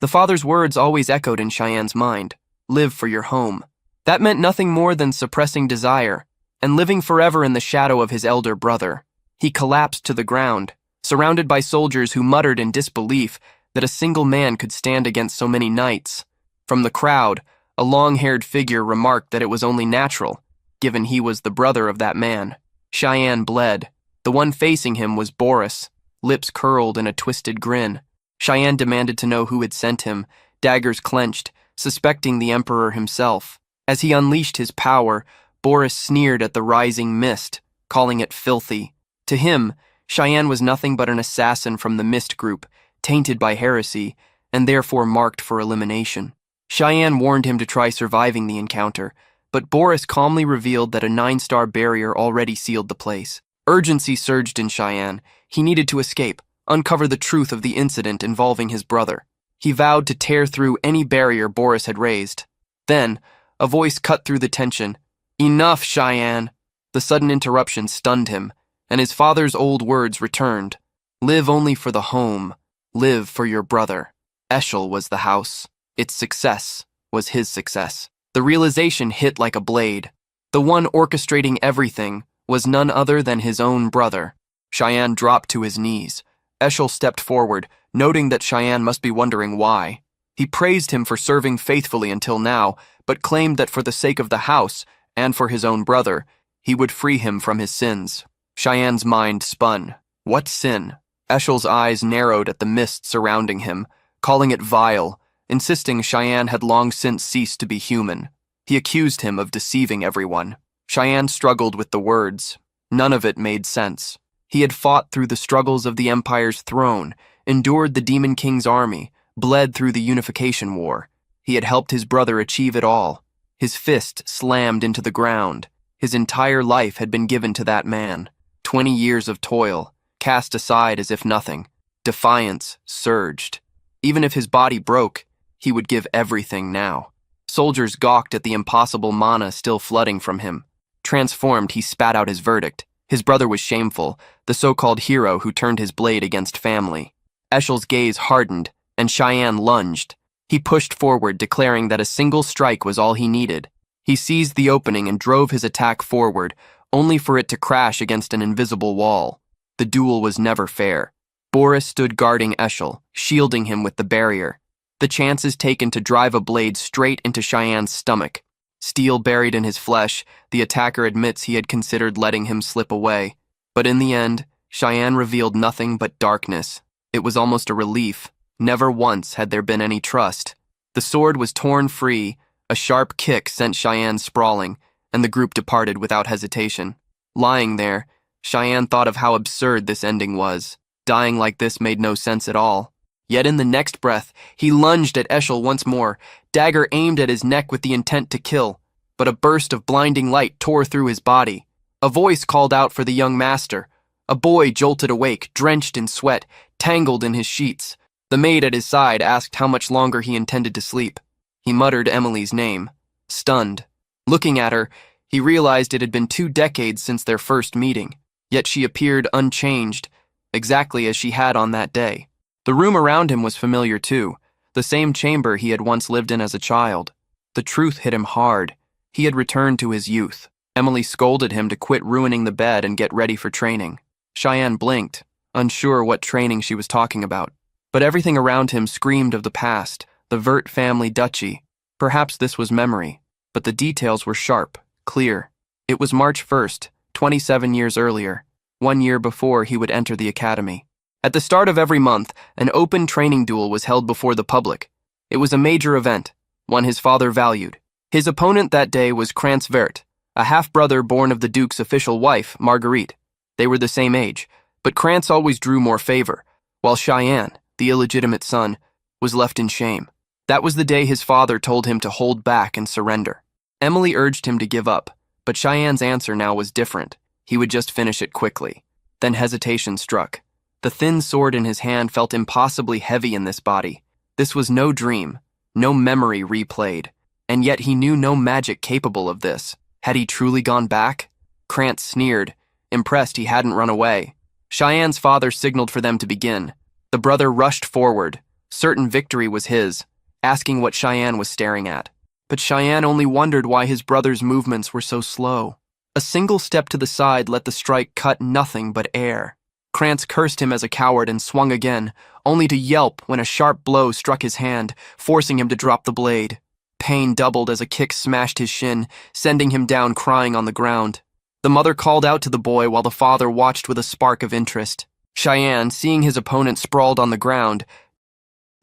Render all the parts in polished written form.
The father's words always echoed in Cheyenne's mind. Live for your home. That meant nothing more than suppressing desire and living forever in the shadow of his elder brother. He collapsed to the ground, surrounded by soldiers who muttered in disbelief that a single man could stand against so many knights. From the crowd, a long-haired figure remarked that it was only natural, given he was the brother of that man. Cheyenne bled. The one facing him was Boris, lips curled in a twisted grin. Cheyenne demanded to know who had sent him, daggers clenched, suspecting the Emperor himself. As he unleashed his power, Boris sneered at the rising mist, calling it filthy. To him, Cheyenne was nothing but an assassin from the Mist group, tainted by heresy, and therefore marked for elimination. Cheyenne warned him to try surviving the encounter, but Boris calmly revealed that a 9-star barrier already sealed the place. Urgency surged in Cheyenne. He needed to escape, uncover the truth of the incident involving his brother. He vowed to tear through any barrier Boris had raised. Then, a voice cut through the tension. "Enough, Cheyenne!" The sudden interruption stunned him, and his father's old words returned. Live only for the home. Live for your brother. Eshel was the house. Its success was his success. The realization hit like a blade. The one orchestrating everything was none other than his own brother. Cheyenne dropped to his knees. Eshel stepped forward, noting that Cheyenne must be wondering why. He praised him for serving faithfully until now, but claimed that for the sake of the house, and for his own brother, he would free him from his sins. Cheyenne's mind spun. What sin? Eshel's eyes narrowed at the mist surrounding him, calling it vile, insisting Cheyenne had long since ceased to be human. He accused him of deceiving everyone. Cheyenne struggled with the words. None of it made sense. He had fought through the struggles of the Empire's throne, endured the Demon King's army, bled through the Unification War. He had helped his brother achieve it all. His fist slammed into the ground. His entire life had been given to that man. 20 years of toil, cast aside as if nothing. Defiance surged. Even if his body broke, he would give everything now. Soldiers gawked at the impossible mana still flooding from him. Transformed, he spat out his verdict. His brother was shameful, the so-called hero who turned his blade against family. Eshel's gaze hardened, and Cheyenne lunged. He pushed forward, declaring that a single strike was all he needed. He seized the opening and drove his attack forward, only for it to crash against an invisible wall. The duel was never fair. Boris stood guarding Eshel, shielding him with the barrier. The chances taken to drive a blade straight into Cheyenne's stomach. Steel buried in his flesh, the attacker admits he had considered letting him slip away. But in the end, Cheyenne revealed nothing but darkness. It was almost a relief. Never once had there been any trust. The sword was torn free, a sharp kick sent Cheyenne sprawling, and the group departed without hesitation. Lying there, Cheyenne thought of how absurd this ending was. Dying like this made no sense at all. Yet in the next breath, he lunged at Eshel once more, dagger aimed at his neck with the intent to kill. But a burst of blinding light tore through his body. A voice called out for the young master. A boy jolted awake, drenched in sweat, tangled in his sheets. The maid at his side asked how much longer he intended to sleep. He muttered Emily's name, stunned. Looking at her, he realized it had been 2 decades since their first meeting, yet she appeared unchanged, exactly as she had on that day. The room around him was familiar too, the same chamber he had once lived in as a child. The truth hit him hard. He had returned to his youth. Emily scolded him to quit ruining the bed and get ready for training. Cheyenne blinked, unsure what training she was talking about. But everything around him screamed of the past, the Vert family duchy. Perhaps this was memory, but the details were sharp, clear. It was March 1st, 27 years earlier, 1 year before he would enter the academy. At the start of every month, an open training duel was held before the public. It was a major event, one his father valued. His opponent that day was Krantz Vert, a half-brother born of the Duke's official wife, Marguerite. They were the same age, but Krantz always drew more favor, while Cheyenne, the illegitimate son, was left in shame. That was the day his father told him to hold back and surrender. Emily urged him to give up, but Cheyenne's answer now was different. He would just finish it quickly. Then hesitation struck. The thin sword in his hand felt impossibly heavy in this body. This was no dream, no memory replayed, and yet he knew no magic capable of this. Had he truly gone back? Krantz sneered, impressed he hadn't run away. Cheyenne's father signaled for them to begin. The brother rushed forward, certain victory was his, asking what Cheyenne was staring at. But Cheyenne only wondered why his brother's movements were so slow. A single step to the side let the strike cut nothing but air. Krantz cursed him as a coward and swung again, only to yelp when a sharp blow struck his hand, forcing him to drop the blade. Pain doubled as a kick smashed his shin, sending him down crying on the ground. The mother called out to the boy while the father watched with a spark of interest. Cheyenne, seeing his opponent sprawled on the ground,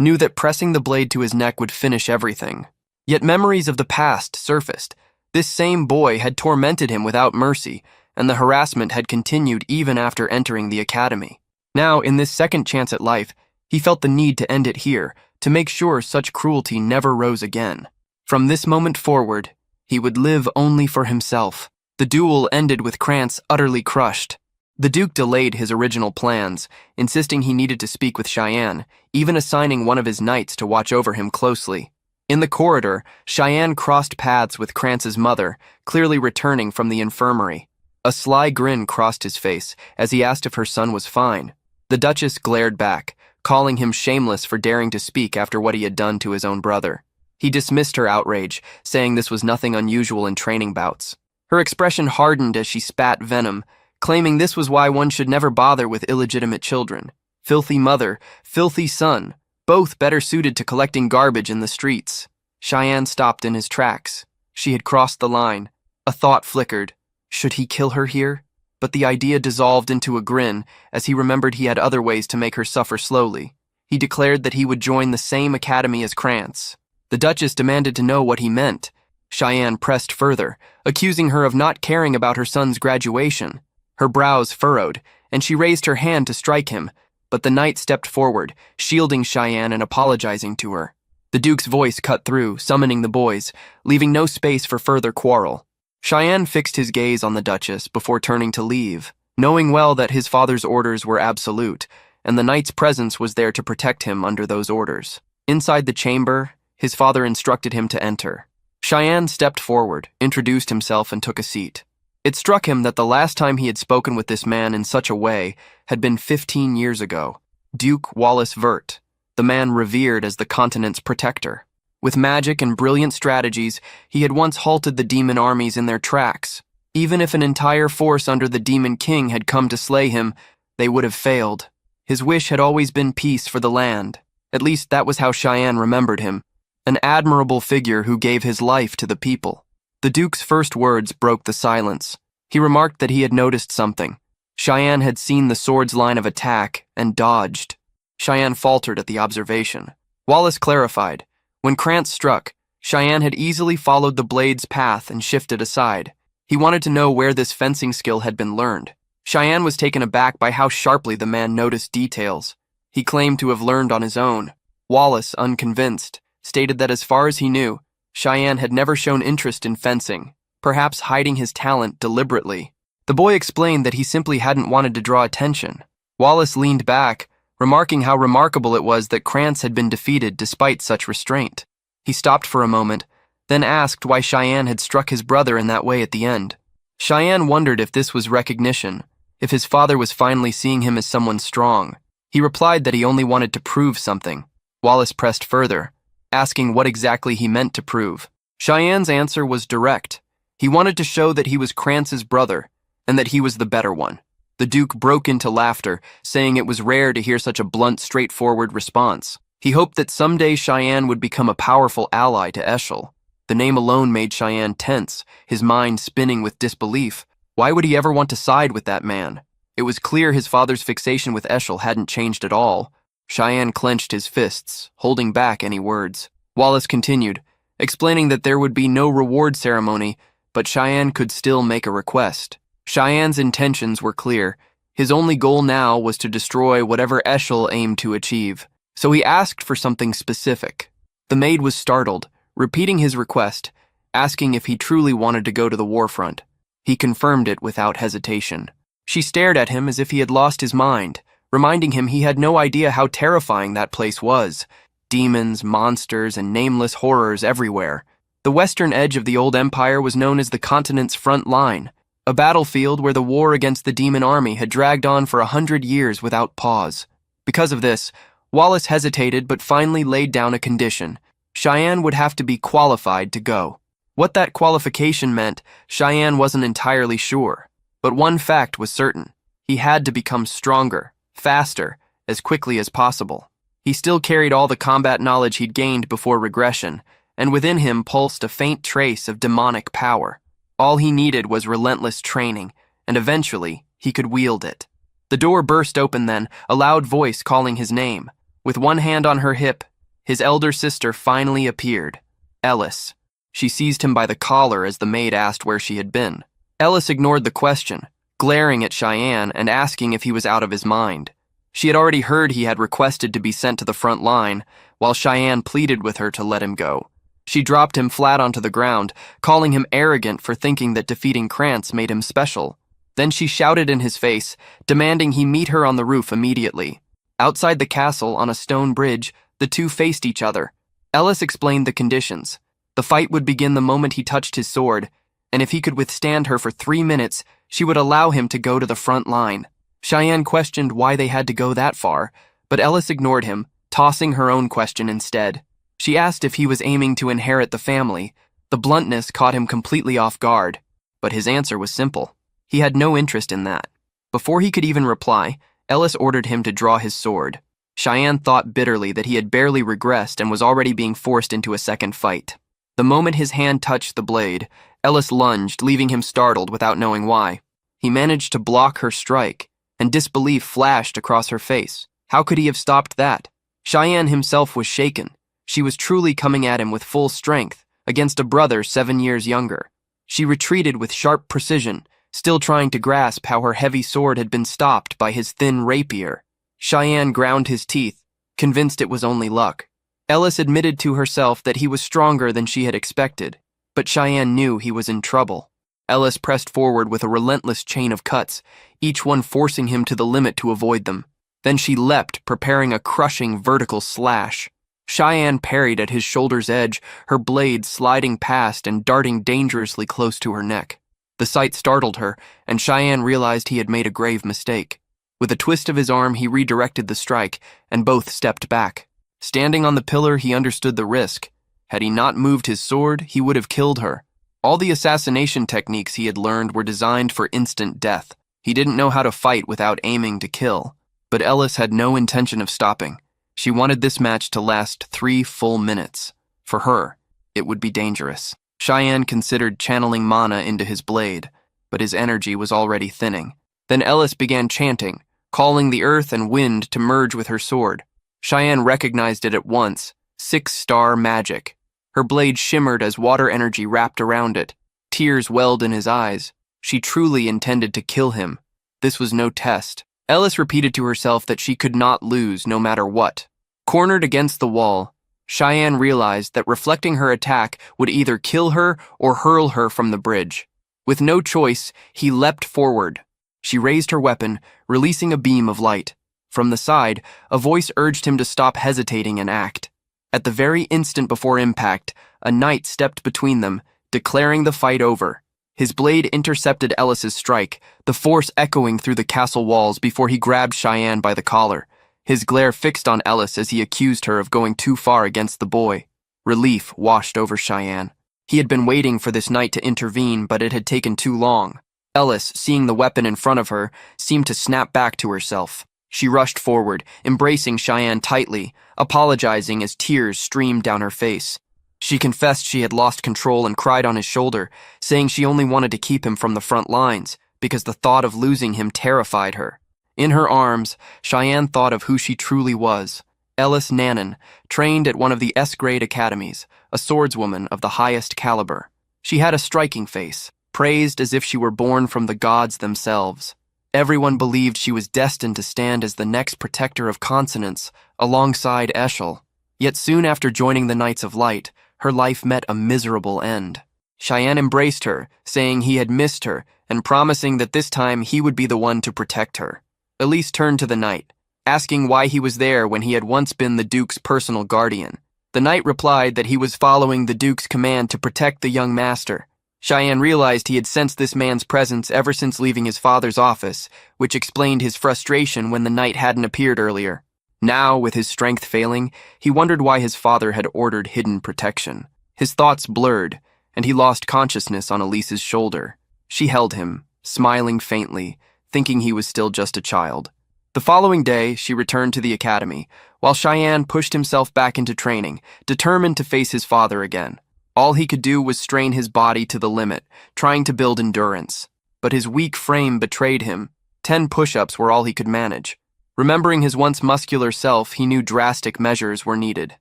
knew that pressing the blade to his neck would finish everything. Yet memories of the past surfaced. This same boy had tormented him without mercy, and the harassment had continued even after entering the academy. Now, in this second chance at life, he felt the need to end it here, to make sure such cruelty never rose again. From this moment forward, he would live only for himself. The duel ended with Krantz utterly crushed. The Duke delayed his original plans, insisting he needed to speak with Cheyenne, even assigning one of his knights to watch over him closely. In the corridor, Cheyenne crossed paths with Krantz's mother, clearly returning from the infirmary. A sly grin crossed his face as he asked if her son was fine. The Duchess glared back, calling him shameless for daring to speak after what he had done to his own brother. He dismissed her outrage, saying this was nothing unusual in training bouts. Her expression hardened as she spat venom, claiming this was why one should never bother with illegitimate children. Filthy mother, filthy son, both better suited to collecting garbage in the streets. Cheyenne stopped in his tracks. She had crossed the line. A thought flickered. Should he kill her here? But the idea dissolved into a grin as he remembered he had other ways to make her suffer slowly. He declared that he would join the same academy as Krantz. The Duchess demanded to know what he meant. Cheyenne pressed further, accusing her of not caring about her son's graduation. Her brows furrowed, and she raised her hand to strike him, but the knight stepped forward, shielding Cheyenne and apologizing to her. The Duke's voice cut through, summoning the boys, leaving no space for further quarrel. Cheyenne fixed his gaze on the Duchess before turning to leave, knowing well that his father's orders were absolute, and the knight's presence was there to protect him under those orders. Inside the chamber, his father instructed him to enter. Cheyenne stepped forward, introduced himself, and took a seat. It struck him that the last time he had spoken with this man in such a way had been 15 years ago. Duke Wallace Vert, the man revered as the continent's protector. With magic and brilliant strategies, he had once halted the demon armies in their tracks. Even if an entire force under the Demon King had come to slay him, they would have failed. His wish had always been peace for the land. At least that was how Cheyenne remembered him. An admirable figure who gave his life to the people. The Duke's first words broke the silence. He remarked that he had noticed something. Cheyenne had seen the sword's line of attack and dodged. Cheyenne faltered at the observation. Wallace clarified. When Krantz struck, Cheyenne had easily followed the blade's path and shifted aside. He wanted to know where this fencing skill had been learned. Cheyenne was taken aback by how sharply the man noticed details. He claimed to have learned on his own. Wallace, unconvinced, stated that as far as he knew, Cheyenne had never shown interest in fencing, perhaps hiding his talent deliberately. The boy explained that he simply hadn't wanted to draw attention. Wallace leaned back, remarking how remarkable it was that Krantz had been defeated despite such restraint. He stopped for a moment, then asked why Cheyenne had struck his brother in that way at the end. Cheyenne wondered if this was recognition, if his father was finally seeing him as someone strong. He replied that he only wanted to prove something. Wallace pressed further, asking what exactly he meant to prove. Cheyenne's answer was direct. He wanted to show that he was Krantz's brother, and that he was the better one. The Duke broke into laughter, saying it was rare to hear such a blunt, straightforward response. He hoped that someday Cheyenne would become a powerful ally to Eshel. The name alone made Cheyenne tense, his mind spinning with disbelief. Why would he ever want to side with that man? It was clear his father's fixation with Eshel hadn't changed at all. Cheyenne clenched his fists, holding back any words. Wallace continued, explaining that there would be no reward ceremony, but Cheyenne could still make a request. Cheyenne's intentions were clear. His only goal now was to destroy whatever Eshel aimed to achieve. So he asked for something specific. The maid was startled, repeating his request, asking if he truly wanted to go to the war front. He confirmed it without hesitation. She stared at him as if he had lost his mind, reminding him he had no idea how terrifying that place was. Demons, monsters, and nameless horrors everywhere. The western edge of the old empire was known as the continent's front line, a battlefield where the war against the demon army had dragged on for 100 years without pause. Because of this, Wallace hesitated but finally laid down a condition. Cheyenne would have to be qualified to go. What that qualification meant, Cheyenne wasn't entirely sure. But one fact was certain. He had to become stronger, faster, as quickly as possible. He still carried all the combat knowledge he'd gained before regression, and within him pulsed a faint trace of demonic power. All he needed was relentless training, and eventually he could wield it. The door burst open then, a loud voice calling his name. With one hand on her hip, his elder sister finally appeared. Ellis. She seized him by the collar as the maid asked where she had been. Ellis ignored the question, glaring at Cheyenne and asking if he was out of his mind. She had already heard he had requested to be sent to the front line, while Cheyenne pleaded with her to let him go. She dropped him flat onto the ground, calling him arrogant for thinking that defeating Krantz made him special. Then she shouted in his face, demanding he meet her on the roof immediately. Outside the castle, on a stone bridge, the two faced each other. Ellis explained the conditions. The fight would begin the moment he touched his sword, and if he could withstand her for 3 minutes, she would allow him to go to the front line. Cheyenne questioned why they had to go that far, but Ellis ignored him, tossing her own question instead. She asked if he was aiming to inherit the family. The bluntness caught him completely off guard, but his answer was simple. He had no interest in that. Before he could even reply, Ellis ordered him to draw his sword. Cheyenne thought bitterly that he had barely regressed and was already being forced into a second fight. The moment his hand touched the blade, Ellis lunged, leaving him startled without knowing why. He managed to block her strike, and disbelief flashed across her face. How could he have stopped that? Cheyenne himself was shaken. She was truly coming at him with full strength, against a brother 7 years younger. She retreated with sharp precision, still trying to grasp how her heavy sword had been stopped by his thin rapier. Cheyenne ground his teeth, convinced it was only luck. Ellis admitted to herself that he was stronger than she had expected, but Cheyenne knew he was in trouble. Ellis pressed forward with a relentless chain of cuts, each one forcing him to the limit to avoid them. Then she leapt, preparing a crushing vertical slash. Cheyenne parried at his shoulder's edge, her blade sliding past and darting dangerously close to her neck. The sight startled her, and Cheyenne realized he had made a grave mistake. With a twist of his arm, he redirected the strike, and both stepped back. Standing on the pillar, he understood the risk. Had he not moved his sword, he would have killed her. All the assassination techniques he had learned were designed for instant death. He didn't know how to fight without aiming to kill. But Ellis had no intention of stopping. She wanted this match to last 3 full minutes. For her, it would be dangerous. Cheyenne considered channeling mana into his blade, but his energy was already thinning. Then Ellis began chanting, calling the earth and wind to merge with her sword. Cheyenne recognized it at once, 6-star magic. Her blade shimmered as water energy wrapped around it. Tears welled in his eyes. She truly intended to kill him. This was no test. Ellis repeated to herself that she could not lose no matter what. Cornered against the wall, Cheyenne realized that reflecting her attack would either kill her or hurl her from the bridge. With no choice, he leapt forward. She raised her weapon, releasing a beam of light. From the side, a voice urged him to stop hesitating and act. At the very instant before impact, a knight stepped between them, declaring the fight over. His blade intercepted Ellis's strike, the force echoing through the castle walls before he grabbed Cheyenne by the collar. His glare fixed on Ellis as he accused her of going too far against the boy. Relief washed over Cheyenne. He had been waiting for this knight to intervene, but it had taken too long. Ellis, seeing the weapon in front of her, seemed to snap back to herself. She rushed forward, embracing Cheyenne tightly, apologizing as tears streamed down her face. She confessed she had lost control and cried on his shoulder, saying she only wanted to keep him from the front lines, because the thought of losing him terrified her. In her arms, Cheyenne thought of who she truly was. Ellis Nannon, trained at one of the S-grade academies, a swordswoman of the highest caliber. She had a striking face, praised as if she were born from the gods themselves. Everyone believed she was destined to stand as the next protector of consonance, alongside Eshel. Yet soon after joining the Knights of Light, her life met a miserable end. Cheyenne embraced her, saying he had missed her, and promising that this time he would be the one to protect her. Elise turned to the knight, asking why he was there when he had once been the Duke's personal guardian. The knight replied that he was following the Duke's command to protect the young master. Cheyenne realized he had sensed this man's presence ever since leaving his father's office, which explained his frustration when the knight hadn't appeared earlier. Now, with his strength failing, he wondered why his father had ordered hidden protection. His thoughts blurred, and he lost consciousness on Elise's shoulder. She held him, smiling faintly, thinking he was still just a child. The following day, she returned to the academy, while Cheyenne pushed himself back into training, determined to face his father again. All he could do was strain his body to the limit, trying to build endurance. But his weak frame betrayed him. 10 push-ups were all he could manage. Remembering his once muscular self, he knew drastic measures were needed.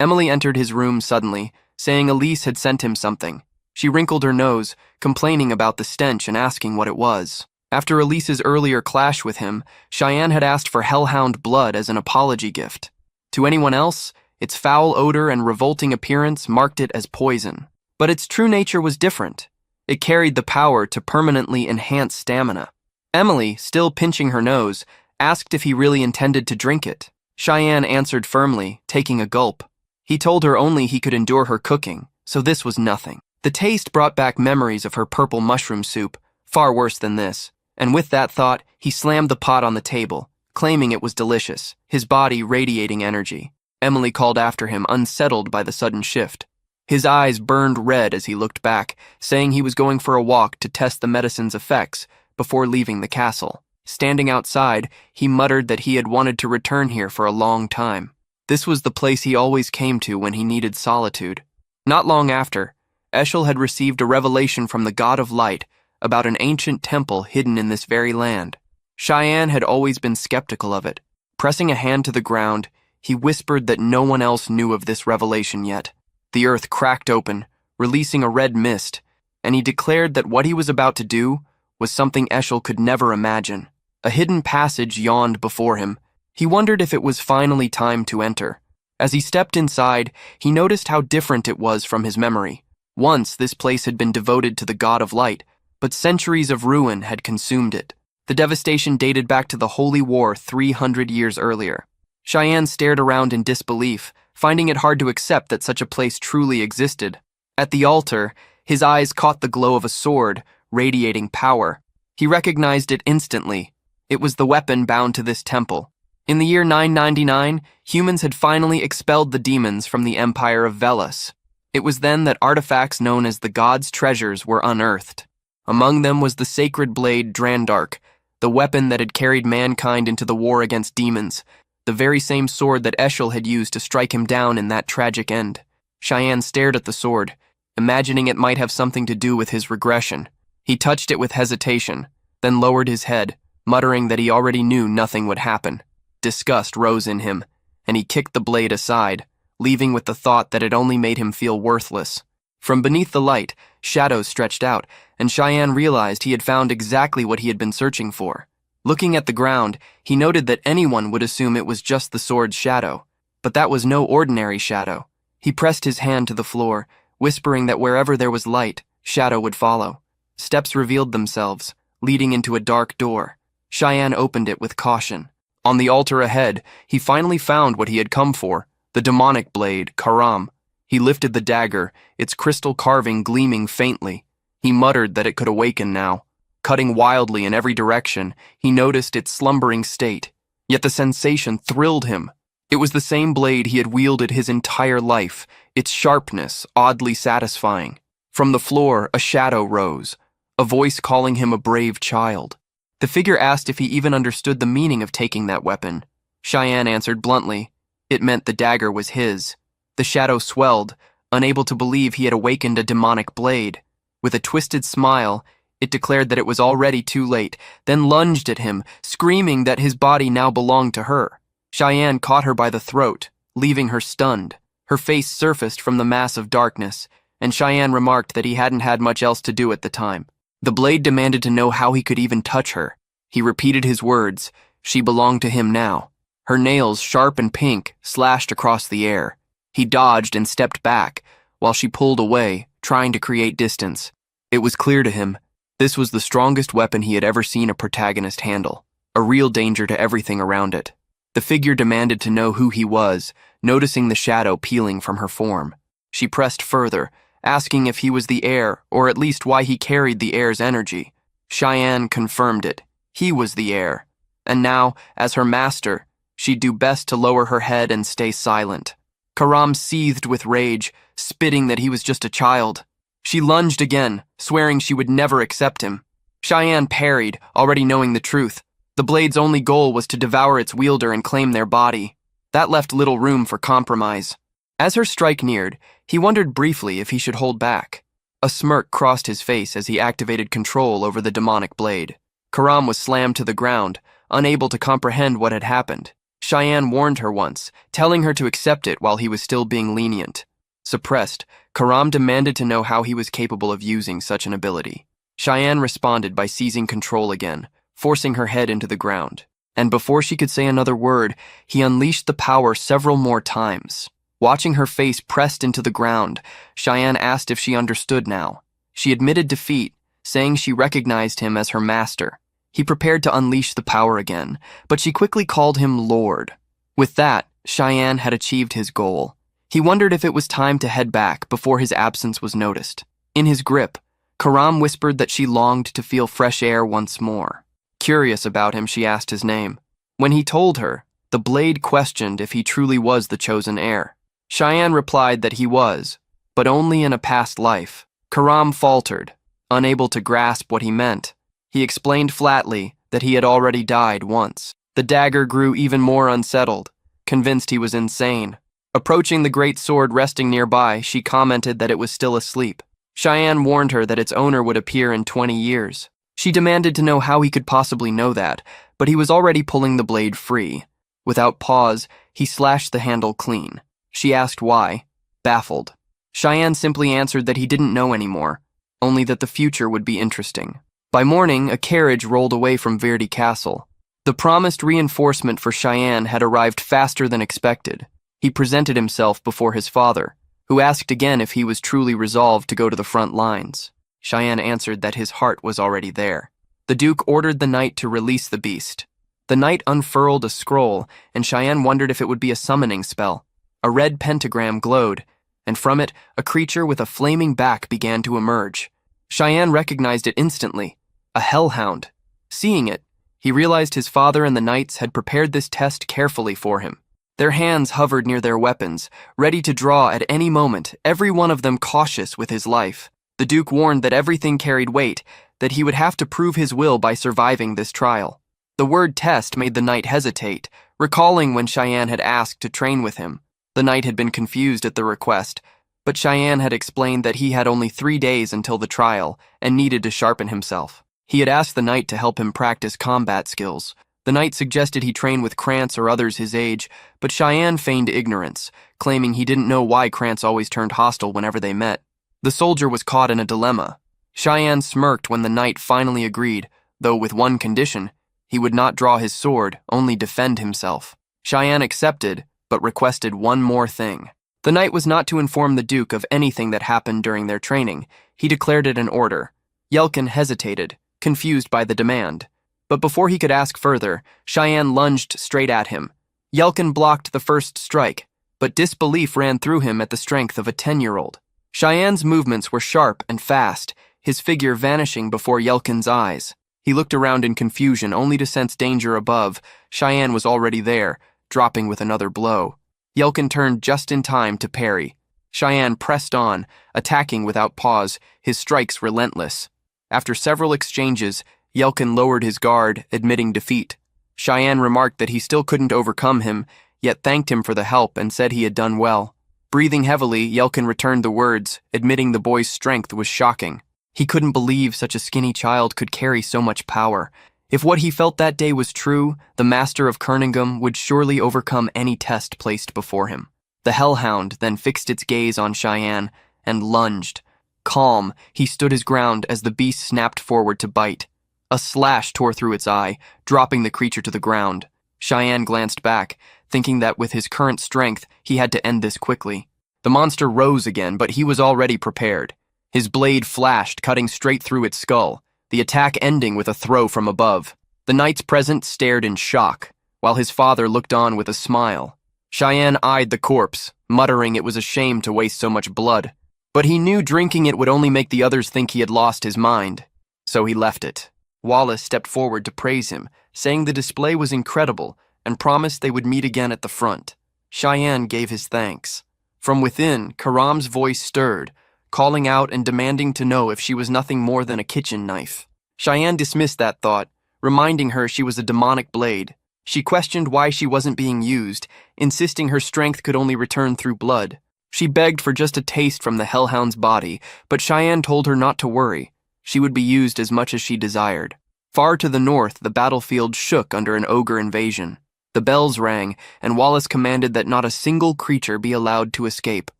Emily entered his room suddenly, saying Elise had sent him something. She wrinkled her nose, complaining about the stench and asking what it was. After Elise's earlier clash with him, Cheyenne had asked for hellhound blood as an apology gift. To anyone else, its foul odor and revolting appearance marked it as poison. But its true nature was different. It carried the power to permanently enhance stamina. Emily, still pinching her nose, asked if he really intended to drink it. Cheyenne answered firmly, taking a gulp. He told her only he could endure her cooking, so this was nothing. The taste brought back memories of her purple mushroom soup, far worse than this, and with that thought, he slammed the pot on the table, claiming it was delicious, his body radiating energy. Emily called after him, unsettled by the sudden shift. His eyes burned red as he looked back, saying he was going for a walk to test the medicine's effects before leaving the castle. Standing outside, he muttered that he had wanted to return here for a long time. This was the place he always came to when he needed solitude. Not long after, Eshel had received a revelation from the god of light about an ancient temple hidden in this very land. Cheyenne had always been skeptical of it. Pressing a hand to the ground, he whispered that no one else knew of this revelation yet. The earth cracked open, releasing a red mist, and he declared that what he was about to do was something Eshel could never imagine. A hidden passage yawned before him. He wondered if it was finally time to enter. As he stepped inside, he noticed how different it was from his memory. Once, this place had been devoted to the god of light, but centuries of ruin had consumed it. The devastation dated back to the Holy War 300 years earlier. Cheyenne stared around in disbelief, finding it hard to accept that such a place truly existed. At the altar, his eyes caught the glow of a sword, radiating power. He recognized it instantly. It was the weapon bound to this temple. In the year 999, humans had finally expelled the demons from the empire of Velas. It was then that artifacts known as the God's Treasures were unearthed. Among them was the sacred blade Drandark, the weapon that had carried mankind into the war against demons, the very same sword that Eshel had used to strike him down in that tragic end. Cheyenne stared at the sword, imagining it might have something to do with his regression. He touched it with hesitation, then lowered his head, muttering that he already knew nothing would happen. Disgust rose in him, and he kicked the blade aside, leaving with the thought that it only made him feel worthless. From beneath the light, shadows stretched out, and Cheyenne realized he had found exactly what he had been searching for. Looking at the ground, he noted that anyone would assume it was just the sword's shadow, but that was no ordinary shadow. He pressed his hand to the floor, whispering that wherever there was light, shadow would follow. Steps revealed themselves, leading into a dark door. Cheyenne opened it with caution. On the altar ahead, he finally found what he had come for, the demonic blade, Karam. He lifted the dagger, its crystal carving gleaming faintly. He muttered that it could awaken now. Cutting wildly in every direction, he noticed its slumbering state. Yet the sensation thrilled him. It was the same blade he had wielded his entire life, its sharpness oddly satisfying. From the floor, a shadow rose, a voice calling him a brave child. The figure asked if he even understood the meaning of taking that weapon. Cheyenne answered bluntly. It meant the dagger was his. The shadow swelled, unable to believe he had awakened a demonic blade. With a twisted smile, it declared that it was already too late, then lunged at him, screaming that his body now belonged to her. Cheyenne caught her by the throat, leaving her stunned. Her face surfaced from the mass of darkness, and Cheyenne remarked that he hadn't had much else to do at the time. The blade demanded to know how he could even touch her. He repeated his words. She belonged to him now. Her nails, sharp and pink, slashed across the air. He dodged and stepped back, while she pulled away, trying to create distance. It was clear to him. This was the strongest weapon he had ever seen a protagonist handle, a real danger to everything around it. The figure demanded to know who he was, noticing the shadow peeling from her form. She pressed further, asking if he was the heir, or at least why he carried the heir's energy. Cheyenne confirmed it. He was the heir. And now, as her master, She'd do best to lower her head and stay silent. Karam seethed with rage, spitting that he was just a child. She lunged again, swearing she would never accept him. Cheyenne parried, already knowing the truth. The blade's only goal was to devour its wielder and claim their body. That left little room for compromise. As her strike neared, he wondered briefly if he should hold back. A smirk crossed his face as he activated control over the demonic blade. Karam was slammed to the ground, unable to comprehend what had happened. Cheyenne warned her once, telling her to accept it while he was still being lenient. Suppressed, Karam demanded to know how he was capable of using such an ability. Cheyenne responded by seizing control again, forcing her head into the ground. And before she could say another word, he unleashed the power several more times. Watching her face pressed into the ground, Cheyenne asked if she understood now. She admitted defeat, saying she recognized him as her master. He prepared to unleash the power again, but she quickly called him Lord. With that, Cheyenne had achieved his goal. He wondered if it was time to head back before his absence was noticed. In his grip, Karam whispered that she longed to feel fresh air once more. Curious about him, she asked his name. When he told her, the blade questioned if he truly was the chosen heir. Cheyenne replied that he was, but only in a past life. Karam faltered, unable to grasp what he meant. He explained flatly that he had already died once. The dagger grew even more unsettled, convinced he was insane. Approaching the great sword resting nearby, she commented that it was still asleep. Cheyenne warned her that its owner would appear in 20 years. She demanded to know how he could possibly know that, but he was already pulling the blade free. Without pause, he slashed the handle clean. She asked why, baffled. Cheyenne simply answered that he didn't know anymore, only that the future would be interesting. By morning, a carriage rolled away from Verdi Castle. The promised reinforcement for Cheyenne had arrived faster than expected. He presented himself before his father, who asked again if he was truly resolved to go to the front lines. Cheyenne answered that his heart was already there. The Duke ordered the knight to release the beast. The knight unfurled a scroll, and Cheyenne wondered if it would be a summoning spell. A red pentagram glowed, and from it, a creature with a flaming back began to emerge. Cheyenne recognized it instantly, a hellhound. Seeing it, he realized his father and the knights had prepared this test carefully for him. Their hands hovered near their weapons, ready to draw at any moment, every one of them cautious with his life. The Duke warned that everything carried weight, that he would have to prove his will by surviving this trial. The word test made the knight hesitate, recalling when Cheyenne had asked to train with him. The knight had been confused at the request, but Cheyenne had explained that he had only 3 days until the trial and needed to sharpen himself. He had asked the knight to help him practice combat skills. The knight suggested he train with Krantz or others his age, but Cheyenne feigned ignorance, claiming he didn't know why Krantz always turned hostile whenever they met. The soldier was caught in a dilemma. Cheyenne smirked when the knight finally agreed, though with one condition: he would not draw his sword, only defend himself. Cheyenne accepted, but requested one more thing. The knight was not to inform the Duke of anything that happened during their training. He declared it an order. Yelkin hesitated, confused by the demand. But before he could ask further, Cheyenne lunged straight at him. Yelkin blocked the first strike, but disbelief ran through him at the strength of a 10-year-old. Cheyenne's movements were sharp and fast, his figure vanishing before Yelkin's eyes. He looked around in confusion, only to sense danger above. Cheyenne was already there, dropping with another blow. Yelkin turned just in time to parry. Cheyenne pressed on, attacking without pause, his strikes relentless. After several exchanges, Yelkin lowered his guard, admitting defeat. Cheyenne remarked that he still couldn't overcome him, yet thanked him for the help and said he had done well. Breathing heavily, Yelkin returned the words, admitting the boy's strength was shocking. He couldn't believe such a skinny child could carry so much power. If what he felt that day was true, the master of Kernigum would surely overcome any test placed before him. The hellhound then fixed its gaze on Cheyenne and lunged. Calm, he stood his ground as the beast snapped forward to bite. A slash tore through its eye, dropping the creature to the ground. Cheyenne glanced back, thinking that with his current strength, he had to end this quickly. The monster rose again, but he was already prepared. His blade flashed, cutting straight through its skull, the attack ending with a throw from above. The knights present stared in shock, while his father looked on with a smile. Cheyenne eyed the corpse, muttering it was a shame to waste so much blood. But he knew drinking it would only make the others think he had lost his mind, so he left it. Wallace stepped forward to praise him, saying the display was incredible and promised they would meet again at the front. Cheyenne gave his thanks. From within, Karam's voice stirred, calling out and demanding to know if she was nothing more than a kitchen knife. Cheyenne dismissed that thought, reminding her she was a demonic blade. She questioned why she wasn't being used, insisting her strength could only return through blood. She begged for just a taste from the hellhound's body, but Cheyenne told her not to worry. She would be used as much as she desired. Far to the north, the battlefield shook under an ogre invasion. The bells rang, and Wallace commanded that not a single creature be allowed to escape.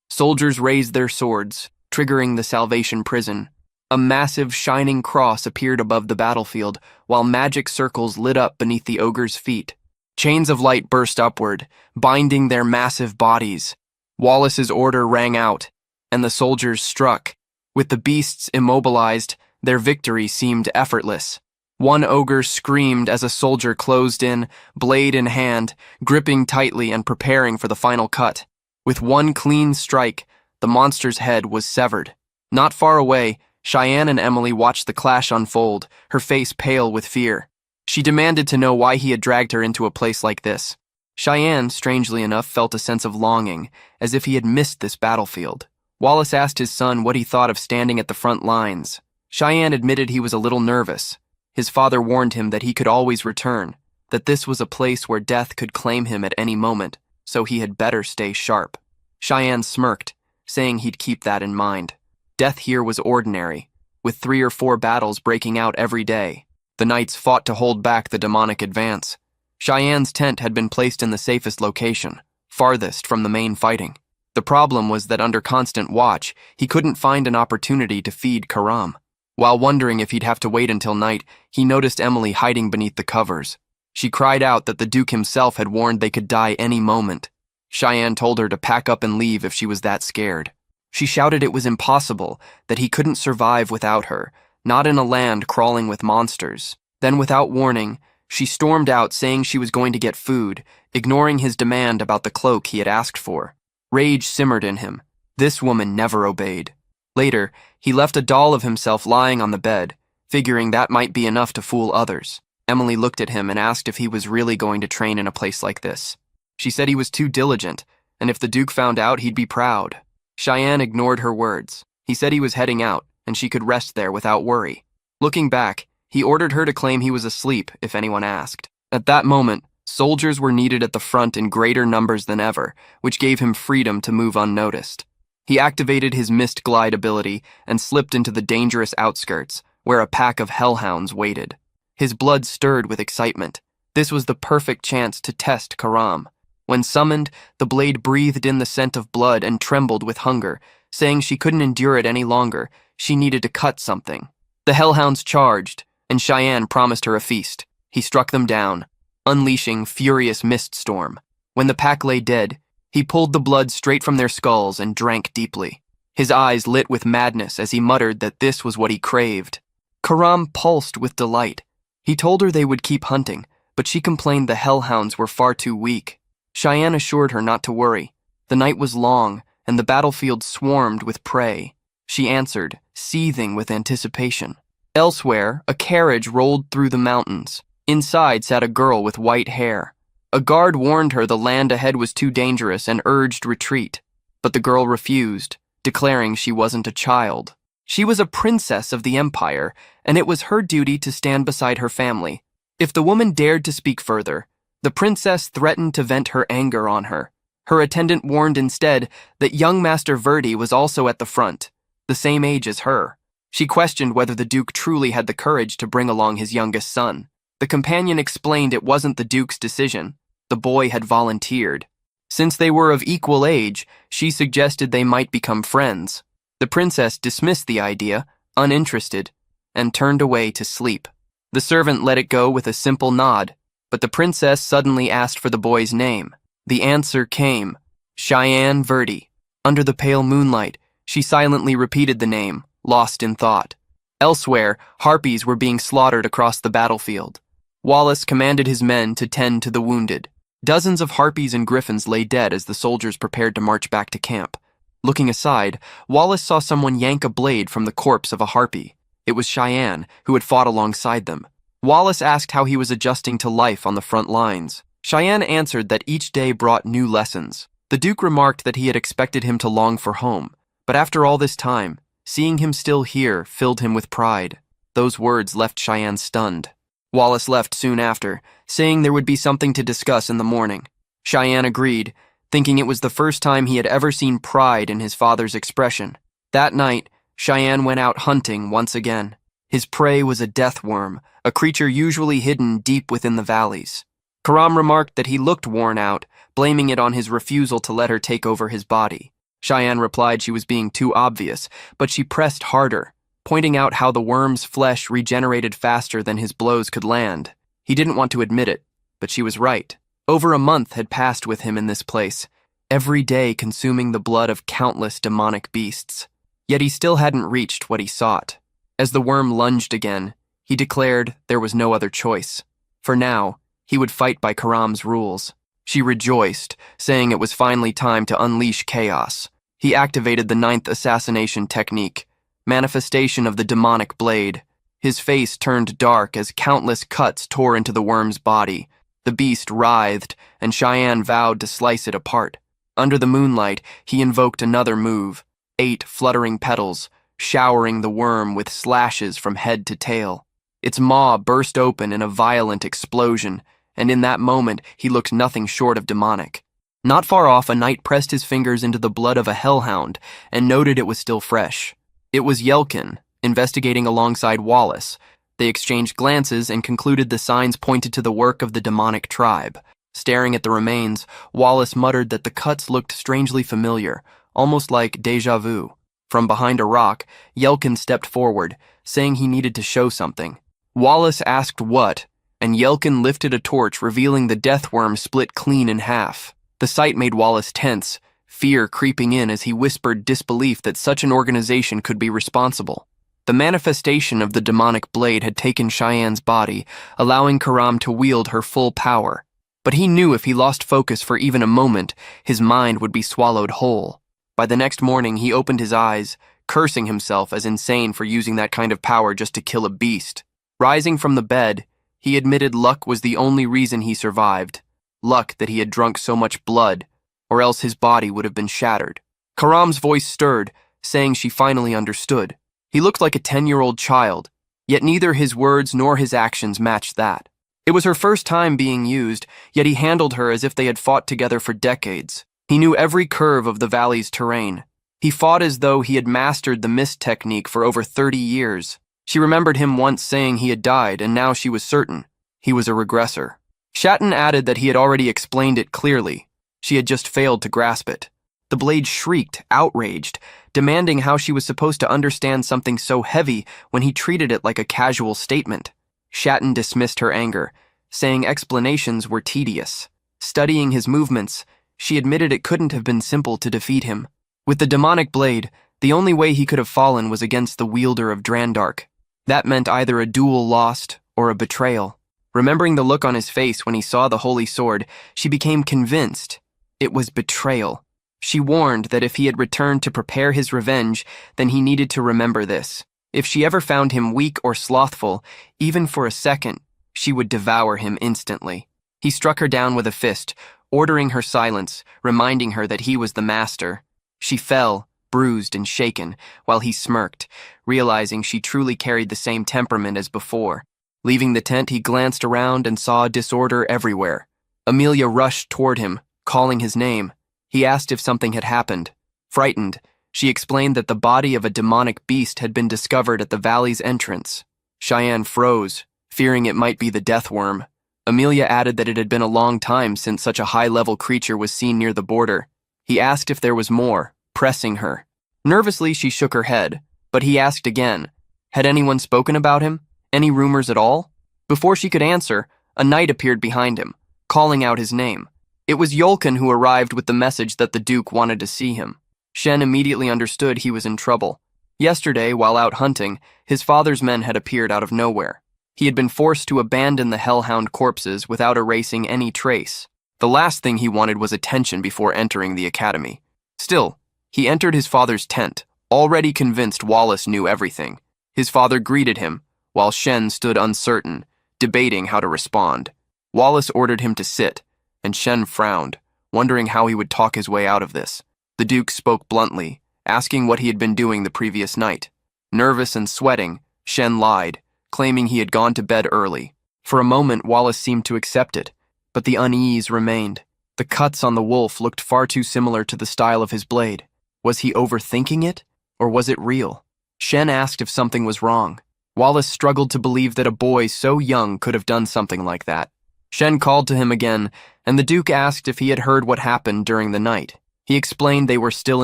Soldiers raised their swords, triggering the Salvation Prison. A massive, shining cross appeared above the battlefield, while magic circles lit up beneath the ogre's feet. Chains of light burst upward, binding their massive bodies. Wallace's order rang out, and the soldiers struck. With the beasts immobilized, their victory seemed effortless. One ogre screamed as a soldier closed in, blade in hand, gripping tightly and preparing for the final cut. With one clean strike, the monster's head was severed. Not far away, Cheyenne and Emily watched the clash unfold, her face pale with fear. She demanded to know why he had dragged her into a place like this. Cheyenne, strangely enough, felt a sense of longing, as if he had missed this battlefield. Wallace asked his son what he thought of standing at the front lines. Cheyenne admitted he was a little nervous. His father warned him that he could always return, that this was a place where death could claim him at any moment, so he had better stay sharp. Cheyenne smirked, saying he'd keep that in mind. Death here was ordinary, with 3 or 4 battles breaking out every day. The knights fought to hold back the demonic advance. Cheyenne's tent had been placed in the safest location, farthest from the main fighting. The problem was that under constant watch, he couldn't find an opportunity to feed Karam. While wondering if he'd have to wait until night, he noticed Emily hiding beneath the covers. She cried out that the Duke himself had warned they could die any moment. Cheyenne told her to pack up and leave if she was that scared. She shouted it was impossible, that he couldn't survive without her, not in a land crawling with monsters. Then, without warning, she stormed out saying she was going to get food, ignoring his demand about the cloak he had asked for. Rage simmered in him. This woman never obeyed. Later, he left a doll of himself lying on the bed, figuring that might be enough to fool others. Emily looked at him and asked if he was really going to train in a place like this. She said he was too diligent, and if the Duke found out, he'd be proud. Cheyenne ignored her words. He said he was heading out, and she could rest there without worry. Looking back, he ordered her to claim he was asleep if anyone asked. At that moment, soldiers were needed at the front in greater numbers than ever, which gave him freedom to move unnoticed. He activated his mist glide ability and slipped into the dangerous outskirts, where a pack of hellhounds waited. His blood stirred with excitement. This was the perfect chance to test Karam. When summoned, the blade breathed in the scent of blood and trembled with hunger, saying she couldn't endure it any longer. She needed to cut something. The hellhounds charged, and Cheyenne promised her a feast. He struck them down, unleashing furious mist storm. When the pack lay dead, he pulled the blood straight from their skulls and drank deeply. His eyes lit with madness as he muttered that this was what he craved. Karam pulsed with delight. He told her they would keep hunting, but she complained the hellhounds were far too weak. Cheyenne assured her not to worry. The night was long, and the battlefield swarmed with prey. She answered, seething with anticipation. Elsewhere, a carriage rolled through the mountains. Inside sat a girl with white hair. A guard warned her the land ahead was too dangerous and urged retreat, but the girl refused, declaring she wasn't a child. She was a princess of the empire, and it was her duty to stand beside her family. If the woman dared to speak further, the princess threatened to vent her anger on her. Her attendant warned instead that young Master Verdi was also at the front, the same age as her. She questioned whether the Duke truly had the courage to bring along his youngest son. The companion explained it wasn't the Duke's decision. The boy had volunteered. Since they were of equal age, she suggested they might become friends. The princess dismissed the idea, uninterested, and turned away to sleep. The servant let it go with a simple nod, but the princess suddenly asked for the boy's name. The answer came, Cheyenne Verdi. Under the pale moonlight, she silently repeated the name, lost in thought. Elsewhere, harpies were being slaughtered across the battlefield. Wallace commanded his men to tend to the wounded. Dozens of harpies and griffins lay dead as the soldiers prepared to march back to camp. Looking aside, Wallace saw someone yank a blade from the corpse of a harpy. It was Cheyenne, who had fought alongside them. Wallace asked how he was adjusting to life on the front lines. Cheyenne answered that each day brought new lessons. The Duke remarked that he had expected him to long for home, but after all this time, seeing him still here filled him with pride. Those words left Cheyenne stunned. Wallace left soon after, saying there would be something to discuss in the morning. Cheyenne agreed, thinking it was the first time he had ever seen pride in his father's expression. That night, Cheyenne went out hunting once again. His prey was a death worm, a creature usually hidden deep within the valleys. Karam remarked that he looked worn out, blaming it on his refusal to let her take over his body. Cheyenne replied she was being too obvious, but she pressed harder, pointing out how the worm's flesh regenerated faster than his blows could land. He didn't want to admit it, but she was right. Over a month had passed with him in this place, every day consuming the blood of countless demonic beasts. Yet he still hadn't reached what he sought. As the worm lunged again, he declared there was no other choice. For now, he would fight by Karam's rules. She rejoiced, saying it was finally time to unleash chaos. He activated the 9th assassination technique, manifestation of the demonic blade. His face turned dark as countless cuts tore into the worm's body. The beast writhed, and Cheyenne vowed to slice it apart. Under the moonlight, he invoked another move, 8 fluttering petals, showering the worm with slashes from head to tail. Its maw burst open in a violent explosion, and in that moment he looked nothing short of demonic. Not far off, a knight pressed his fingers into the blood of a hellhound and noted it was still fresh. It was Yelkin, investigating alongside Wallace. They exchanged glances and concluded the signs pointed to the work of the demonic tribe. Staring at the remains, Wallace muttered that the cuts looked strangely familiar, almost like déjà vu. From behind a rock, Yelkin stepped forward, saying he needed to show something. Wallace asked what, and Yelkin lifted a torch, revealing the death worm split clean in half. The sight made Wallace tense, fear creeping in as he whispered disbelief that such an organization could be responsible. The manifestation of the demonic blade had taken Cheyenne's body, allowing Karam to wield her full power. But he knew if he lost focus for even a moment, his mind would be swallowed whole. By the next morning, he opened his eyes, cursing himself as insane for using that kind of power just to kill a beast. Rising from the bed, he admitted luck was the only reason he survived. Luck that he had drunk so much blood, or else his body would have been shattered. Karam's voice stirred, saying she finally understood. He looked like a 10-year-old child, yet neither his words nor his actions matched that. It was her first time being used, yet he handled her as if they had fought together for decades. He knew every curve of the valley's terrain. He fought as though he had mastered the mist technique for over 30 years. She remembered him once saying he had died, and now she was certain he was a regressor. Shatton added that he had already explained it clearly. She had just failed to grasp it. The blade shrieked, outraged, demanding how she was supposed to understand something so heavy when he treated it like a casual statement. Shatton dismissed her anger, saying explanations were tedious. Studying his movements, she admitted it couldn't have been simple to defeat him. With the demonic blade, the only way he could have fallen was against the wielder of Drandark. That meant either a duel lost or a betrayal. Remembering the look on his face when he saw the holy sword, she became convinced it was betrayal. She warned that if he had returned to prepare his revenge, then he needed to remember this. If she ever found him weak or slothful, even for a second, she would devour him instantly. He struck her down with a fist, ordering her silence, reminding her that he was the master. She fell, bruised and shaken, while he smirked, realizing she truly carried the same temperament as before. Leaving the tent, he glanced around and saw disorder everywhere. Amelia rushed toward him, calling his name. He asked if something had happened. Frightened, she explained that the body of a demonic beast had been discovered at the valley's entrance. Cheyenne froze, fearing it might be the death worm. Amelia added that it had been a long time since such a high-level creature was seen near the border. He asked if there was more, pressing her. Nervously, she shook her head, but he asked again. Had anyone spoken about him? Any rumors at all? Before she could answer, a knight appeared behind him, calling out his name. It was Yolkin who arrived with the message that the Duke wanted to see him. Shen immediately understood he was in trouble. Yesterday, while out hunting, his father's men had appeared out of nowhere. He had been forced to abandon the hellhound corpses without erasing any trace. The last thing he wanted was attention before entering the academy. Still, he entered his father's tent, already convinced Wallace knew everything. His father greeted him, while Shen stood uncertain, debating how to respond. Wallace ordered him to sit, and Shen frowned, wondering how he would talk his way out of this. The Duke spoke bluntly, asking what he had been doing the previous night. Nervous and sweating, Shen lied, claiming he had gone to bed early. For a moment, Wallace seemed to accept it, but the unease remained. The cuts on the wolf looked far too similar to the style of his blade. Was he overthinking it, or was it real? Shen asked if something was wrong. Wallace struggled to believe that a boy so young could have done something like that. Shen called to him again, and the Duke asked if he had heard what happened during the night. He explained they were still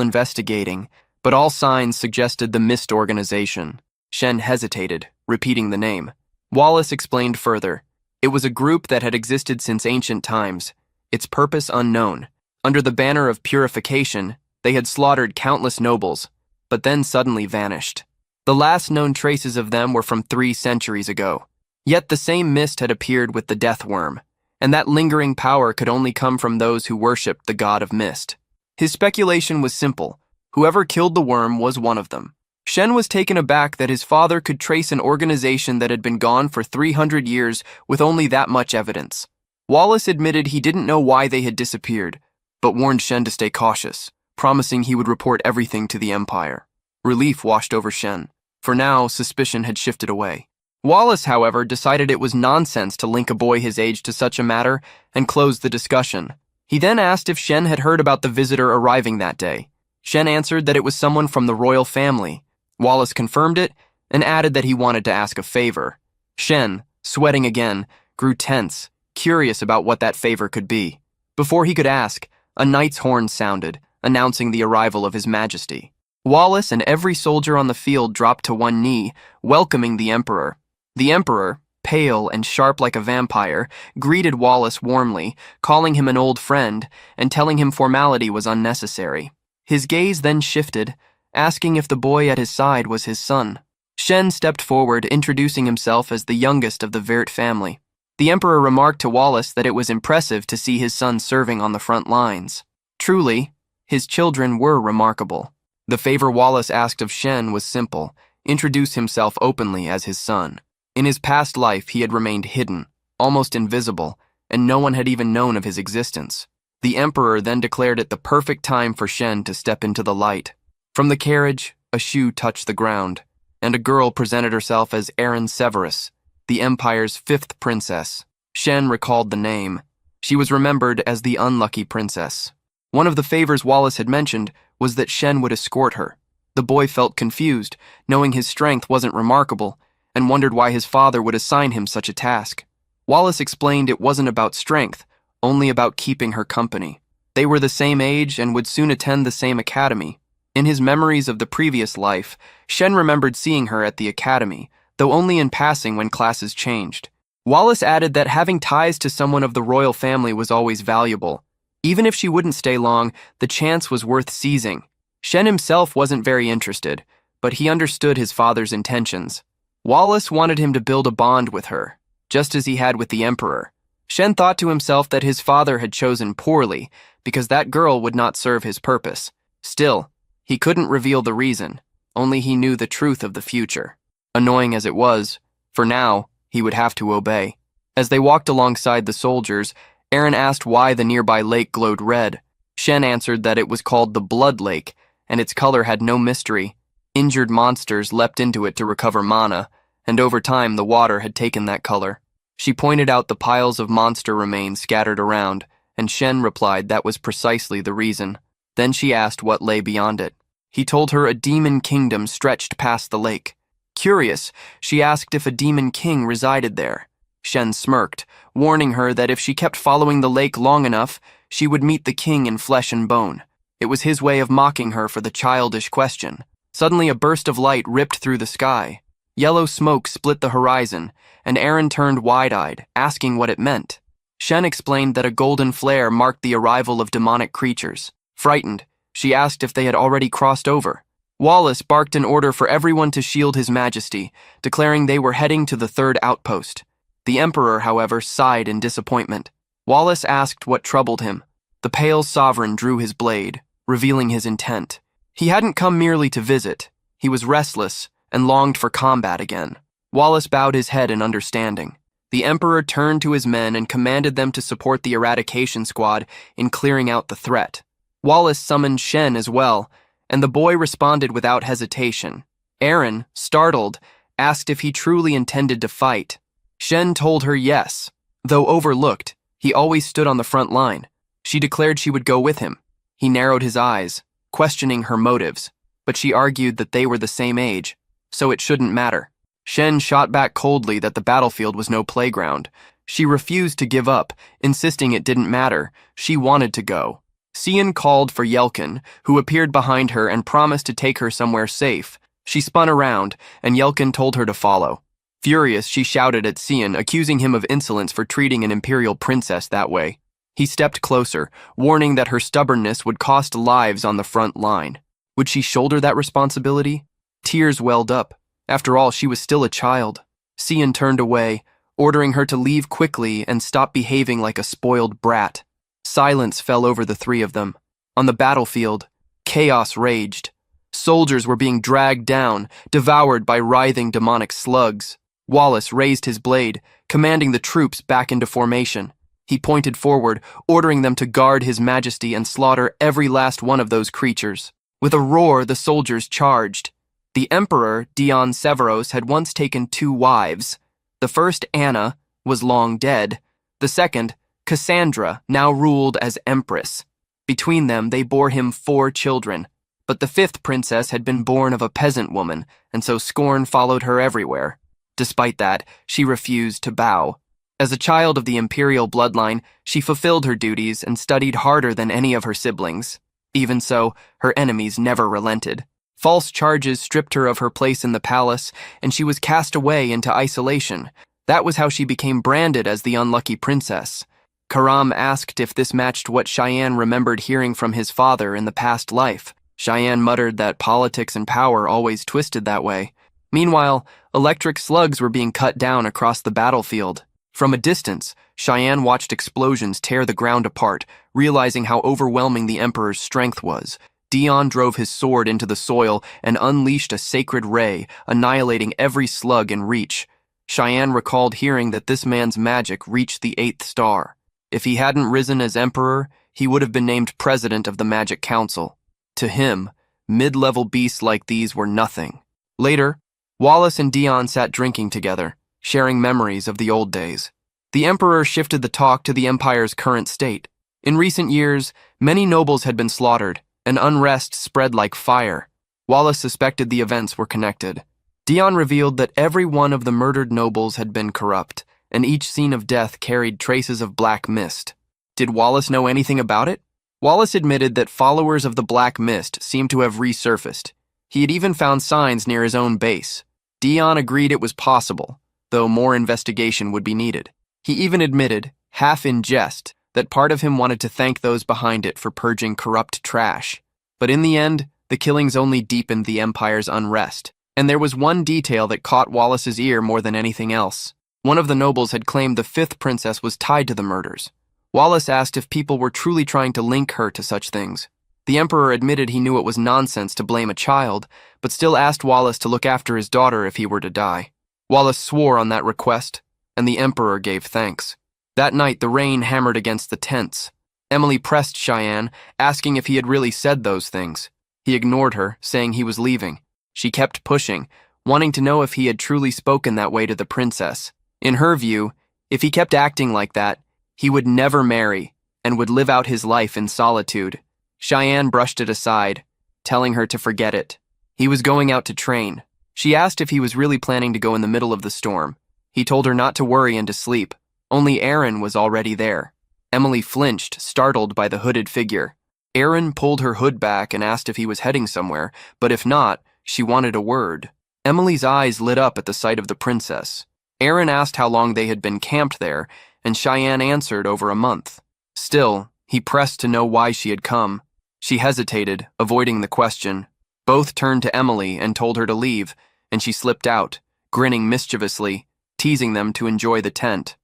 investigating, but all signs suggested the Mist organization. Shen hesitated, repeating the name. Wallace explained further. It was a group that had existed since ancient times, its purpose unknown. Under the banner of purification, they had slaughtered countless nobles, but then suddenly vanished. The last known traces of them were from 3 centuries ago. Yet the same mist had appeared with the death worm, and that lingering power could only come from those who worshipped the god of mist. His speculation was simple. Whoever killed the worm was one of them. Shen was taken aback that his father could trace an organization that had been gone for 300 years with only that much evidence. Wallace admitted he didn't know why they had disappeared, but warned Shen to stay cautious, promising he would report everything to the Empire. Relief washed over Shen. For now, suspicion had shifted away. Wallace, however, decided it was nonsense to link a boy his age to such a matter and closed the discussion. He then asked if Shen had heard about the visitor arriving that day. Shen answered that it was someone from the royal family. Wallace confirmed it and added that he wanted to ask a favor. Shen, sweating again, grew tense, curious about what that favor could be. Before he could ask, a knight's horn sounded, announcing the arrival of His Majesty. Wallace and every soldier on the field dropped to one knee, welcoming the Emperor. The Emperor, pale and sharp like a vampire, greeted Wallace warmly, calling him an old friend and telling him formality was unnecessary. His gaze then shifted, asking if the boy at his side was his son. Shen stepped forward, introducing himself as the youngest of the Vert family. The Emperor remarked to Wallace that it was impressive to see his son serving on the front lines. Truly, his children were remarkable. The favor Wallace asked of Shen was simple: introduce himself openly as his son. In his past life, he had remained hidden, almost invisible, and no one had even known of his existence. The Emperor then declared it the perfect time for Shen to step into the light. From the carriage, a shoe touched the ground, and a girl presented herself as Erin Severus, the Empire's 5th princess. Shen recalled the name. She was remembered as the unlucky princess. One of the favors Wallace had mentioned was that Shen would escort her. The boy felt confused, knowing his strength wasn't remarkable, and wondered why his father would assign him such a task. Wallace explained it wasn't about strength, only about keeping her company. They were the same age and would soon attend the same academy. In his memories of the previous life, Shen remembered seeing her at the academy, though only in passing when classes changed. Wallace added that having ties to someone of the royal family was always valuable. Even if she wouldn't stay long, the chance was worth seizing. Shen himself wasn't very interested, but he understood his father's intentions. Wallace wanted him to build a bond with her, just as he had with the Emperor. Shen thought to himself that his father had chosen poorly, because that girl would not serve his purpose. Still, he couldn't reveal the reason, only he knew the truth of the future. Annoying as it was, for now, he would have to obey. As they walked alongside the soldiers, Erin asked why the nearby lake glowed red. Shen answered that it was called the Blood Lake, and its color had no mystery. Injured monsters leapt into it to recover mana, and over time the water had taken that color. She pointed out the piles of monster remains scattered around, and Shen replied that was precisely the reason. Then she asked what lay beyond it. He told her a demon kingdom stretched past the lake. Curious, she asked if a demon king resided there. Shen smirked, warning her that if she kept following the lake long enough, she would meet the king in flesh and bone. It was his way of mocking her for the childish question. Suddenly a burst of light ripped through the sky. Yellow smoke split the horizon, and Erin turned wide-eyed, asking what it meant. Shen explained that a golden flare marked the arrival of demonic creatures. Frightened, she asked if they had already crossed over. Wallace barked an order for everyone to shield His Majesty, declaring they were heading to the 3rd outpost. The Emperor, however, sighed in disappointment. Wallace asked what troubled him. The pale sovereign drew his blade, revealing his intent. He hadn't come merely to visit. He was restless and longed for combat again. Wallace bowed his head in understanding. The emperor turned to his men and commanded them to support the eradication squad in clearing out the threat. Wallace summoned Shen as well, and the boy responded without hesitation. Aaron, startled, asked if he truly intended to fight. Shen told her yes. Though overlooked, he always stood on the front line. She declared she would go with him. He narrowed his eyes, questioning her motives, but she argued that they were the same age, so it shouldn't matter. Shen shot back coldly that the battlefield was no playground. She refused to give up, insisting it didn't matter. She wanted to go. Cian called for Yelkin, who appeared behind her and promised to take her somewhere safe. She spun around, and Yelkin told her to follow. Furious, she shouted at Cian, accusing him of insolence for treating an imperial princess that way. He stepped closer, warning that her stubbornness would cost lives on the front line. Would she shoulder that responsibility? Tears welled up. After all, she was still a child. Cian turned away, ordering her to leave quickly and stop behaving like a spoiled brat. Silence fell over the three of them. On the battlefield, chaos raged. Soldiers were being dragged down, devoured by writhing demonic slugs. Wallace raised his blade, commanding the troops back into formation. He pointed forward, ordering them to guard his majesty and slaughter every last one of those creatures. With a roar, the soldiers charged. The emperor, Dion Severos, had once taken 2 wives. The first, Anna, was long dead. The second, Cassandra, now ruled as empress. Between them, they bore him 4 children. But the 5th princess had been born of a peasant woman, and so scorn followed her everywhere. Despite that, she refused to bow. As a child of the imperial bloodline, she fulfilled her duties and studied harder than any of her siblings. Even so, her enemies never relented. False charges stripped her of her place in the palace, and she was cast away into isolation. That was how she became branded as the unlucky princess. Karam asked if this matched what Cheyenne remembered hearing from his father in the past life. Cheyenne muttered that politics and power always twisted that way. Meanwhile, electric slugs were being cut down across the battlefield. From a distance, Cheyenne watched explosions tear the ground apart, realizing how overwhelming the Emperor's strength was. Dion drove his sword into the soil and unleashed a sacred ray, annihilating every slug in reach. Cheyenne recalled hearing that this man's magic reached the 8th star. If he hadn't risen as Emperor, he would have been named President of the Magic Council. To him, mid-level beasts like these were nothing. Later, Wallace and Dion sat drinking together, sharing memories of the old days. The Emperor shifted the talk to the Empire's current state. In recent years, many nobles had been slaughtered, and unrest spread like fire. Wallace suspected the events were connected. Dion revealed that every one of the murdered nobles had been corrupt, and each scene of death carried traces of black mist. Did Wallace know anything about it? Wallace admitted that followers of the Black Mist seemed to have resurfaced. He had even found signs near his own base. Dion agreed it was possible, though more investigation would be needed. He even admitted, half in jest, that part of him wanted to thank those behind it for purging corrupt trash. But in the end, the killings only deepened the Empire's unrest. And there was one detail that caught Wallace's ear more than anything else. One of the nobles had claimed the 5th princess was tied to the murders. Wallace asked if people were truly trying to link her to such things. The Emperor admitted he knew it was nonsense to blame a child, but still asked Wallace to look after his daughter if he were to die. Wallace swore on that request, and the Emperor gave thanks. That night, the rain hammered against the tents. Emily pressed Cheyenne, asking if he had really said those things. He ignored her, saying he was leaving. She kept pushing, wanting to know if he had truly spoken that way to the princess. In her view, if he kept acting like that, he would never marry and would live out his life in solitude. Cheyenne brushed it aside, telling her to forget it. He was going out to train. She asked if he was really planning to go in the middle of the storm. He told her not to worry and to sleep. Only Aaron was already there. Emily flinched, startled by the hooded figure. Aaron pulled her hood back and asked if he was heading somewhere, but if not, she wanted a word. Emily's eyes lit up at the sight of the princess. Aaron asked how long they had been camped there, and Cheyenne answered over a month. Still, he pressed to know why she had come. She hesitated, avoiding the question. Both turned to Emily and told her to leave, and she slipped out, grinning mischievously, teasing them to enjoy the tent.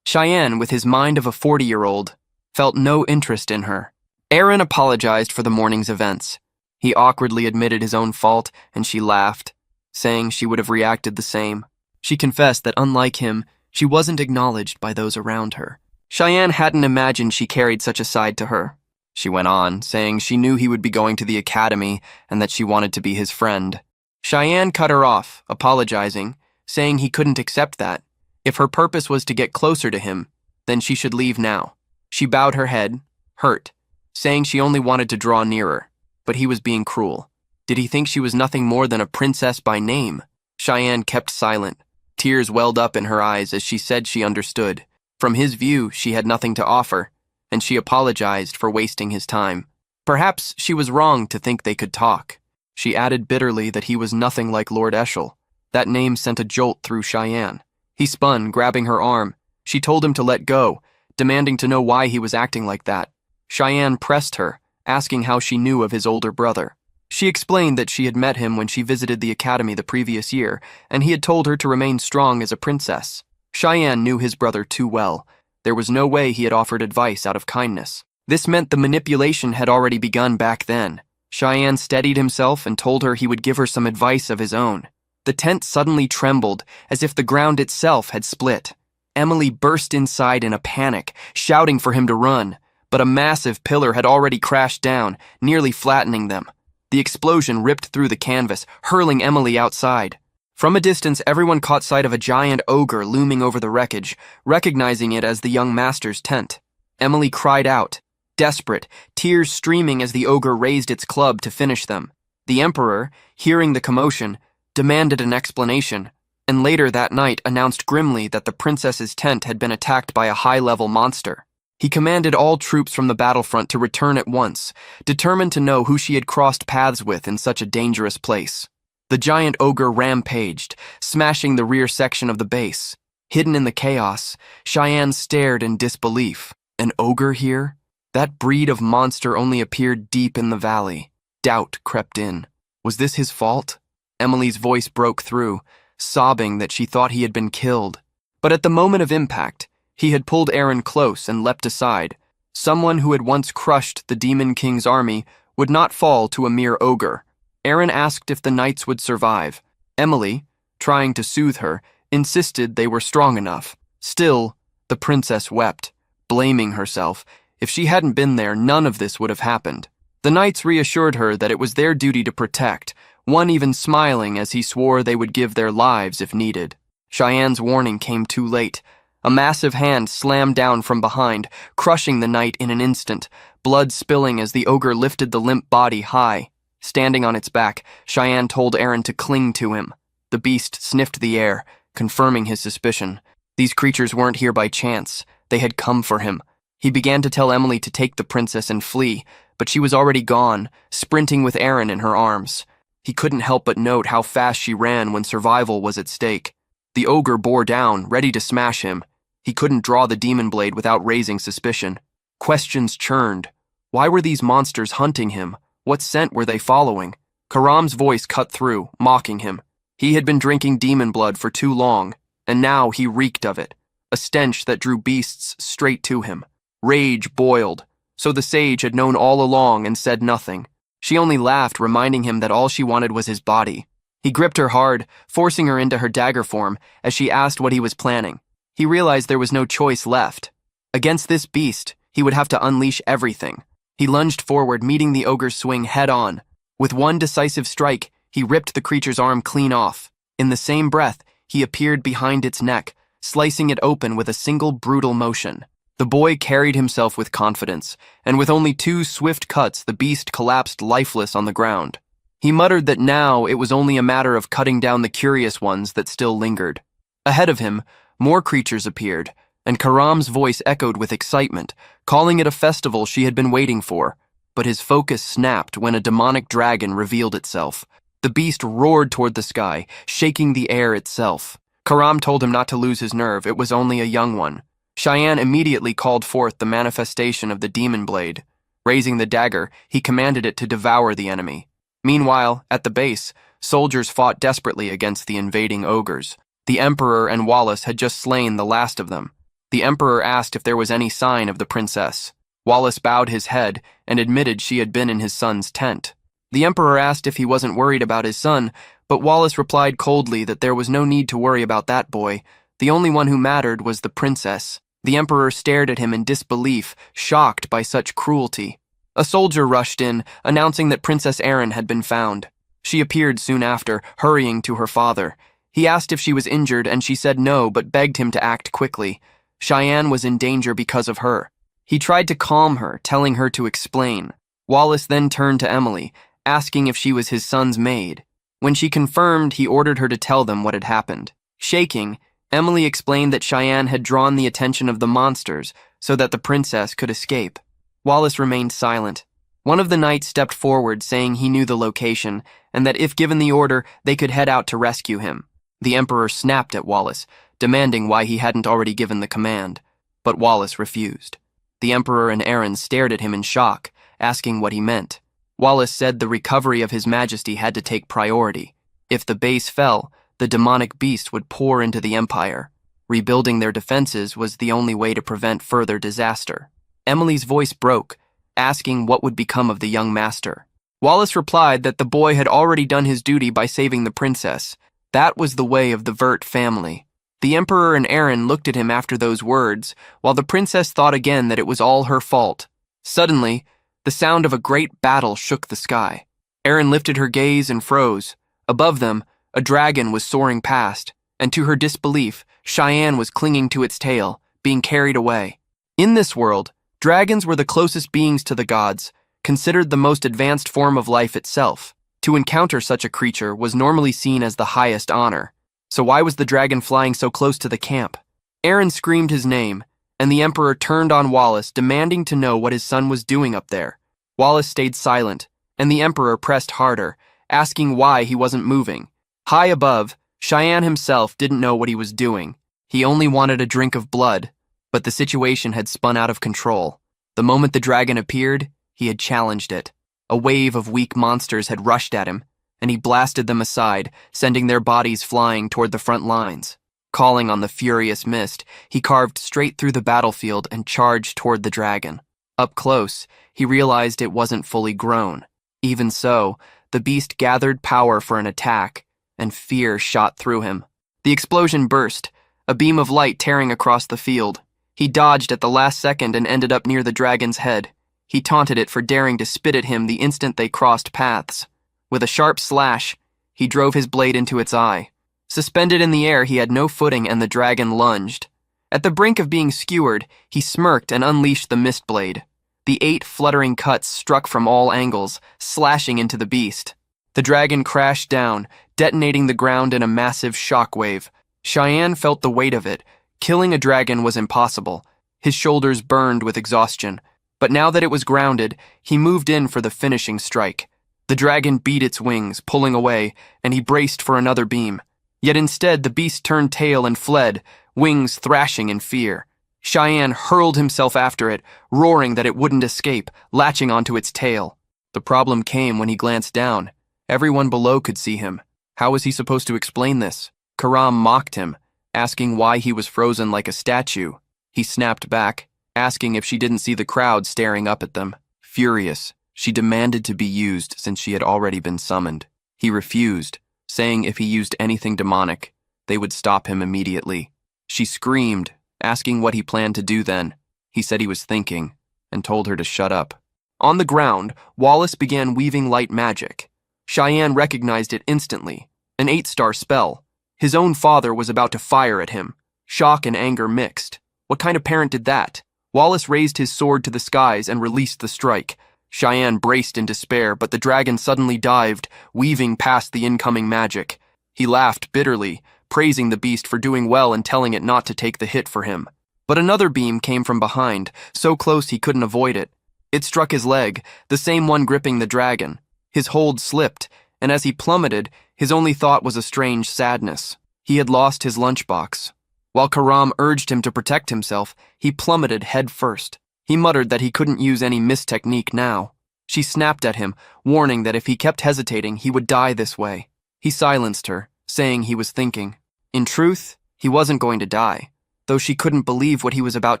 Cheyenne, with his mind of a 40-year-old, felt no interest in her. Aaron apologized for the morning's events. He awkwardly admitted his own fault, and she laughed, saying she would have reacted the same. She confessed that, unlike him, She wasn't acknowledged by those around her. Cheyenne hadn't imagined she carried such a side to her. She went on, saying she knew he would be going to the academy and that she wanted to be his friend. Cheyenne cut her off, apologizing, saying he couldn't accept that. If her purpose was to get closer to him, then she should leave now. She bowed her head, hurt, saying she only wanted to draw nearer, but he was being cruel. Did he think she was nothing more than a princess by name? Cheyenne kept silent. Tears welled up in her eyes as she said she understood. From his view, she had nothing to offer, and she apologized for wasting his time. Perhaps she was wrong to think they could talk. She added bitterly that he was nothing like Lord Eschel. That name sent a jolt through Cheyenne. He spun, grabbing her arm. She told him to let go, demanding to know why he was acting like that. Cheyenne pressed her, asking how she knew of his older brother. She explained that she had met him when she visited the academy the previous year, and he had told her to remain strong as a princess. Cheyenne knew his brother too well. There was no way he had offered advice out of kindness. This meant the manipulation had already begun back then. Cheyenne steadied himself and told her he would give her some advice of his own. The tent suddenly trembled, as if the ground itself had split. Emily burst inside in a panic, shouting for him to run, but a massive pillar had already crashed down, nearly flattening them. The explosion ripped through the canvas, hurling Emily outside. From a distance, everyone caught sight of a giant ogre looming over the wreckage, recognizing it as the young master's tent. Emily cried out, desperate, tears streaming as the ogre raised its club to finish them. The emperor, hearing the commotion, demanded an explanation, and later that night announced grimly that the princess's tent had been attacked by a high-level monster. He commanded all troops from the battlefront to return at once, determined to know who she had crossed paths with in such a dangerous place. The giant ogre rampaged, smashing the rear section of the base. Hidden in the chaos, Cheyenne stared in disbelief. An ogre here? That breed of monster only appeared deep in the valley. Doubt crept in. Was this his fault? Emily's voice broke through, sobbing that she thought he had been killed. But at the moment of impact, he had pulled Aaron close and leapt aside. Someone who had once crushed the Demon King's army would not fall to a mere ogre. Aaron asked if the knights would survive. Emily, trying to soothe her, insisted they were strong enough. Still, the princess wept, blaming herself. If she hadn't been there, none of this would have happened. The knights reassured her that it was their duty to protect, one even smiling as he swore they would give their lives if needed. Cheyenne's warning came too late. A massive hand slammed down from behind, crushing the knight in an instant, blood spilling as the ogre lifted the limp body high. Standing on its back, Cheyenne told Aaron to cling to him. The beast sniffed the air, confirming his suspicion. These creatures weren't here by chance. They had come for him. He began to tell Emily to take the princess and flee, but she was already gone, sprinting with Aaron in her arms. He couldn't help but note how fast she ran when survival was at stake. The ogre bore down, ready to smash him. He couldn't draw the demon blade without raising suspicion. Questions churned. Why were these monsters hunting him? What scent were they following? Karam's voice cut through, mocking him. He had been drinking demon blood for too long, and now he reeked of it, a stench that drew beasts straight to him. Rage boiled, so the sage had known all along and said nothing. She only laughed, reminding him that all she wanted was his body. He gripped her hard, forcing her into her dagger form as she asked what he was planning. He realized there was no choice left. Against this beast, he would have to unleash everything. He lunged forward, meeting the ogre's swing head-on. With one decisive strike, he ripped the creature's arm clean off. In the same breath, he appeared behind its neck, slicing it open with a single brutal motion. The boy carried himself with confidence, and with only 2 swift cuts, the beast collapsed lifeless on the ground. He muttered that now it was only a matter of cutting down the curious ones that still lingered. Ahead of him, more creatures appeared, and Karam's voice echoed with excitement, calling it a festival she had been waiting for. But his focus snapped when a demonic dragon revealed itself. The beast roared toward the sky, shaking the air itself. Karam told him not to lose his nerve, it was only a young one. Cheyenne immediately called forth the manifestation of the demon blade. Raising the dagger, he commanded it to devour the enemy. Meanwhile, at the base, soldiers fought desperately against the invading ogres. The Emperor and Wallace had just slain the last of them. The Emperor asked if there was any sign of the princess. Wallace bowed his head and admitted she had been in his son's tent. The Emperor asked if he wasn't worried about his son, but Wallace replied coldly that there was no need to worry about that boy. The only one who mattered was the princess. The emperor stared at him in disbelief, shocked by such cruelty. A soldier rushed in, announcing that Princess Erin had been found. She appeared soon after, hurrying to her father. He asked if she was injured, and she said no, but begged him to act quickly. Cheyenne was in danger because of her. He tried to calm her, telling her to explain. Wallace then turned to Emily, asking if she was his son's maid. When she confirmed, he ordered her to tell them what had happened. Shaking, Emily explained that Cheyenne had drawn the attention of the monsters so that the princess could escape. Wallace remained silent. One of the knights stepped forward, saying he knew the location, and that if given the order, they could head out to rescue him. The emperor snapped at Wallace, demanding why he hadn't already given the command. But Wallace refused. The emperor and Erin stared at him in shock, asking what he meant. Wallace said the recovery of His Majesty had to take priority. If the base fell, the demonic beast would pour into the empire. Rebuilding their defenses was the only way to prevent further disaster. Emily's voice broke, asking what would become of the young master. Wallace replied that the boy had already done his duty by saving the princess. That was the way of the Vert family. The emperor and Erin looked at him after those words, while the princess thought again that it was all her fault. Suddenly, the sound of a great battle shook the sky. Erin lifted her gaze and froze. Above them, a dragon was soaring past, and to her disbelief, Cheyenne was clinging to its tail, being carried away. In this world, dragons were the closest beings to the gods, considered the most advanced form of life itself. To encounter such a creature was normally seen as the highest honor. So why was the dragon flying so close to the camp? Erin screamed his name, and the emperor turned on Wallace, demanding to know what his son was doing up there. Wallace stayed silent, and the emperor pressed harder, asking why he wasn't moving. High above, Cheyenne himself didn't know what he was doing. He only wanted a drink of blood, but the situation had spun out of control. The moment the dragon appeared, he had challenged it. A wave of weak monsters had rushed at him, and he blasted them aside, sending their bodies flying toward the front lines. Calling on the furious mist, he carved straight through the battlefield and charged toward the dragon. Up close, he realized it wasn't fully grown. Even so, the beast gathered power for an attack, and fear shot through him. The explosion burst, a beam of light tearing across the field. He dodged at the last second and ended up near the dragon's head. He taunted it for daring to spit at him the instant they crossed paths. With a sharp slash, he drove his blade into its eye. Suspended in the air, he had no footing, and the dragon lunged. At the brink of being skewered, he smirked and unleashed the mist blade. The 8 fluttering cuts struck from all angles, slashing into the beast. The dragon crashed down, detonating the ground in a massive shockwave. Cheyenne felt the weight of it. Killing a dragon was impossible. His shoulders burned with exhaustion. But now that it was grounded, he moved in for the finishing strike. The dragon beat its wings, pulling away, and he braced for another beam. Yet instead, the beast turned tail and fled, wings thrashing in fear. Cheyenne hurled himself after it, roaring that it wouldn't escape, latching onto its tail. The problem came when he glanced down. Everyone below could see him. How was he supposed to explain this? Karam mocked him, asking why he was frozen like a statue. He snapped back, asking if she didn't see the crowd staring up at them. Furious, she demanded to be used since she had already been summoned. He refused, saying if he used anything demonic, they would stop him immediately. She screamed, asking what he planned to do then. He said he was thinking, and told her to shut up. On the ground, Wallace began weaving light magic. Cheyenne recognized it instantly, an 8-star spell. His own father was about to fire at him. Shock and anger mixed. What kind of parent did that? Wallace raised his sword to the skies and released the strike. Cheyenne braced in despair, but the dragon suddenly dived, weaving past the incoming magic. He laughed bitterly, praising the beast for doing well and telling it not to take the hit for him. But another beam came from behind, so close he couldn't avoid it. It struck his leg, the same one gripping the dragon. His hold slipped, and as he plummeted, his only thought was a strange sadness. He had lost his lunchbox. While Karam urged him to protect himself, he plummeted head first. He muttered that he couldn't use any mist technique now. She snapped at him, warning that if he kept hesitating, he would die this way. He silenced her, saying he was thinking. In truth, he wasn't going to die, though she couldn't believe what he was about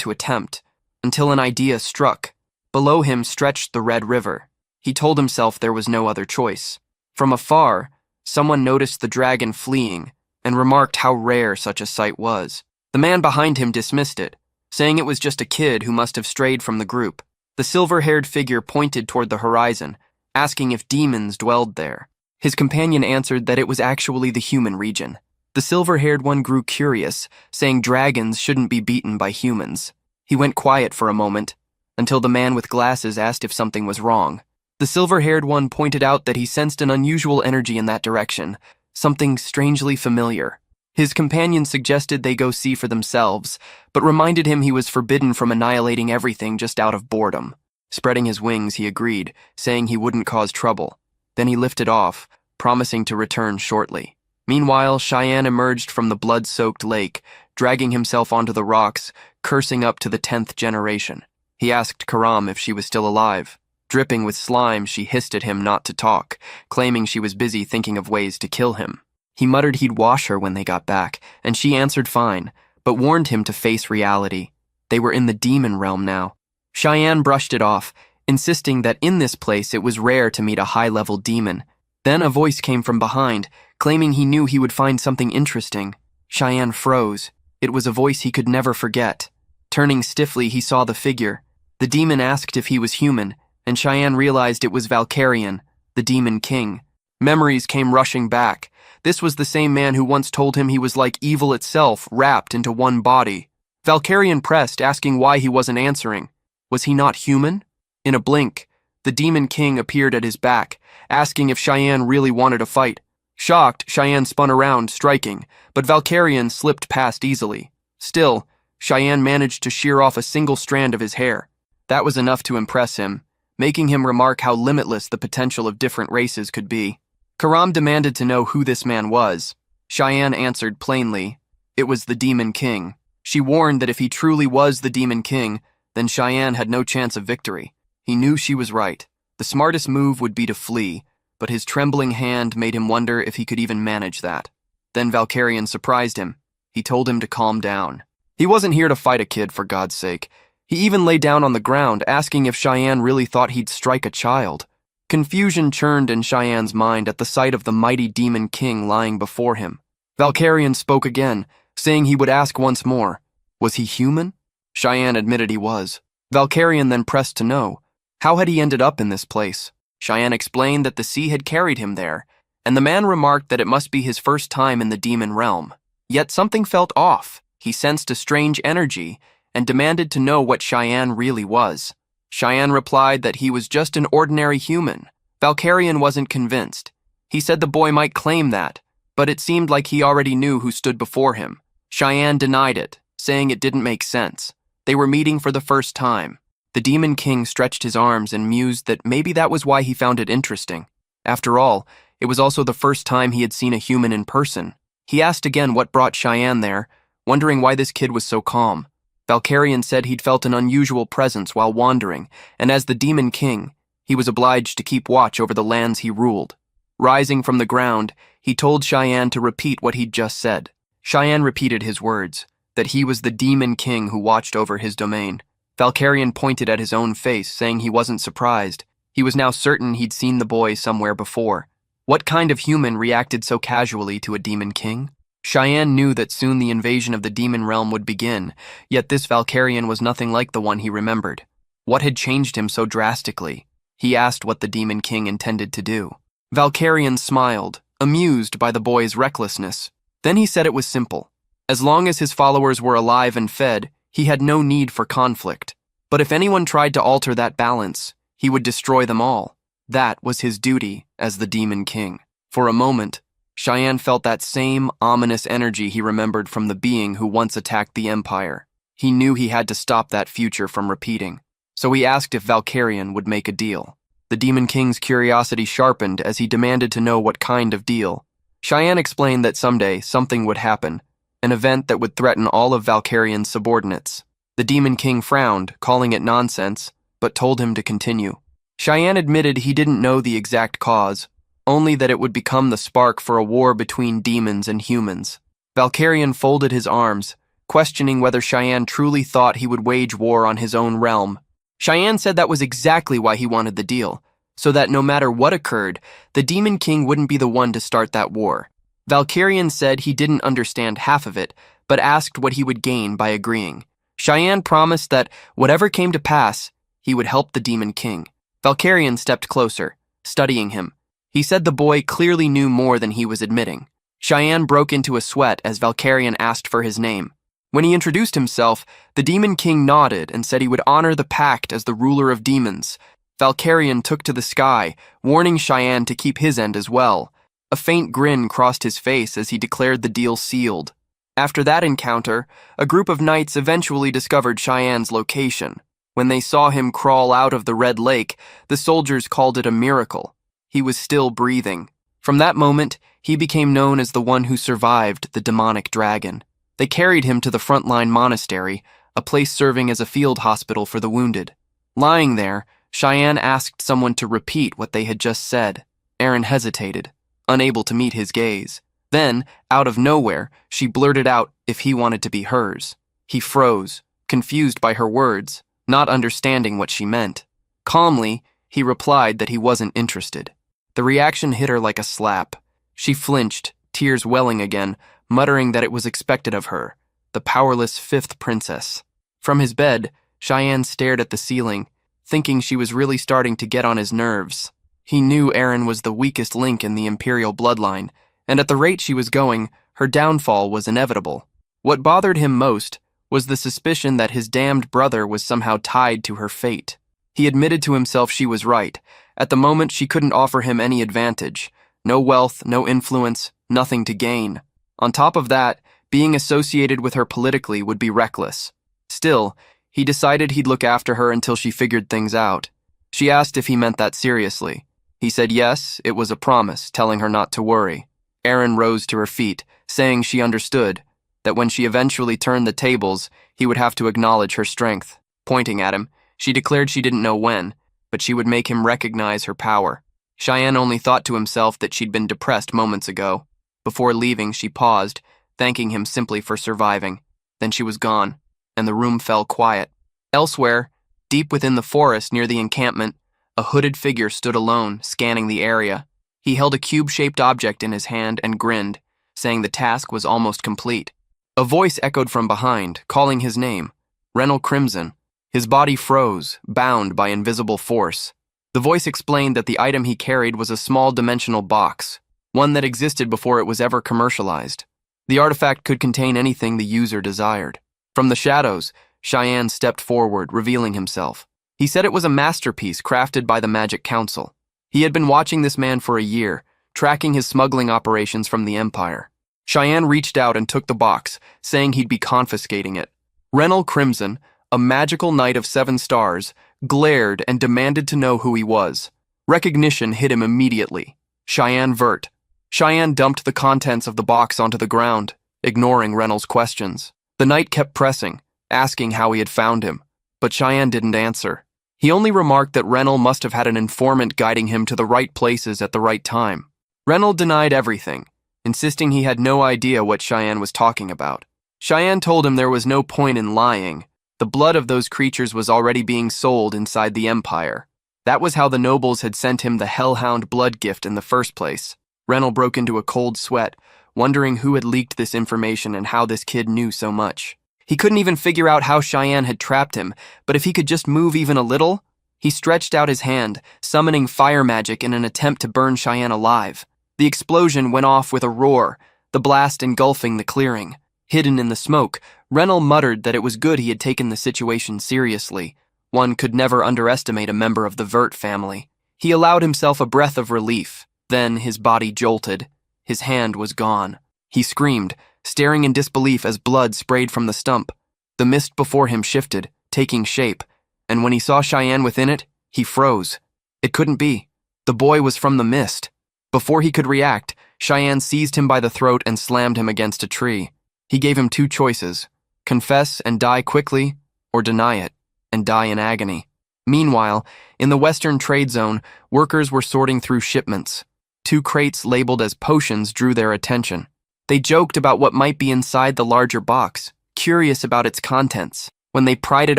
to attempt, until an idea struck. Below him stretched the Red River. He told himself there was no other choice. From afar, someone noticed the dragon fleeing and remarked how rare such a sight was. The man behind him dismissed it, saying it was just a kid who must have strayed from the group. The silver-haired figure pointed toward the horizon, asking if demons dwelled there. His companion answered that it was actually the human region. The silver-haired one grew curious, saying dragons shouldn't be beaten by humans. He went quiet for a moment, until the man with glasses asked if something was wrong. The silver-haired one pointed out that he sensed an unusual energy in that direction, something strangely familiar. His companion suggested they go see for themselves, but reminded him he was forbidden from annihilating everything just out of boredom. Spreading his wings, he agreed, saying he wouldn't cause trouble. Then he lifted off, promising to return shortly. Meanwhile, Cheyenne emerged from the blood-soaked lake, dragging himself onto the rocks, cursing up to the 10th generation. He asked Karam if she was still alive. Dripping with slime, she hissed at him not to talk, claiming she was busy thinking of ways to kill him. He muttered he'd wash her when they got back, and she answered fine, but warned him to face reality. They were in the demon realm now. Cheyenne brushed it off, insisting that in this place it was rare to meet a high-level demon. Then a voice came from behind, claiming he knew he would find something interesting. Cheyenne froze. It was a voice he could never forget. Turning stiffly, he saw the figure. The demon asked if he was human, and Cheyenne realized it was Valkyrian, the demon king. Memories came rushing back. This was the same man who once told him he was like evil itself, wrapped into one body. Valkyrian pressed, asking why he wasn't answering. Was he not human? In a blink, the demon king appeared at his back, asking if Cheyenne really wanted a fight. Shocked, Cheyenne spun around, striking, but Valkyrian slipped past easily. Still, Cheyenne managed to shear off a single strand of his hair. That was enough to impress him, making him remark how limitless the potential of different races could be. Karam demanded to know who this man was. Cheyenne answered plainly, it was the Demon King. She warned that if he truly was the Demon King, then Cheyenne had no chance of victory. He knew she was right. The smartest move would be to flee, but his trembling hand made him wonder if he could even manage that. Then Valkyrian surprised him. He told him to calm down. He wasn't here to fight a kid, for God's sake. He even lay down on the ground, asking if Cheyenne really thought he'd strike a child. Confusion churned in Cheyenne's mind at the sight of the mighty Demon King lying before him. Valkyrian spoke again, saying he would ask once more. Was he human? Cheyenne admitted he was. Valkyrian then pressed to know, how had he ended up in this place? Cheyenne explained that the sea had carried him there, and the man remarked that it must be his first time in the demon realm. Yet something felt off. He sensed a strange energy, and demanded to know what Cheyenne really was. Cheyenne replied that he was just an ordinary human. Valkyrian wasn't convinced. He said the boy might claim that, but it seemed like he already knew who stood before him. Cheyenne denied it, saying it didn't make sense. They were meeting for the first time. The Demon King stretched his arms and mused that maybe that was why he found it interesting. After all, it was also the first time he had seen a human in person. He asked again what brought Cheyenne there, wondering why this kid was so calm. Valkyrian said he'd felt an unusual presence while wandering, and as the Demon King, he was obliged to keep watch over the lands he ruled. Rising from the ground, he told Cheyenne to repeat what he'd just said. Cheyenne repeated his words, that he was the Demon King who watched over his domain. Valkyrian pointed at his own face, saying he wasn't surprised. He was now certain he'd seen the boy somewhere before. What kind of human reacted so casually to a Demon King? Cheyenne knew that soon the invasion of the demon realm would begin, yet this Valkyrian was nothing like the one he remembered. What had changed him so drastically? He asked what the Demon King intended to do. Valkyrian smiled, amused by the boy's recklessness. Then he said it was simple. As long as his followers were alive and fed, he had no need for conflict. But if anyone tried to alter that balance, he would destroy them all. That was his duty as the Demon King. For a moment, Cheyenne felt that same ominous energy he remembered from the being who once attacked the Empire. He knew he had to stop that future from repeating. So he asked if Valkyrian would make a deal. The Demon King's curiosity sharpened as he demanded to know what kind of deal. Cheyenne explained that someday something would happen, an event that would threaten all of Valkyrian's subordinates. The Demon King frowned, calling it nonsense, but told him to continue. Cheyenne admitted he didn't know the exact cause, only that it would become the spark for a war between demons and humans. Valkyrian folded his arms, questioning whether Cheyenne truly thought he would wage war on his own realm. Cheyenne said that was exactly why he wanted the deal, so that no matter what occurred, the Demon King wouldn't be the one to start that war. Valkyrian said he didn't understand half of it, but asked what he would gain by agreeing. Cheyenne promised that whatever came to pass, he would help the Demon King. Valkyrian stepped closer, studying him. He said the boy clearly knew more than he was admitting. Cheyenne broke into a sweat as Valkyrian asked for his name. When he introduced himself, the Demon King nodded and said he would honor the pact as the ruler of demons. Valkyrian took to the sky, warning Cheyenne to keep his end as well. A faint grin crossed his face as he declared the deal sealed. After that encounter, a group of knights eventually discovered Cheyenne's location. When they saw him crawl out of the Red Lake, the soldiers called it a miracle. He was still breathing. From that moment, he became known as the one who survived the demonic dragon. They carried him to the frontline monastery, a place serving as a field hospital for the wounded. Lying there, Cheyenne asked someone to repeat what they had just said. Aaron hesitated, unable to meet his gaze. Then, out of nowhere, she blurted out if he wanted to be hers. He froze, confused by her words, not understanding what she meant. Calmly, he replied that he wasn't interested. The reaction hit her like a slap. She flinched, tears welling again, muttering that it was expected of her, the powerless fifth princess. From his bed, Cheyenne stared at the ceiling, thinking she was really starting to get on his nerves. He knew Aaron was the weakest link in the imperial bloodline, and at the rate she was going, her downfall was inevitable. What bothered him most was the suspicion that his damned brother was somehow tied to her fate. He admitted to himself she was right. At the moment, she couldn't offer him any advantage. No wealth, no influence, nothing to gain. On top of that, being associated with her politically would be reckless. Still, he decided he'd look after her until she figured things out. She asked if he meant that seriously. He said yes, it was a promise, telling her not to worry. Aaron rose to her feet, saying she understood, that when she eventually turned the tables, he would have to acknowledge her strength. Pointing at him, she declared she didn't know when, but she would make him recognize her power. Cheyenne only thought to himself that she'd been depressed moments ago. Before leaving, she paused, thanking him simply for surviving. Then she was gone, and the room fell quiet. Elsewhere, deep within the forest near the encampment, a hooded figure stood alone, scanning the area. He held a cube-shaped object in his hand and grinned, saying the task was almost complete. A voice echoed from behind, calling his name, Renal Crimson. His body froze, bound by invisible force. The voice explained that the item he carried was a small dimensional box, one that existed before it was ever commercialized. The artifact could contain anything the user desired. From the shadows, Cheyenne stepped forward, revealing himself. He said it was a masterpiece crafted by the Magic Council. He had been watching this man for a year, tracking his smuggling operations from the Empire. Cheyenne reached out and took the box, saying he'd be confiscating it. Renal Crimson, a magical knight of 7 stars, glared and demanded to know who he was. Recognition hit him immediately. Cheyenne Vert. Cheyenne dumped the contents of the box onto the ground, ignoring Renal's questions. The knight kept pressing, asking how he had found him, but Cheyenne didn't answer. He only remarked that Renal must have had an informant guiding him to the right places at the right time. Renal denied everything, insisting he had no idea what Cheyenne was talking about. Cheyenne told him there was no point in lying. The blood of those creatures was already being sold inside the Empire. That was how the nobles had sent him the Hellhound blood gift in the first place. Renal broke into a cold sweat, wondering who had leaked this information and how this kid knew so much. He couldn't even figure out how Cheyenne had trapped him, but if he could just move even a little. He stretched out his hand, summoning fire magic in an attempt to burn Cheyenne alive. The explosion went off with a roar, the blast engulfing the clearing. Hidden in the smoke, Renal muttered that it was good he had taken the situation seriously. One could never underestimate a member of the Vert family. He allowed himself a breath of relief. Then his body jolted. His hand was gone. He screamed, staring in disbelief as blood sprayed from the stump. The mist before him shifted, taking shape, and when he saw Cheyenne within it, he froze. It couldn't be. The boy was from the mist. Before he could react, Cheyenne seized him by the throat and slammed him against a tree. He gave him 2 choices: confess and die quickly, or deny it and die in agony. Meanwhile, in the Western Trade Zone, workers were sorting through shipments. 2 crates labeled as potions drew their attention. They joked about what might be inside the larger box, curious about its contents. When they pried it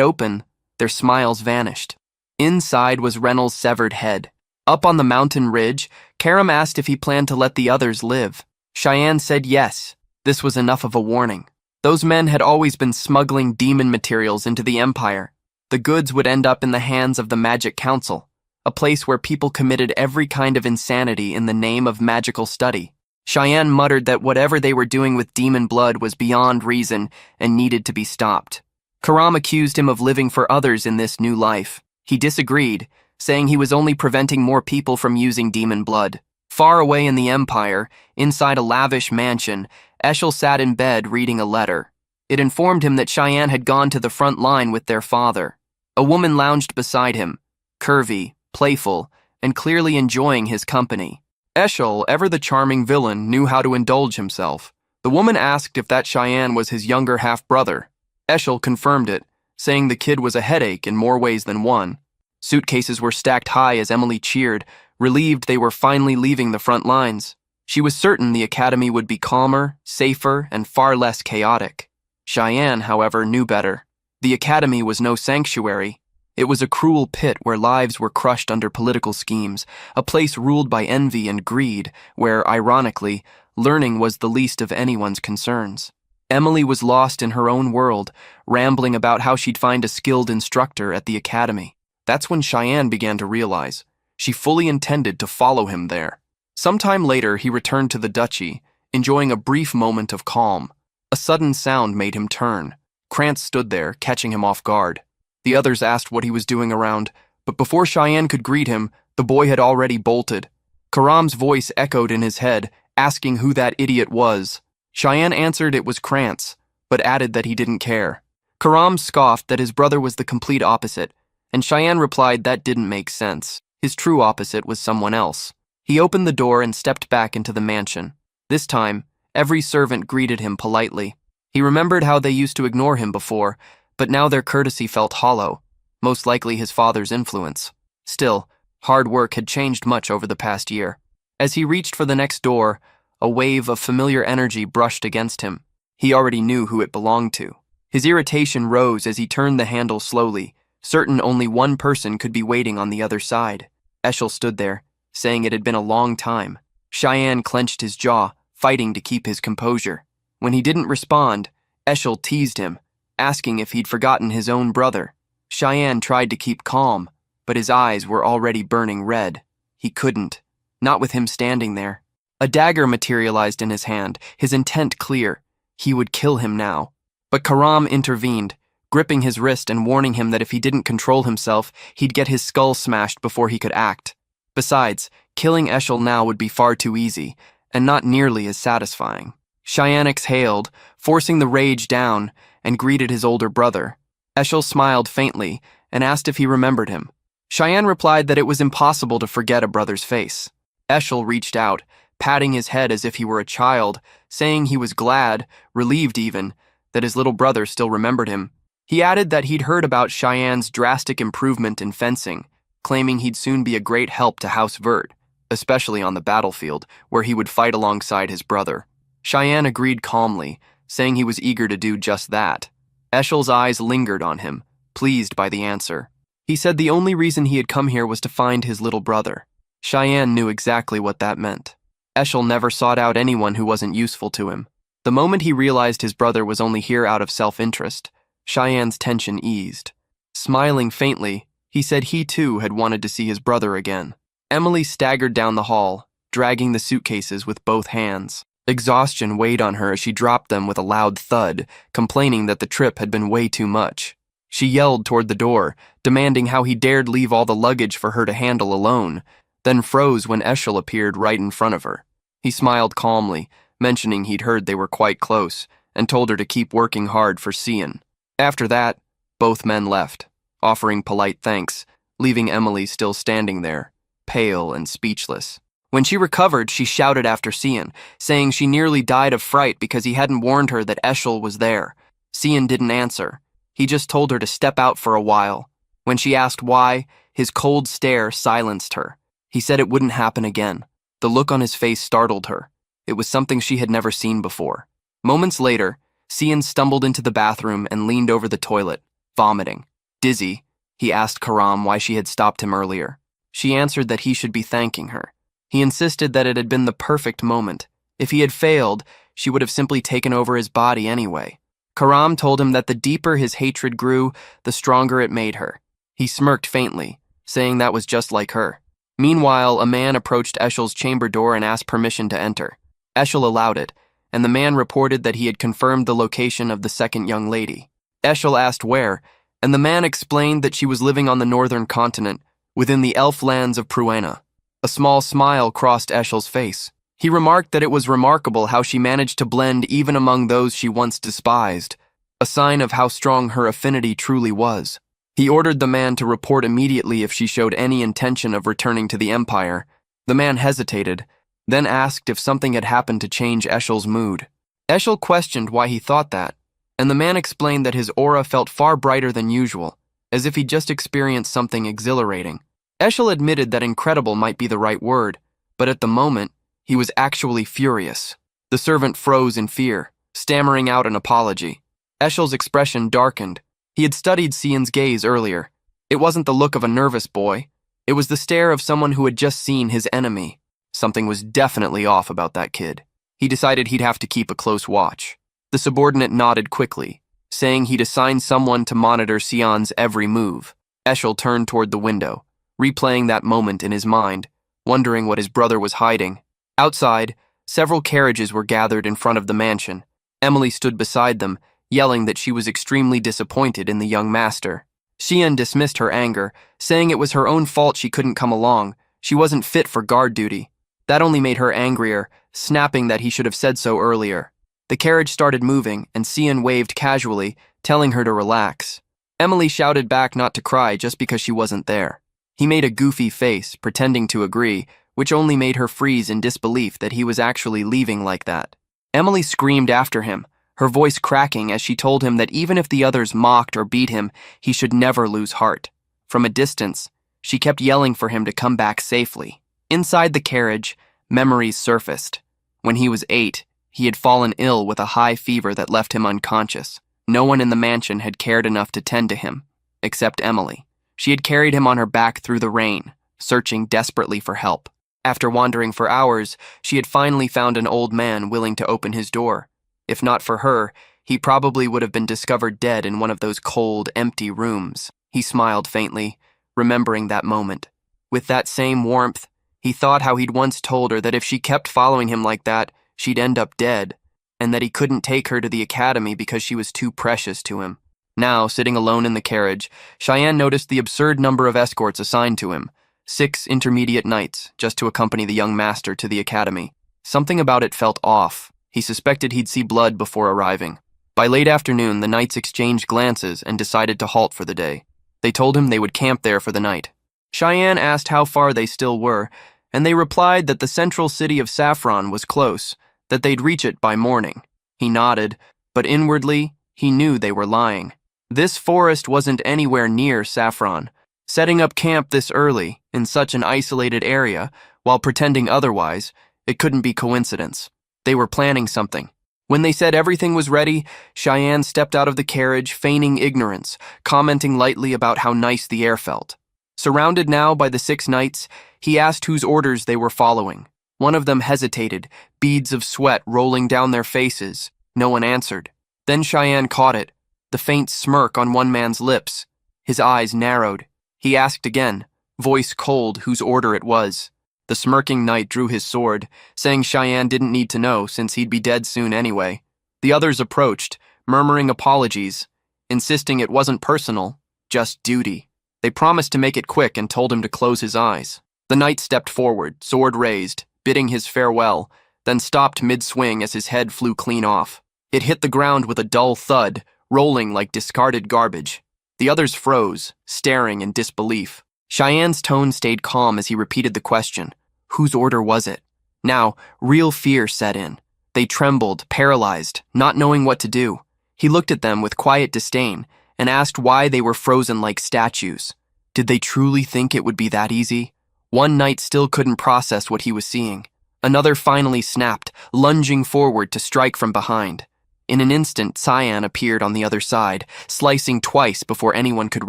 open, their smiles vanished. Inside was Renal's severed head. Up on the mountain ridge, Karam asked if he planned to let the others live. Cheyenne said yes. This was enough of a warning. Those men had always been smuggling demon materials into the empire. The goods would end up in the hands of the Magic Council, a place where people committed every kind of insanity in the name of magical study. Cheyenne muttered that whatever they were doing with demon blood was beyond reason and needed to be stopped. Karam accused him of living for others in this new life. He disagreed, saying he was only preventing more people from using demon blood. Far away in the empire, inside a lavish mansion, Eshel sat in bed reading a letter. It informed him that Cheyenne had gone to the front line with their father. A woman lounged beside him, curvy, playful, and clearly enjoying his company. Eshel, ever the charming villain, knew how to indulge himself. The woman asked if that Cheyenne was his younger half-brother. Eshel confirmed it, saying the kid was a headache in more ways than one. Suitcases were stacked high as Emily cheered, relieved they were finally leaving the front lines. She was certain the academy would be calmer, safer, and far less chaotic. Cheyenne, however, knew better. The academy was no sanctuary. It was a cruel pit where lives were crushed under political schemes, a place ruled by envy and greed, where, ironically, learning was the least of anyone's concerns. Emily was lost in her own world, rambling about how she'd find a skilled instructor at the academy. That's when Cheyenne began to realize she fully intended to follow him there. Sometime later, he returned to the duchy, enjoying a brief moment of calm. A sudden sound made him turn. Krantz stood there, catching him off guard. The others asked what he was doing around, but before Cheyenne could greet him, the boy had already bolted. Karam's voice echoed in his head, asking who that idiot was. Cheyenne answered it was Krantz, but added that he didn't care. Karam scoffed that his brother was the complete opposite, and Cheyenne replied that didn't make sense. His true opposite was someone else. He opened the door and stepped back into the mansion. This time, every servant greeted him politely. He remembered how they used to ignore him before, but now their courtesy felt hollow, most likely his father's influence. Still, hard work had changed much over the past year. As he reached for the next door, a wave of familiar energy brushed against him. He already knew who it belonged to. His irritation rose as he turned the handle slowly, certain only one person could be waiting on the other side. Eshel stood there, saying it had been a long time. Cheyenne clenched his jaw, fighting to keep his composure. When he didn't respond, Eshel teased him, asking if he'd forgotten his own brother. Cheyenne tried to keep calm, but his eyes were already burning red. He couldn't, not with him standing there. A dagger materialized in his hand, his intent clear. He would kill him now. But Karam intervened, gripping his wrist and warning him that if he didn't control himself, he'd get his skull smashed before he could act. Besides, killing Eshel now would be far too easy, and not nearly as satisfying. Cheyenne exhaled, forcing the rage down, and greeted his older brother. Eshel smiled faintly and asked if he remembered him. Cheyenne replied that it was impossible to forget a brother's face. Eshel reached out, patting his head as if he were a child, saying he was glad, relieved even, that his little brother still remembered him. He added that he'd heard about Cheyenne's drastic improvement in fencing, claiming he'd soon be a great help to House Vert, especially on the battlefield, where he would fight alongside his brother. Cheyenne agreed calmly, saying he was eager to do just that. Eshel's eyes lingered on him, pleased by the answer. He said the only reason he had come here was to find his little brother. Cheyenne knew exactly what that meant. Eshel never sought out anyone who wasn't useful to him. The moment he realized his brother was only here out of self-interest, Cheyenne's tension eased. Smiling faintly, he said he too had wanted to see his brother again. Emily staggered down the hall, dragging the suitcases with both hands. Exhaustion weighed on her as she dropped them with a loud thud, complaining that the trip had been way too much. She yelled toward the door, demanding how he dared leave all the luggage for her to handle alone, then froze when Eshel appeared right in front of her. He smiled calmly, mentioning he'd heard they were quite close, and told her to keep working hard for Cian. After that, both men left, offering polite thanks, leaving Emily still standing there, pale and speechless. When she recovered, she shouted after Cian, saying she nearly died of fright because he hadn't warned her that Eshel was there. Cian didn't answer. He just told her to step out for a while. When she asked why, his cold stare silenced her. He said it wouldn't happen again. The look on his face startled her. It was something she had never seen before. Moments later, Cian stumbled into the bathroom and leaned over the toilet, vomiting. Dizzy, he asked Karam why she had stopped him earlier. She answered that he should be thanking her. He insisted that it had been the perfect moment. If he had failed, she would have simply taken over his body anyway. Karam told him that the deeper his hatred grew, the stronger it made her. He smirked faintly, saying that was just like her. Meanwhile, a man approached Eshel's chamber door and asked permission to enter. Eshel allowed it, and the man reported that he had confirmed the location of the second young lady. Eshel asked where, and the man explained that she was living on the northern continent, within the elf lands of Pruena. A small smile crossed Eshel's face. He remarked that it was remarkable how she managed to blend even among those she once despised, a sign of how strong her affinity truly was. He ordered the man to report immediately if she showed any intention of returning to the Empire. The man hesitated, then asked if something had happened to change Eshel's mood. Eshel questioned why he thought that, and the man explained that his aura felt far brighter than usual, as if he'd just experienced something exhilarating. Eshel admitted that incredible might be the right word, but at the moment, he was actually furious. The servant froze in fear, stammering out an apology. Eshel's expression darkened. He had studied Cian's gaze earlier. It wasn't the look of a nervous boy. It was the stare of someone who had just seen his enemy. Something was definitely off about that kid. He decided he'd have to keep a close watch. The subordinate nodded quickly, saying he'd assign someone to monitor Cian's every move. Eshel turned toward the window, replaying that moment in his mind, wondering what his brother was hiding. Outside, several carriages were gathered in front of the mansion. Emily stood beside them, yelling that she was extremely disappointed in the young master. Cian dismissed her anger, saying it was her own fault she couldn't come along. She wasn't fit for guard duty. That only made her angrier, snapping that he should have said so earlier. The carriage started moving, and Cian waved casually, telling her to relax. Emily shouted back not to cry just because she wasn't there. He made a goofy face, pretending to agree, which only made her freeze in disbelief that he was actually leaving like that. Emily screamed after him, her voice cracking as she told him that even if the others mocked or beat him, he should never lose heart. From a distance, she kept yelling for him to come back safely. Inside the carriage, memories surfaced. When he was 8, he had fallen ill with a high fever that left him unconscious. No one in the mansion had cared enough to tend to him, except Emily. She had carried him on her back through the rain, searching desperately for help. After wandering for hours, she had finally found an old man willing to open his door. If not for her, he probably would have been discovered dead in one of those cold, empty rooms. He smiled faintly, remembering that moment. With that same warmth, he thought how he'd once told her that if she kept following him like that, she'd end up dead, and that he couldn't take her to the academy because she was too precious to him. Now, sitting alone in the carriage, Cheyenne noticed the absurd number of escorts assigned to him. 6 intermediate knights, just to accompany the young master to the academy. Something about it felt off. He suspected he'd see blood before arriving. By late afternoon, the knights exchanged glances and decided to halt for the day. They told him they would camp there for the night. Cheyenne asked how far they still were, and they replied that the central city of Saffron was close, that they'd reach it by morning. He nodded, but inwardly, he knew they were lying. This forest wasn't anywhere near Saffron. Setting up camp this early, in such an isolated area, while pretending otherwise, it couldn't be coincidence. They were planning something. When they said everything was ready, Cheyenne stepped out of the carriage, feigning ignorance, commenting lightly about how nice the air felt. Surrounded now by the 6 knights, he asked whose orders they were following. One of them hesitated, beads of sweat rolling down their faces. No one answered. Then Cheyenne caught it, the faint smirk on one man's lips. His eyes narrowed. He asked again, voice cold, whose order it was. The smirking knight drew his sword, saying Cheyenne didn't need to know since he'd be dead soon anyway. The others approached, murmuring apologies, insisting it wasn't personal, just duty. They promised to make it quick and told him to close his eyes. The knight stepped forward, sword raised, bidding his farewell, then stopped mid-swing as his head flew clean off. It hit the ground with a dull thud, rolling like discarded garbage. The others froze, staring in disbelief. Cheyenne's tone stayed calm as he repeated the question. Whose order was it? Now, real fear set in. They trembled, paralyzed, not knowing what to do. He looked at them with quiet disdain and asked why they were frozen like statues. Did they truly think it would be that easy? One knight still couldn't process what he was seeing. Another finally snapped, lunging forward to strike from behind. In an instant, Cyan appeared on the other side, slicing twice before anyone could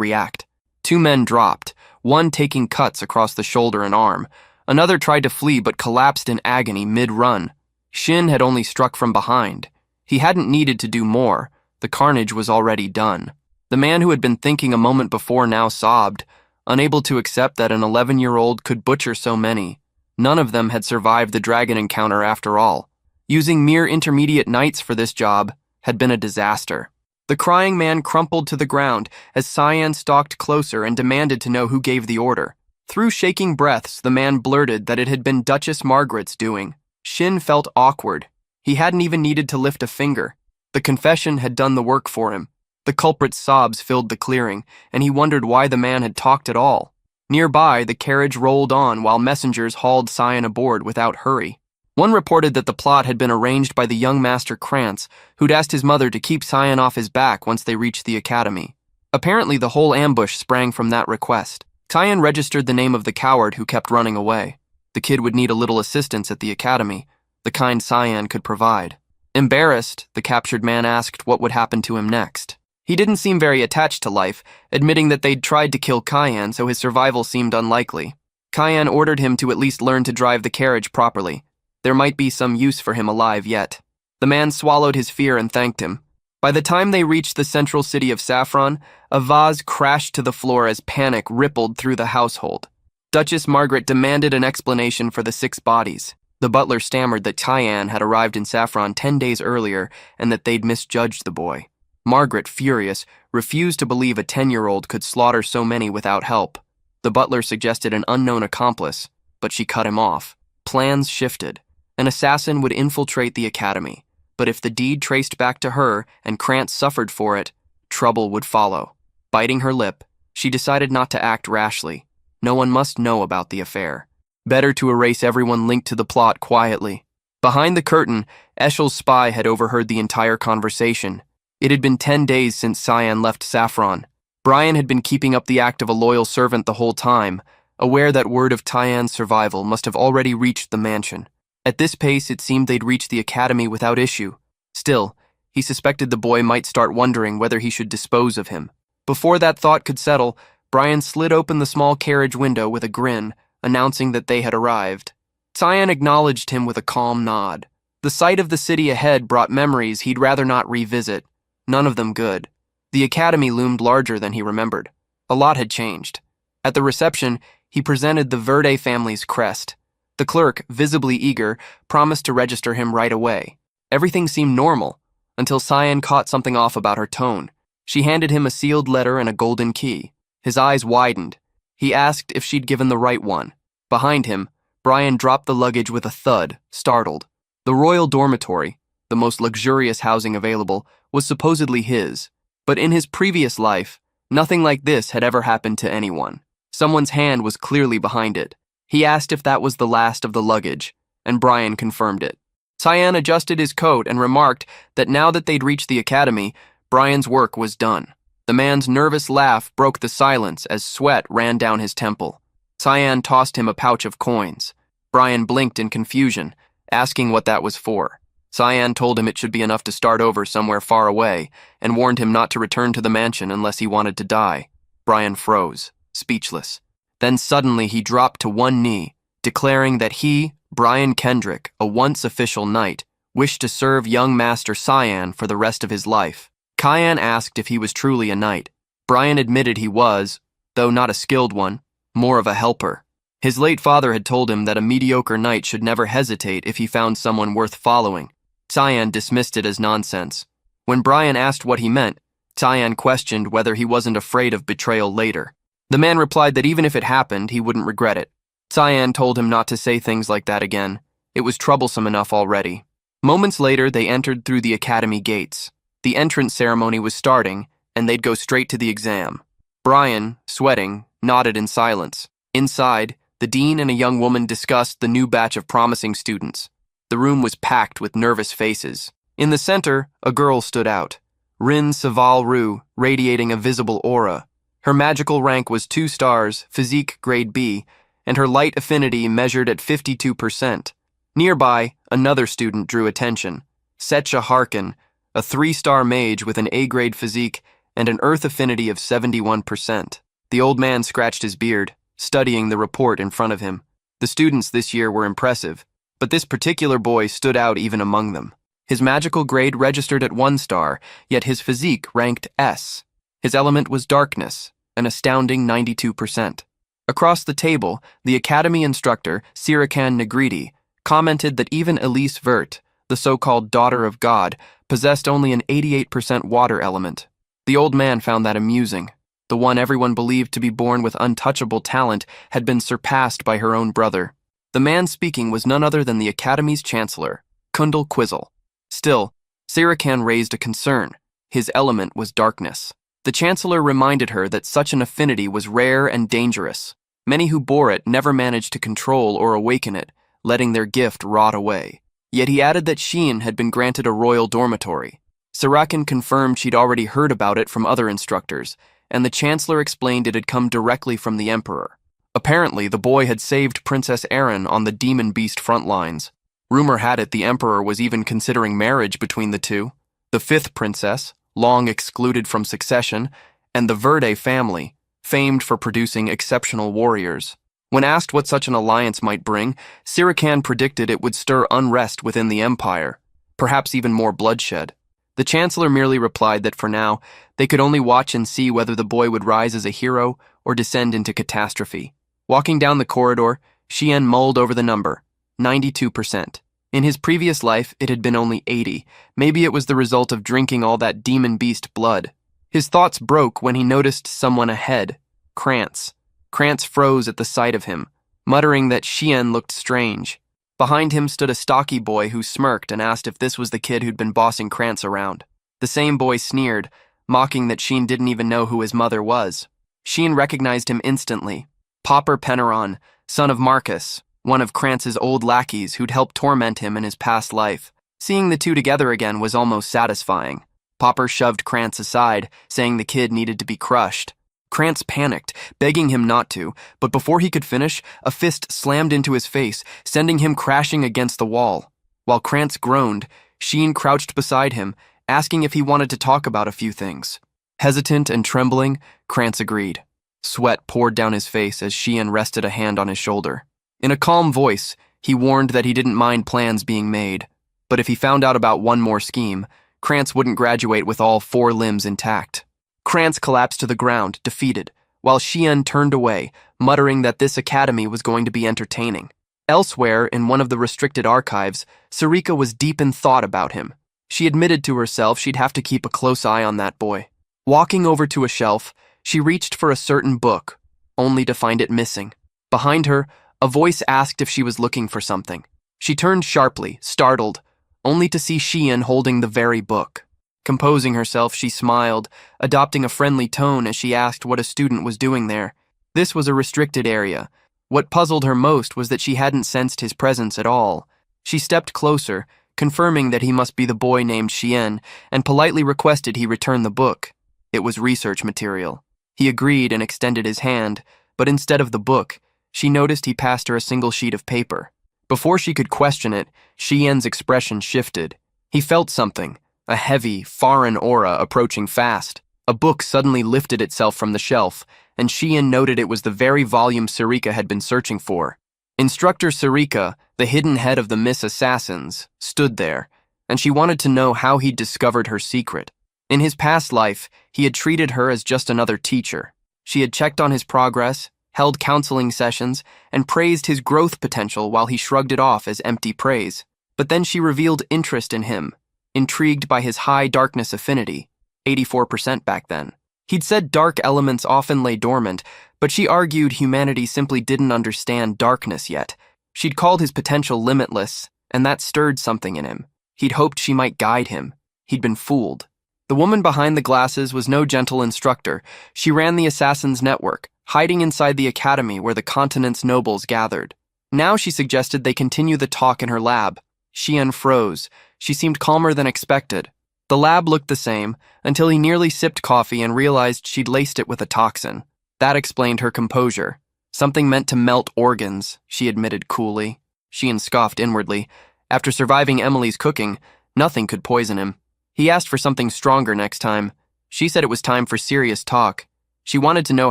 react. 2 men dropped, one taking cuts across the shoulder and arm. Another tried to flee but collapsed in agony mid-run. Shin had only struck from behind. He hadn't needed to do more. The carnage was already done. The man who had been thinking a moment before now sobbed, unable to accept that an 11-year-old could butcher so many. None of them had survived the dragon encounter after all. Using mere intermediate knights for this job had been a disaster. The crying man crumpled to the ground as Cyan stalked closer and demanded to know who gave the order. Through shaking breaths, the man blurted that it had been Duchess Margaret's doing. Shin felt awkward. He hadn't even needed to lift a finger. The confession had done the work for him. The culprit's sobs filled the clearing, and he wondered why the man had talked at all. Nearby, the carriage rolled on while messengers hauled Cyan aboard without hurry. One reported that the plot had been arranged by the young Master Krantz, who'd asked his mother to keep Cyan off his back once they reached the academy. Apparently, the whole ambush sprang from that request. Cyan registered the name of the coward who kept running away. The kid would need a little assistance at the academy, the kind Cyan could provide. Embarrassed, the captured man asked what would happen to him next. He didn't seem very attached to life, admitting that they'd tried to kill Cyan, so his survival seemed unlikely. Cyan ordered him to at least learn to drive the carriage properly. There might be some use for him alive yet. The man swallowed his fear and thanked him. By the time they reached the central city of Saffron, a vase crashed to the floor as panic rippled through the household. Duchess Margaret demanded an explanation for the 6 bodies. The butler stammered that Cyan had arrived in Saffron 10 days earlier and that they'd misjudged the boy. Margaret, furious, refused to believe a 10-year-old could slaughter so many without help. The butler suggested an unknown accomplice, but she cut him off. Plans shifted. An assassin would infiltrate the academy, but if the deed traced back to her and Krantz suffered for it, trouble would follow. Biting her lip, she decided not to act rashly. No one must know about the affair. Better to erase everyone linked to the plot quietly. Behind the curtain, Eshel's spy had overheard the entire conversation. It had been 10 days since Cyan left Saffron. Brian had been keeping up the act of a loyal servant the whole time, aware that word of Cyan's survival must have already reached the mansion. At this pace, it seemed they'd reach the academy without issue. Still, he suspected the boy might start wondering whether he should dispose of him. Before that thought could settle, Brian slid open the small carriage window with a grin, announcing that they had arrived. Cyan acknowledged him with a calm nod. The sight of the city ahead brought memories he'd rather not revisit, none of them good. The academy loomed larger than he remembered. A lot had changed. At the reception, he presented the Verde family's crest. The clerk, visibly eager, promised to register him right away. Everything seemed normal, until Cyan caught something off about her tone. She handed him a sealed letter and a golden key. His eyes widened. He asked if she'd given the right one. Behind him, Brian dropped the luggage with a thud, startled. The royal dormitory, the most luxurious housing available, was supposedly his. But in his previous life, nothing like this had ever happened to anyone. Someone's hand was clearly behind it. He asked if that was the last of the luggage, and Brian confirmed it. Cyan adjusted his coat and remarked that now that they'd reached the academy, Brian's work was done. The man's nervous laugh broke the silence as sweat ran down his temple. Cyan tossed him a pouch of coins. Brian blinked in confusion, asking what that was for. Cyan told him it should be enough to start over somewhere far away, and warned him not to return to the mansion unless he wanted to die. Brian froze, speechless. Then suddenly he dropped to one knee, declaring that he, Brian Kendrick, a once official knight, wished to serve young Master Cyan for the rest of his life. Cyan asked if he was truly a knight. Brian admitted he was, though not a skilled one, more of a helper. His late father had told him that a mediocre knight should never hesitate if he found someone worth following. Cyan dismissed it as nonsense. When Brian asked what he meant, Cyan questioned whether he wasn't afraid of betrayal later. The man replied that even if it happened, he wouldn't regret it. Cyan told him not to say things like that again. It was troublesome enough already. Moments later, they entered through the academy gates. The entrance ceremony was starting, and they'd go straight to the exam. Brian, sweating, nodded in silence. Inside, the dean and a young woman discussed the new batch of promising students. The room was packed with nervous faces. In the center, a girl stood out. Rin Saval Ru, radiating a visible aura. Her magical rank was 2 stars, physique grade B, and her light affinity measured at 52%. Nearby, another student drew attention. Setcha Harkin, a 3-star mage with an A-grade physique and an earth affinity of 71%. The old man scratched his beard, studying the report in front of him. The students this year were impressive, but this particular boy stood out even among them. His magical grade registered at 1 star, yet his physique ranked S. His element was darkness, an astounding 92%. Across the table, the academy instructor, Sirikan Negriti, commented that even Elise Vert, the so-called daughter of God, possessed only an 88% water element. The old man found that amusing. The one everyone believed to be born with untouchable talent had been surpassed by her own brother. The man speaking was none other than the Academy's chancellor, Kundal Quizzle. Still, Sirikan raised a concern. His element was darkness. The chancellor reminded her that such an affinity was rare and dangerous. Many who bore it never managed to control or awaken it, letting their gift rot away. Yet he added that Sheen had been granted a royal dormitory. Sirikan confirmed she'd already heard about it from other instructors, and the chancellor explained it had come directly from the emperor. Apparently, the boy had saved Princess Erin on the demon beast front lines. Rumor had it the emperor was even considering marriage between the two. The fifth princess, long excluded from succession, and the Verde family, famed for producing exceptional warriors. When asked what such an alliance might bring, Sirikan predicted it would stir unrest within the empire, perhaps even more bloodshed. The chancellor merely replied that for now, they could only watch and see whether the boy would rise as a hero or descend into catastrophe. Walking down the corridor, Shien mulled over the number, 92%. In his previous life, it had been only 80. Maybe it was the result of drinking all that demon beast blood. His thoughts broke when he noticed someone ahead, Krantz. Krantz froze at the sight of him, muttering that Shien looked strange. Behind him stood a stocky boy who smirked and asked if this was the kid who'd been bossing Krantz around. The same boy sneered, mocking that Sheen didn't even know who his mother was. Sheen recognized him instantly. Popper Penneron, son of Marcus, one of Krantz's old lackeys who'd helped torment him in his past life. Seeing the two together again was almost satisfying. Popper shoved Krantz aside, saying the kid needed to be crushed. Krantz panicked, begging him not to, but before he could finish, a fist slammed into his face, sending him crashing against the wall. While Krantz groaned, Sheen crouched beside him, asking if he wanted to talk about a few things. Hesitant and trembling, Krantz agreed. Sweat poured down his face as Sheen rested a hand on his shoulder. In a calm voice, he warned that he didn't mind plans being made, but if he found out about one more scheme, Krantz wouldn't graduate with all 4 limbs intact. Krantz collapsed to the ground, defeated, while Shien turned away, muttering that this academy was going to be entertaining. Elsewhere, in one of the restricted archives, Sarika was deep in thought about him. She admitted to herself she'd have to keep a close eye on that boy. Walking over to a shelf, she reached for a certain book, only to find it missing. Behind her, a voice asked if she was looking for something. She turned sharply, startled, only to see Shien holding the very book. Composing herself, she smiled, adopting a friendly tone as she asked what a student was doing there. This was a restricted area. What puzzled her most was that she hadn't sensed his presence at all. She stepped closer, confirming that he must be the boy named Shien, and politely requested he return the book. It was research material. He agreed and extended his hand, but instead of the book, she noticed he passed her a single sheet of paper. Before she could question it, Shien's expression shifted. He felt something, a heavy, foreign aura approaching fast. A book suddenly lifted itself from the shelf, and Shien noted it was the very volume Sarika had been searching for. Instructor Sarika, the hidden head of the Miss Assassins, stood there, and she wanted to know how he'd discovered her secret. In his past life, he had treated her as just another teacher. She had checked on his progress, held counseling sessions, and praised his growth potential while he shrugged it off as empty praise. But then she revealed interest in him, intrigued by his high darkness affinity, 84% back then. He'd said dark elements often lay dormant, but she argued humanity simply didn't understand darkness yet. She'd called his potential limitless, and that stirred something in him. He'd hoped she might guide him. He'd been fooled. The woman behind the glasses was no gentle instructor. She ran the Assassin's Network, hiding inside the academy where the continent's nobles gathered. Now she suggested they continue the talk in her lab. Shien froze. She seemed calmer than expected. The lab looked the same, until he nearly sipped coffee and realized she'd laced it with a toxin. That explained her composure. Something meant to melt organs, she admitted coolly. Shien scoffed inwardly. After surviving Emily's cooking, nothing could poison him. He asked for something stronger next time. She said it was time for serious talk. She wanted to know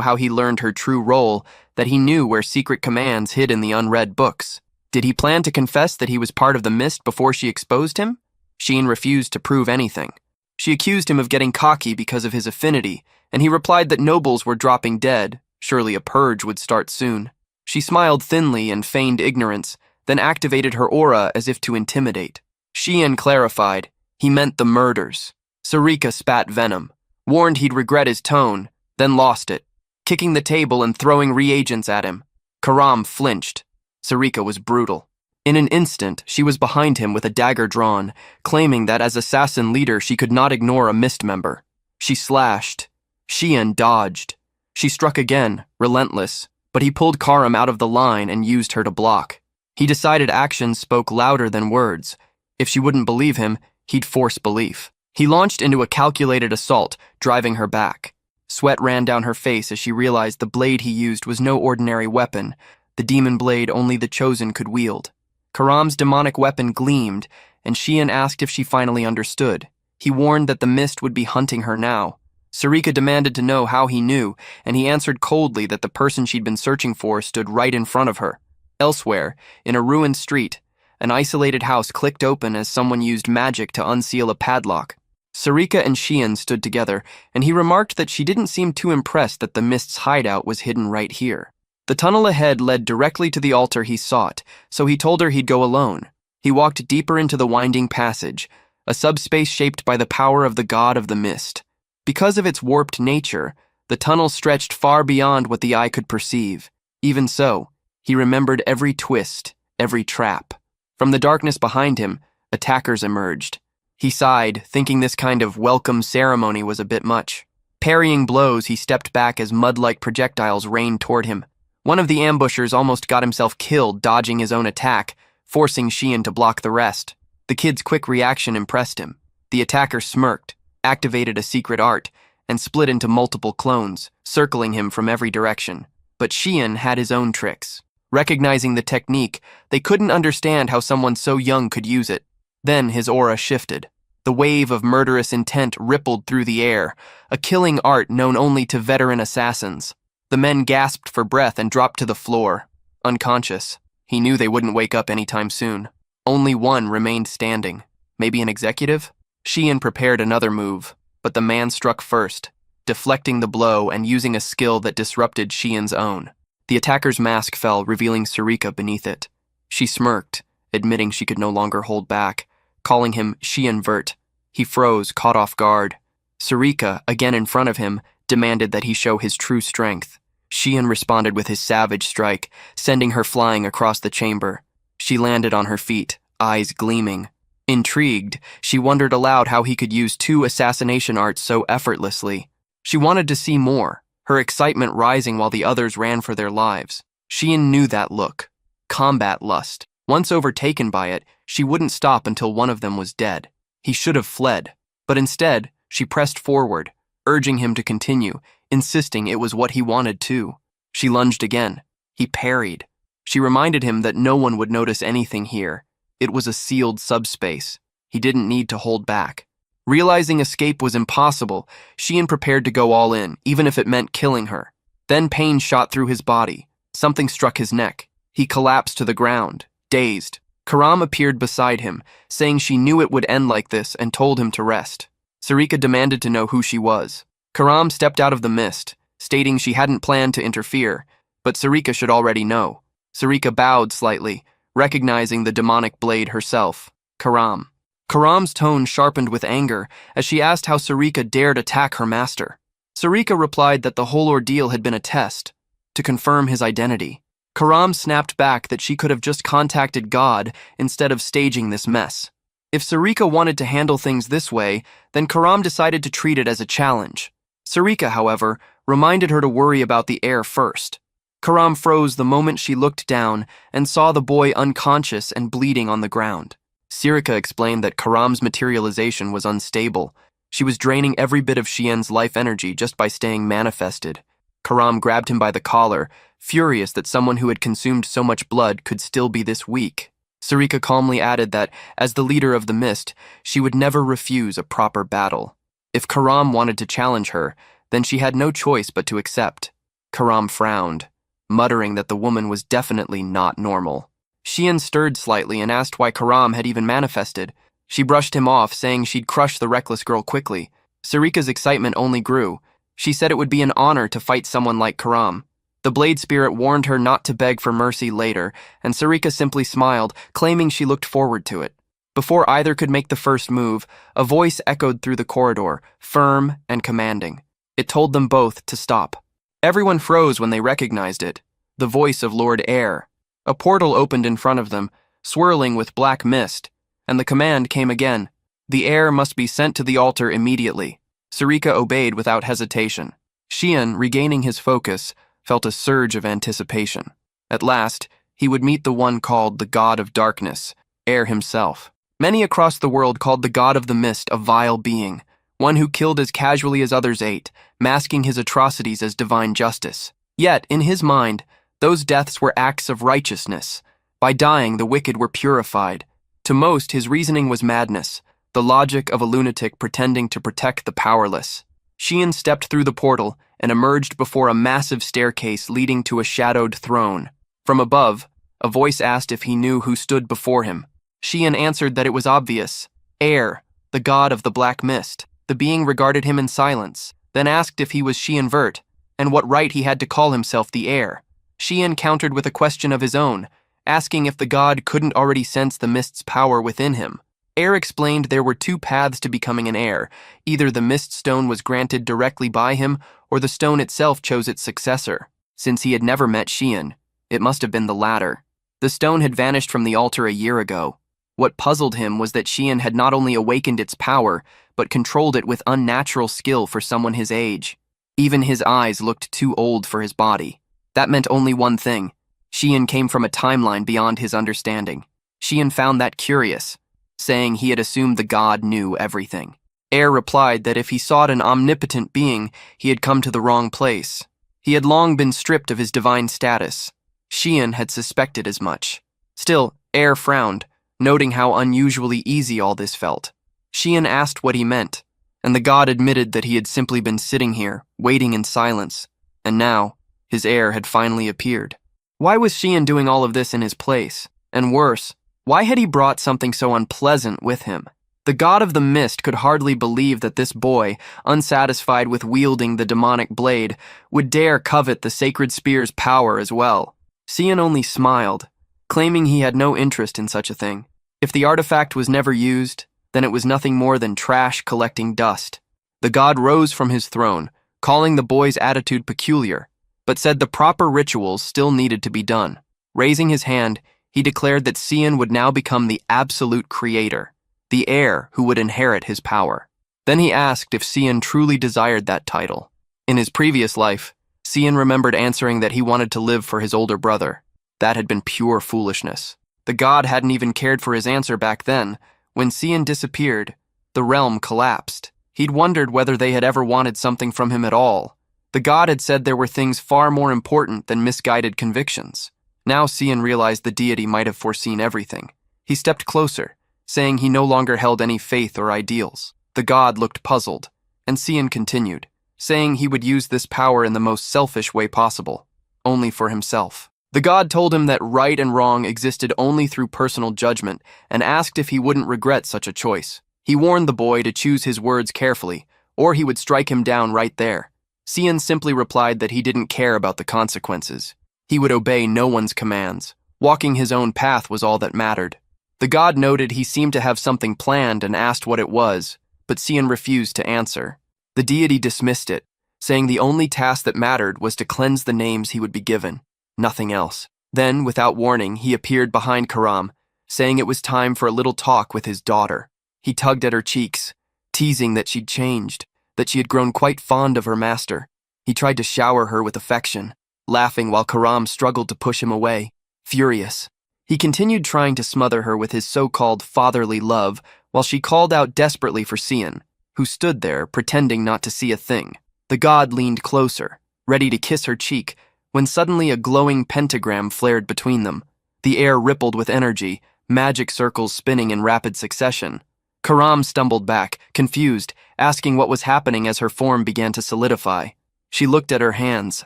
how he learned her true role, that he knew where secret commands hid in the unread books. Did he plan to confess that he was part of the mist before she exposed him? Xian refused to prove anything. She accused him of getting cocky because of his affinity, and he replied that nobles were dropping dead. Surely a purge would start soon. She smiled thinly and feigned ignorance, then activated her aura as if to intimidate. Xian clarified, he meant the murders. Sarika spat venom, warned he'd regret his tone, then lost it, kicking the table and throwing reagents at him. Karam flinched. Sarika was brutal. In an instant, she was behind him with a dagger drawn, claiming that as assassin leader she could not ignore a mist member. She slashed. Xian dodged. She struck again, relentless, but he pulled Karam out of the line and used her to block. He decided actions spoke louder than words. If she wouldn't believe him, he'd force belief. He launched into a calculated assault, driving her back. Sweat ran down her face as she realized the blade he used was no ordinary weapon, the demon blade only the chosen could wield. Karam's demonic weapon gleamed, and Xian asked if she finally understood. He warned that the mist would be hunting her now. Sarika demanded to know how he knew, and he answered coldly that the person she'd been searching for stood right in front of her. Elsewhere, in a ruined street, an isolated house clicked open as someone used magic to unseal a padlock. Sarika and Xian stood together, and he remarked that she didn't seem too impressed that the mist's hideout was hidden right here. The tunnel ahead led directly to the altar he sought, so he told her he'd go alone. He walked deeper into the winding passage, a subspace shaped by the power of the god of the mist. Because of its warped nature, the tunnel stretched far beyond what the eye could perceive. Even so, he remembered every twist, every trap. From the darkness behind him, attackers emerged. He sighed, thinking this kind of welcome ceremony was a bit much. Parrying blows, he stepped back as mud-like projectiles rained toward him. One of the ambushers almost got himself killed dodging his own attack, forcing Xian to block the rest. The kid's quick reaction impressed him. The attacker smirked, activated a secret art, and split into multiple clones, circling him from every direction. But Xian had his own tricks. Recognizing the technique, they couldn't understand how someone so young could use it. Then his aura shifted. The wave of murderous intent rippled through the air, a killing art known only to veteran assassins. The men gasped for breath and dropped to the floor, unconscious. He knew they wouldn't wake up anytime soon. Only one remained standing. Maybe an executive? Xian prepared another move, but the man struck first, deflecting the blow and using a skill that disrupted Xian's own. The attacker's mask fell, revealing Sarika beneath it. She smirked, admitting she could no longer hold back, calling him Xian Vert. He froze, caught off guard. Sarika, again in front of him, demanded that he show his true strength. Xian responded with his savage strike, sending her flying across the chamber. She landed on her feet, eyes gleaming. Intrigued, she wondered aloud how he could use two assassination arts so effortlessly. She wanted to see more, her excitement rising while the others ran for their lives. Xian knew that look. Combat lust. Once overtaken by it, she wouldn't stop until one of them was dead. He should have fled, but instead, she pressed forward, urging him to continue, insisting it was what he wanted too. She lunged again. He parried. She reminded him that no one would notice anything here. It was a sealed subspace. He didn't need to hold back. Realizing escape was impossible, Xian prepared to go all in, even if it meant killing her. Then pain shot through his body. Something struck his neck. He collapsed to the ground, dazed. Karam appeared beside him, saying she knew it would end like this and told him to rest. Sarika demanded to know who she was. Karam stepped out of the mist, stating she hadn't planned to interfere, but Sarika should already know. Sarika bowed slightly, recognizing the demonic blade herself, Karam. Karam's tone sharpened with anger as she asked how Sarika dared attack her master. Sarika replied that the whole ordeal had been a test, to confirm his identity. Karam snapped back that she could have just contacted God instead of staging this mess. If Sarika wanted to handle things this way, then Karam decided to treat it as a challenge. Sarika, however, reminded her to worry about the heir first. Karam froze the moment she looked down and saw the boy unconscious and bleeding on the ground. Sarika explained that Karam's materialization was unstable. She was draining every bit of Xian's life energy just by staying manifested. Karam grabbed him by the collar, furious that someone who had consumed so much blood could still be this weak. Sarika calmly added that, as the leader of the mist, she would never refuse a proper battle. If Karam wanted to challenge her, then she had no choice but to accept. Karam frowned, muttering that the woman was definitely not normal. Xian stirred slightly and asked why Karam had even manifested. She brushed him off, saying she'd crush the reckless girl quickly. Sarika's excitement only grew. She said it would be an honor to fight someone like Karam. The Blade Spirit warned her not to beg for mercy later, and Sarika simply smiled, claiming she looked forward to it. Before either could make the first move, a voice echoed through the corridor, firm and commanding. It told them both to stop. Everyone froze when they recognized it. The voice of Lord Air. A portal opened in front of them, swirling with black mist, and the command came again. The heir must be sent to the altar immediately. Sarika obeyed without hesitation. Xian, regaining his focus, felt a surge of anticipation. At last, he would meet the one called the God of Darkness, Air himself. Many across the world called the God of the Mist a vile being, one who killed as casually as others ate, masking his atrocities as divine justice. Yet, in his mind, those deaths were acts of righteousness. By dying, the wicked were purified. To most, his reasoning was madness, the logic of a lunatic pretending to protect the powerless. Xian stepped through the portal and emerged before a massive staircase leading to a shadowed throne. From above, a voice asked if he knew who stood before him. Xian answered that it was obvious. Air, the god of the black mist. The being regarded him in silence, then asked if he was Xian Vert, and what right he had to call himself the Air. Xian countered with a question of his own, asking if the god couldn't already sense the mist's power within him. Air explained there were two paths to becoming an heir. Either the mist stone was granted directly by him, or the stone itself chose its successor. Since he had never met Xian, it must have been the latter. The stone had vanished from the altar a year ago. What puzzled him was that Xian had not only awakened its power, but controlled it with unnatural skill for someone his age. Even his eyes looked too old for his body. That meant only one thing. Xian came from a timeline beyond his understanding. Xian found that curious, saying he had assumed the god knew everything. Air replied that if he sought an omnipotent being, he had come to the wrong place. He had long been stripped of his divine status. Xian had suspected as much. Still, Air frowned, noting how unusually easy all this felt. Xian asked what he meant, and the god admitted that he had simply been sitting here, waiting in silence, and now, his heir had finally appeared. Why was Xian doing all of this in his place? And worse, why had he brought something so unpleasant with him? The god of the mist could hardly believe that this boy, unsatisfied with wielding the demonic blade, would dare covet the sacred spear's power as well. Xian only smiled, claiming he had no interest in such a thing. If the artifact was never used, then it was nothing more than trash collecting dust. The god rose from his throne, calling the boy's attitude peculiar, but said the proper rituals still needed to be done. Raising his hand, he declared that Xian would now become the absolute creator, the heir who would inherit his power. Then he asked if Xian truly desired that title. In his previous life, Xian remembered answering that he wanted to live for his older brother. That had been pure foolishness. The god hadn't even cared for his answer back then. When Xian disappeared, the realm collapsed. He'd wondered whether they had ever wanted something from him at all. The god had said there were things far more important than misguided convictions. Now Xian realized the deity might have foreseen everything. He stepped closer, saying he no longer held any faith or ideals. The god looked puzzled, and Xian continued, saying he would use this power in the most selfish way possible, only for himself. The god told him that right and wrong existed only through personal judgment and asked if he wouldn't regret such a choice. He warned the boy to choose his words carefully, or he would strike him down right there. Xian simply replied that he didn't care about the consequences. He would obey no one's commands. Walking his own path was all that mattered. The god noted he seemed to have something planned and asked what it was, but Xian refused to answer. The deity dismissed it, saying the only task that mattered was to cleanse the names he would be given. Nothing else. Then, without warning, he appeared behind Karam, saying it was time for a little talk with his daughter. He tugged at her cheeks, teasing that she'd changed, that she had grown quite fond of her master. He tried to shower her with affection, laughing while Karam struggled to push him away. Furious, he continued trying to smother her with his so-called fatherly love while she called out desperately for Xian, who stood there pretending not to see a thing. The god leaned closer, ready to kiss her cheek, when suddenly a glowing pentagram flared between them. The air rippled with energy, magic circles spinning in rapid succession. Karam stumbled back, confused, asking what was happening as her form began to solidify. She looked at her hands,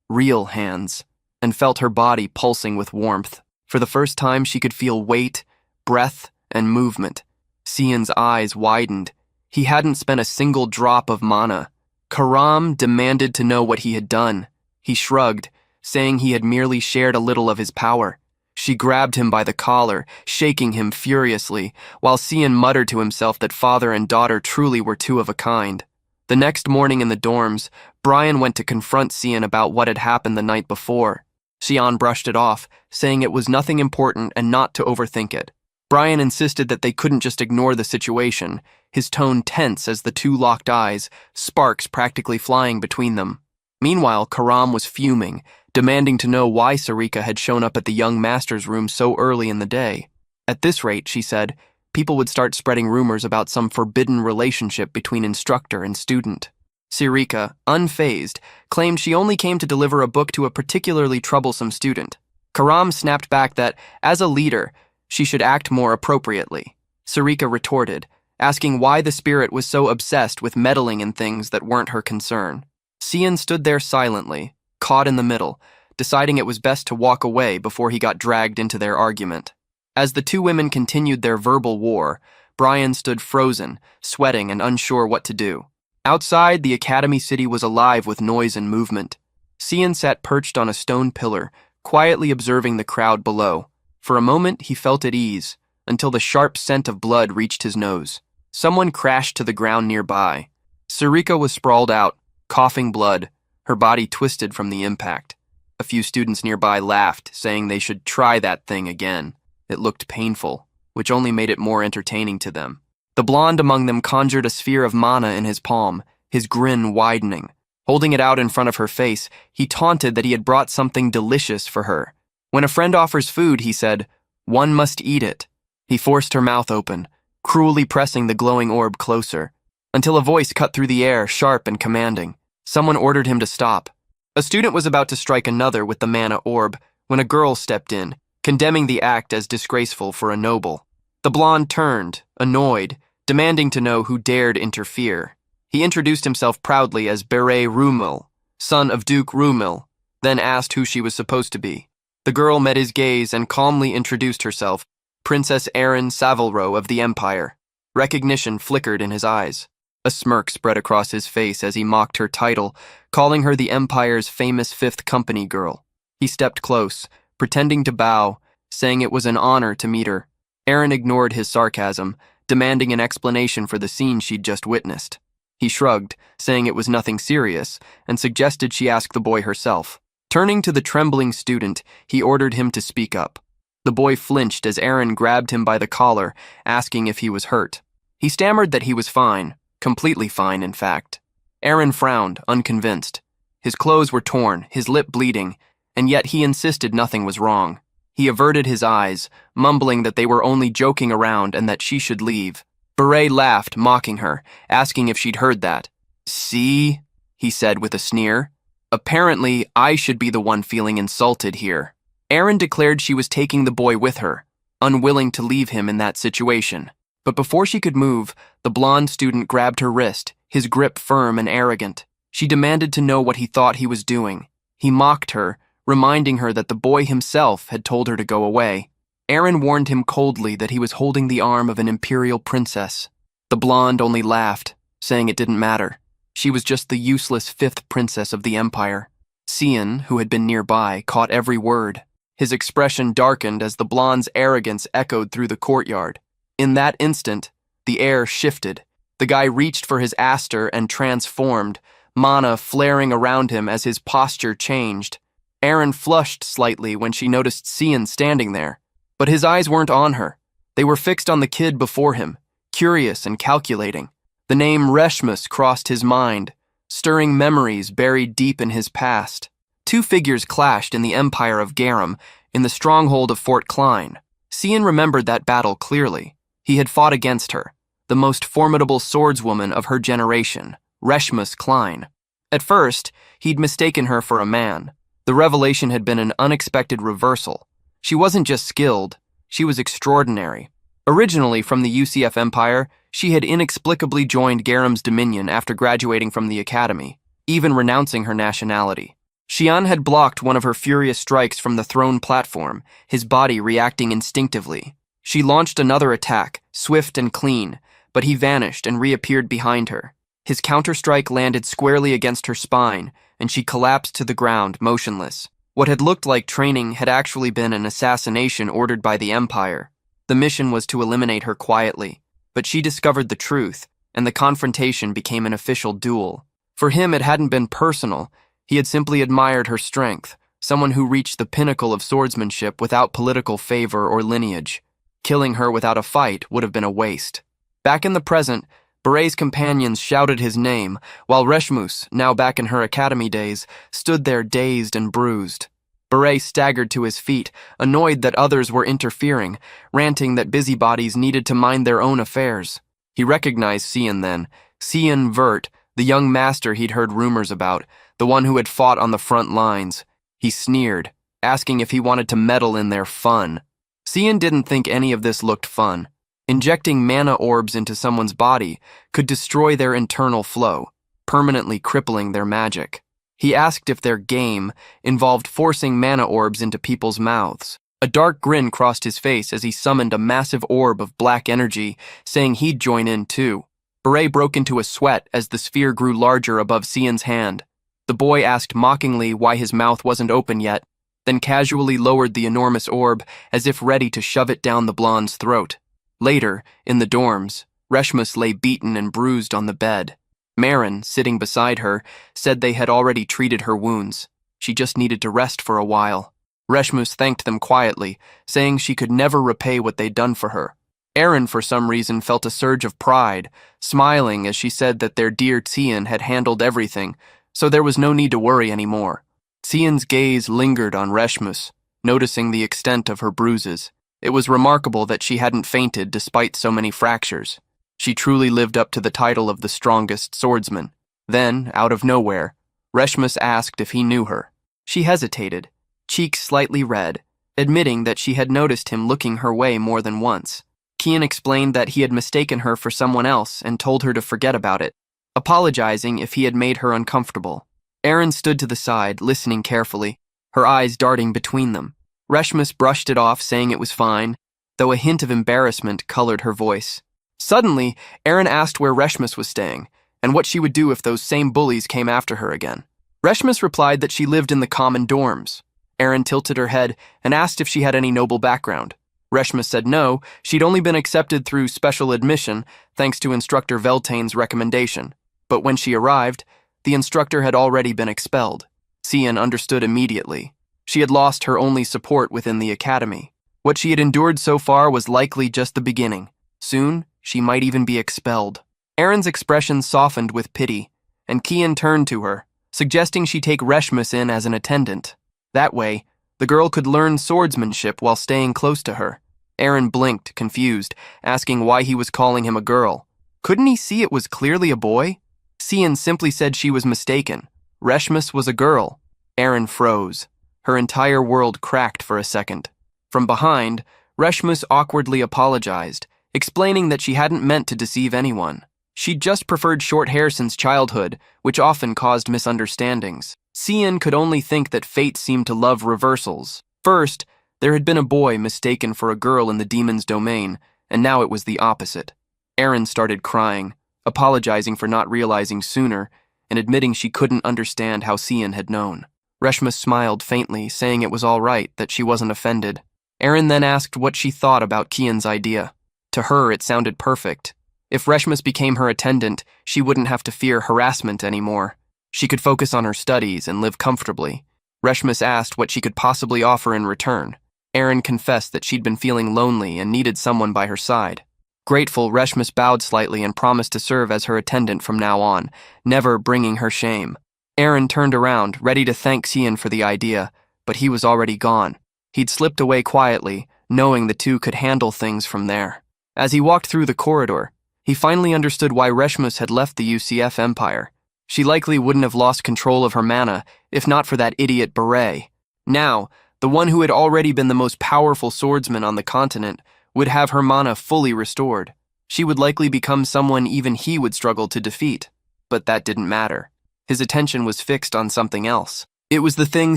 real hands, and felt her body pulsing with warmth. For the first time, she could feel weight, breath, and movement. Sion's eyes widened. He hadn't spent a single drop of mana. Karam demanded to know what he had done. He shrugged, saying he had merely shared a little of his power. She grabbed him by the collar, shaking him furiously, while Sion muttered to himself that father and daughter truly were two of a kind. The next morning in the dorms, Brian went to confront Sion about what had happened the night before. Sion brushed it off, saying it was nothing important and not to overthink it. Brian insisted that they couldn't just ignore the situation, his tone tense as the two locked eyes, sparks practically flying between them. Meanwhile, Karam was fuming, demanding to know why Sarika had shown up at the young master's room so early in the day. At this rate, she said, people would start spreading rumors about some forbidden relationship between instructor and student. Sarika, unfazed, claimed she only came to deliver a book to a particularly troublesome student. Karam snapped back that, as a leader, she should act more appropriately. Sarika retorted, asking why the spirit was so obsessed with meddling in things that weren't her concern. Sion stood there silently, caught in the middle, deciding it was best to walk away before he got dragged into their argument. As the two women continued their verbal war, Brian stood frozen, sweating and unsure what to do. Outside, the academy city was alive with noise and movement. Sion sat perched on a stone pillar, quietly observing the crowd below. For a moment, he felt at ease, until the sharp scent of blood reached his nose. Someone crashed to the ground nearby. Sarika was sprawled out, coughing blood, her body twisted from the impact. A few students nearby laughed, saying they should try that thing again. It looked painful, which only made it more entertaining to them. The blonde among them conjured a sphere of mana in his palm, his grin widening. Holding it out in front of her face, he taunted that he had brought something delicious for her. When a friend offers food, he said, "One must eat it." He forced her mouth open, cruelly pressing the glowing orb closer, until a voice cut through the air, sharp and commanding. Someone ordered him to stop. A student was about to strike another with the mana orb when a girl stepped in, condemning the act as disgraceful for a noble. The blonde turned, annoyed, demanding to know who dared interfere. He introduced himself proudly as Beret Rumil, son of Duke Rumil, then asked who she was supposed to be. The girl met his gaze and calmly introduced herself, Princess Erin Savalro of the Empire. Recognition flickered in his eyes. A smirk spread across his face as he mocked her title, calling her the Empire's famous Fifth Company girl. He stepped close, pretending to bow, saying it was an honor to meet her. Erin ignored his sarcasm, demanding an explanation for the scene she'd just witnessed. He shrugged, saying it was nothing serious, and suggested she ask the boy herself. Turning to the trembling student, he ordered him to speak up. The boy flinched as Erin grabbed him by the collar, asking if he was hurt. He stammered that he was fine, completely fine, in fact. Erin frowned, unconvinced. His clothes were torn, his lip bleeding, and yet he insisted nothing was wrong. He averted his eyes, mumbling that they were only joking around and that she should leave. Beret laughed, mocking her, asking if she'd heard that. "See?" he said with a sneer. "Apparently, I should be the one feeling insulted here." Erin declared she was taking the boy with her, unwilling to leave him in that situation. But before she could move, the blonde student grabbed her wrist, his grip firm and arrogant. She demanded to know what he thought he was doing. He mocked her, reminding her that the boy himself had told her to go away. Erin warned him coldly that he was holding the arm of an imperial princess. The blonde only laughed, saying it didn't matter. She was just the useless fifth princess of the Empire. Sion, who had been nearby, caught every word. His expression darkened as the blonde's arrogance echoed through the courtyard. In that instant, the air shifted. The guy reached for his aster and transformed, mana flaring around him as his posture changed. Erin flushed slightly when she noticed Sion standing there. But his eyes weren't on her. They were fixed on the kid before him, curious and calculating. The name Reshmus crossed his mind, stirring memories buried deep in his past. Two figures clashed in the Empire of Garum, in the stronghold of Fort Klein. Sion remembered that battle clearly. He had fought against her, the most formidable swordswoman of her generation, Reshmus Klein. At first, he'd mistaken her for a man. The revelation had been an unexpected reversal. She wasn't just skilled, she was extraordinary. Originally from the UCF Empire, she had inexplicably joined Garum's dominion after graduating from the academy, even renouncing her nationality. Xian had blocked one of her furious strikes from the throne platform, his body reacting instinctively. She launched another attack, swift and clean, but he vanished and reappeared behind her. His counterstrike landed squarely against her spine, and she collapsed to the ground, motionless. What had looked like training had actually been an assassination ordered by the Empire. The mission was to eliminate her quietly, but she discovered the truth, and the confrontation became an official duel. For him, it hadn't been personal. He had simply admired her strength, someone who reached the pinnacle of swordsmanship without political favor or lineage. Killing her without a fight would have been a waste. Back in the present, Beret's companions shouted his name, while Reshmus, now back in her academy days, stood there dazed and bruised. Beret staggered to his feet, annoyed that others were interfering, ranting that busybodies needed to mind their own affairs. He recognized Cian then, Cian Vert, the young master he'd heard rumors about, the one who had fought on the front lines. He sneered, asking if he wanted to meddle in their fun. Cian didn't think any of this looked fun. Injecting mana orbs into someone's body could destroy their internal flow, permanently crippling their magic. He asked if their game involved forcing mana orbs into people's mouths. A dark grin crossed his face as he summoned a massive orb of black energy, saying he'd join in too. Beret broke into a sweat as the sphere grew larger above Cian's hand. The boy asked mockingly why his mouth wasn't open yet, then casually lowered the enormous orb as if ready to shove it down the blonde's throat. Later, in the dorms, Reshmus lay beaten and bruised on the bed. Marin, sitting beside her, said they had already treated her wounds. She just needed to rest for a while. Reshmus thanked them quietly, saying she could never repay what they'd done for her. Erin, for some reason, felt a surge of pride, smiling as she said that their dear Cian had handled everything, so there was no need to worry anymore. Cian's gaze lingered on Reshmus, noticing the extent of her bruises. It was remarkable that she hadn't fainted despite so many fractures. She truly lived up to the title of the strongest swordsman. Then, out of nowhere, Reshmus asked if he knew her. She hesitated, cheeks slightly red, admitting that she had noticed him looking her way more than once. Cian explained that he had mistaken her for someone else and told her to forget about it, apologizing if he had made her uncomfortable. Erin stood to the side, listening carefully, her eyes darting between them. Reshmus brushed it off, saying it was fine, though a hint of embarrassment colored her voice. Suddenly, Erin asked where Reshmus was staying, and what she would do if those same bullies came after her again. Reshmus replied that she lived in the common dorms. Erin tilted her head and asked if she had any noble background. Reshmus said no, she'd only been accepted through special admission thanks to instructor Veltane's recommendation. But when she arrived, the instructor had already been expelled. Cian understood immediately. She had lost her only support within the academy. What she had endured so far was likely just the beginning. Soon, she might even be expelled. Erin's expression softened with pity, and Cian turned to her, suggesting she take Reshmus in as an attendant. That way, the girl could learn swordsmanship while staying close to her. Erin blinked, confused, asking why he was calling him a girl. Couldn't he see it was clearly a boy? Cian simply said she was mistaken. Reshmus was a girl. Erin froze. Her entire world cracked for a second. From behind, Reshmus awkwardly apologized, explaining that she hadn't meant to deceive anyone. She'd just preferred short hair since childhood, which often caused misunderstandings. Cian could only think that fate seemed to love reversals. First, there had been a boy mistaken for a girl in the demon's domain, and now it was the opposite. Erin started crying, apologizing for not realizing sooner, and admitting she couldn't understand how Cian had known. Reshmus smiled faintly, saying it was all right, that she wasn't offended. Erin then asked what she thought about Cian's idea. To her, it sounded perfect. If Reshmus became her attendant, she wouldn't have to fear harassment anymore. She could focus on her studies and live comfortably. Reshmus asked what she could possibly offer in return. Erin confessed that she'd been feeling lonely and needed someone by her side. Grateful, Reshmus bowed slightly and promised to serve as her attendant from now on, never bringing her shame. Erin turned around, ready to thank Cian for the idea, but he was already gone. He'd slipped away quietly, knowing the two could handle things from there. As he walked through the corridor, he finally understood why Reshmus had left the UCF Empire. She likely wouldn't have lost control of her mana if not for that idiot Beret. Now, the one who had already been the most powerful swordsman on the continent would have her mana fully restored. She would likely become someone even he would struggle to defeat. But that didn't matter. His attention was fixed on something else. It was the thing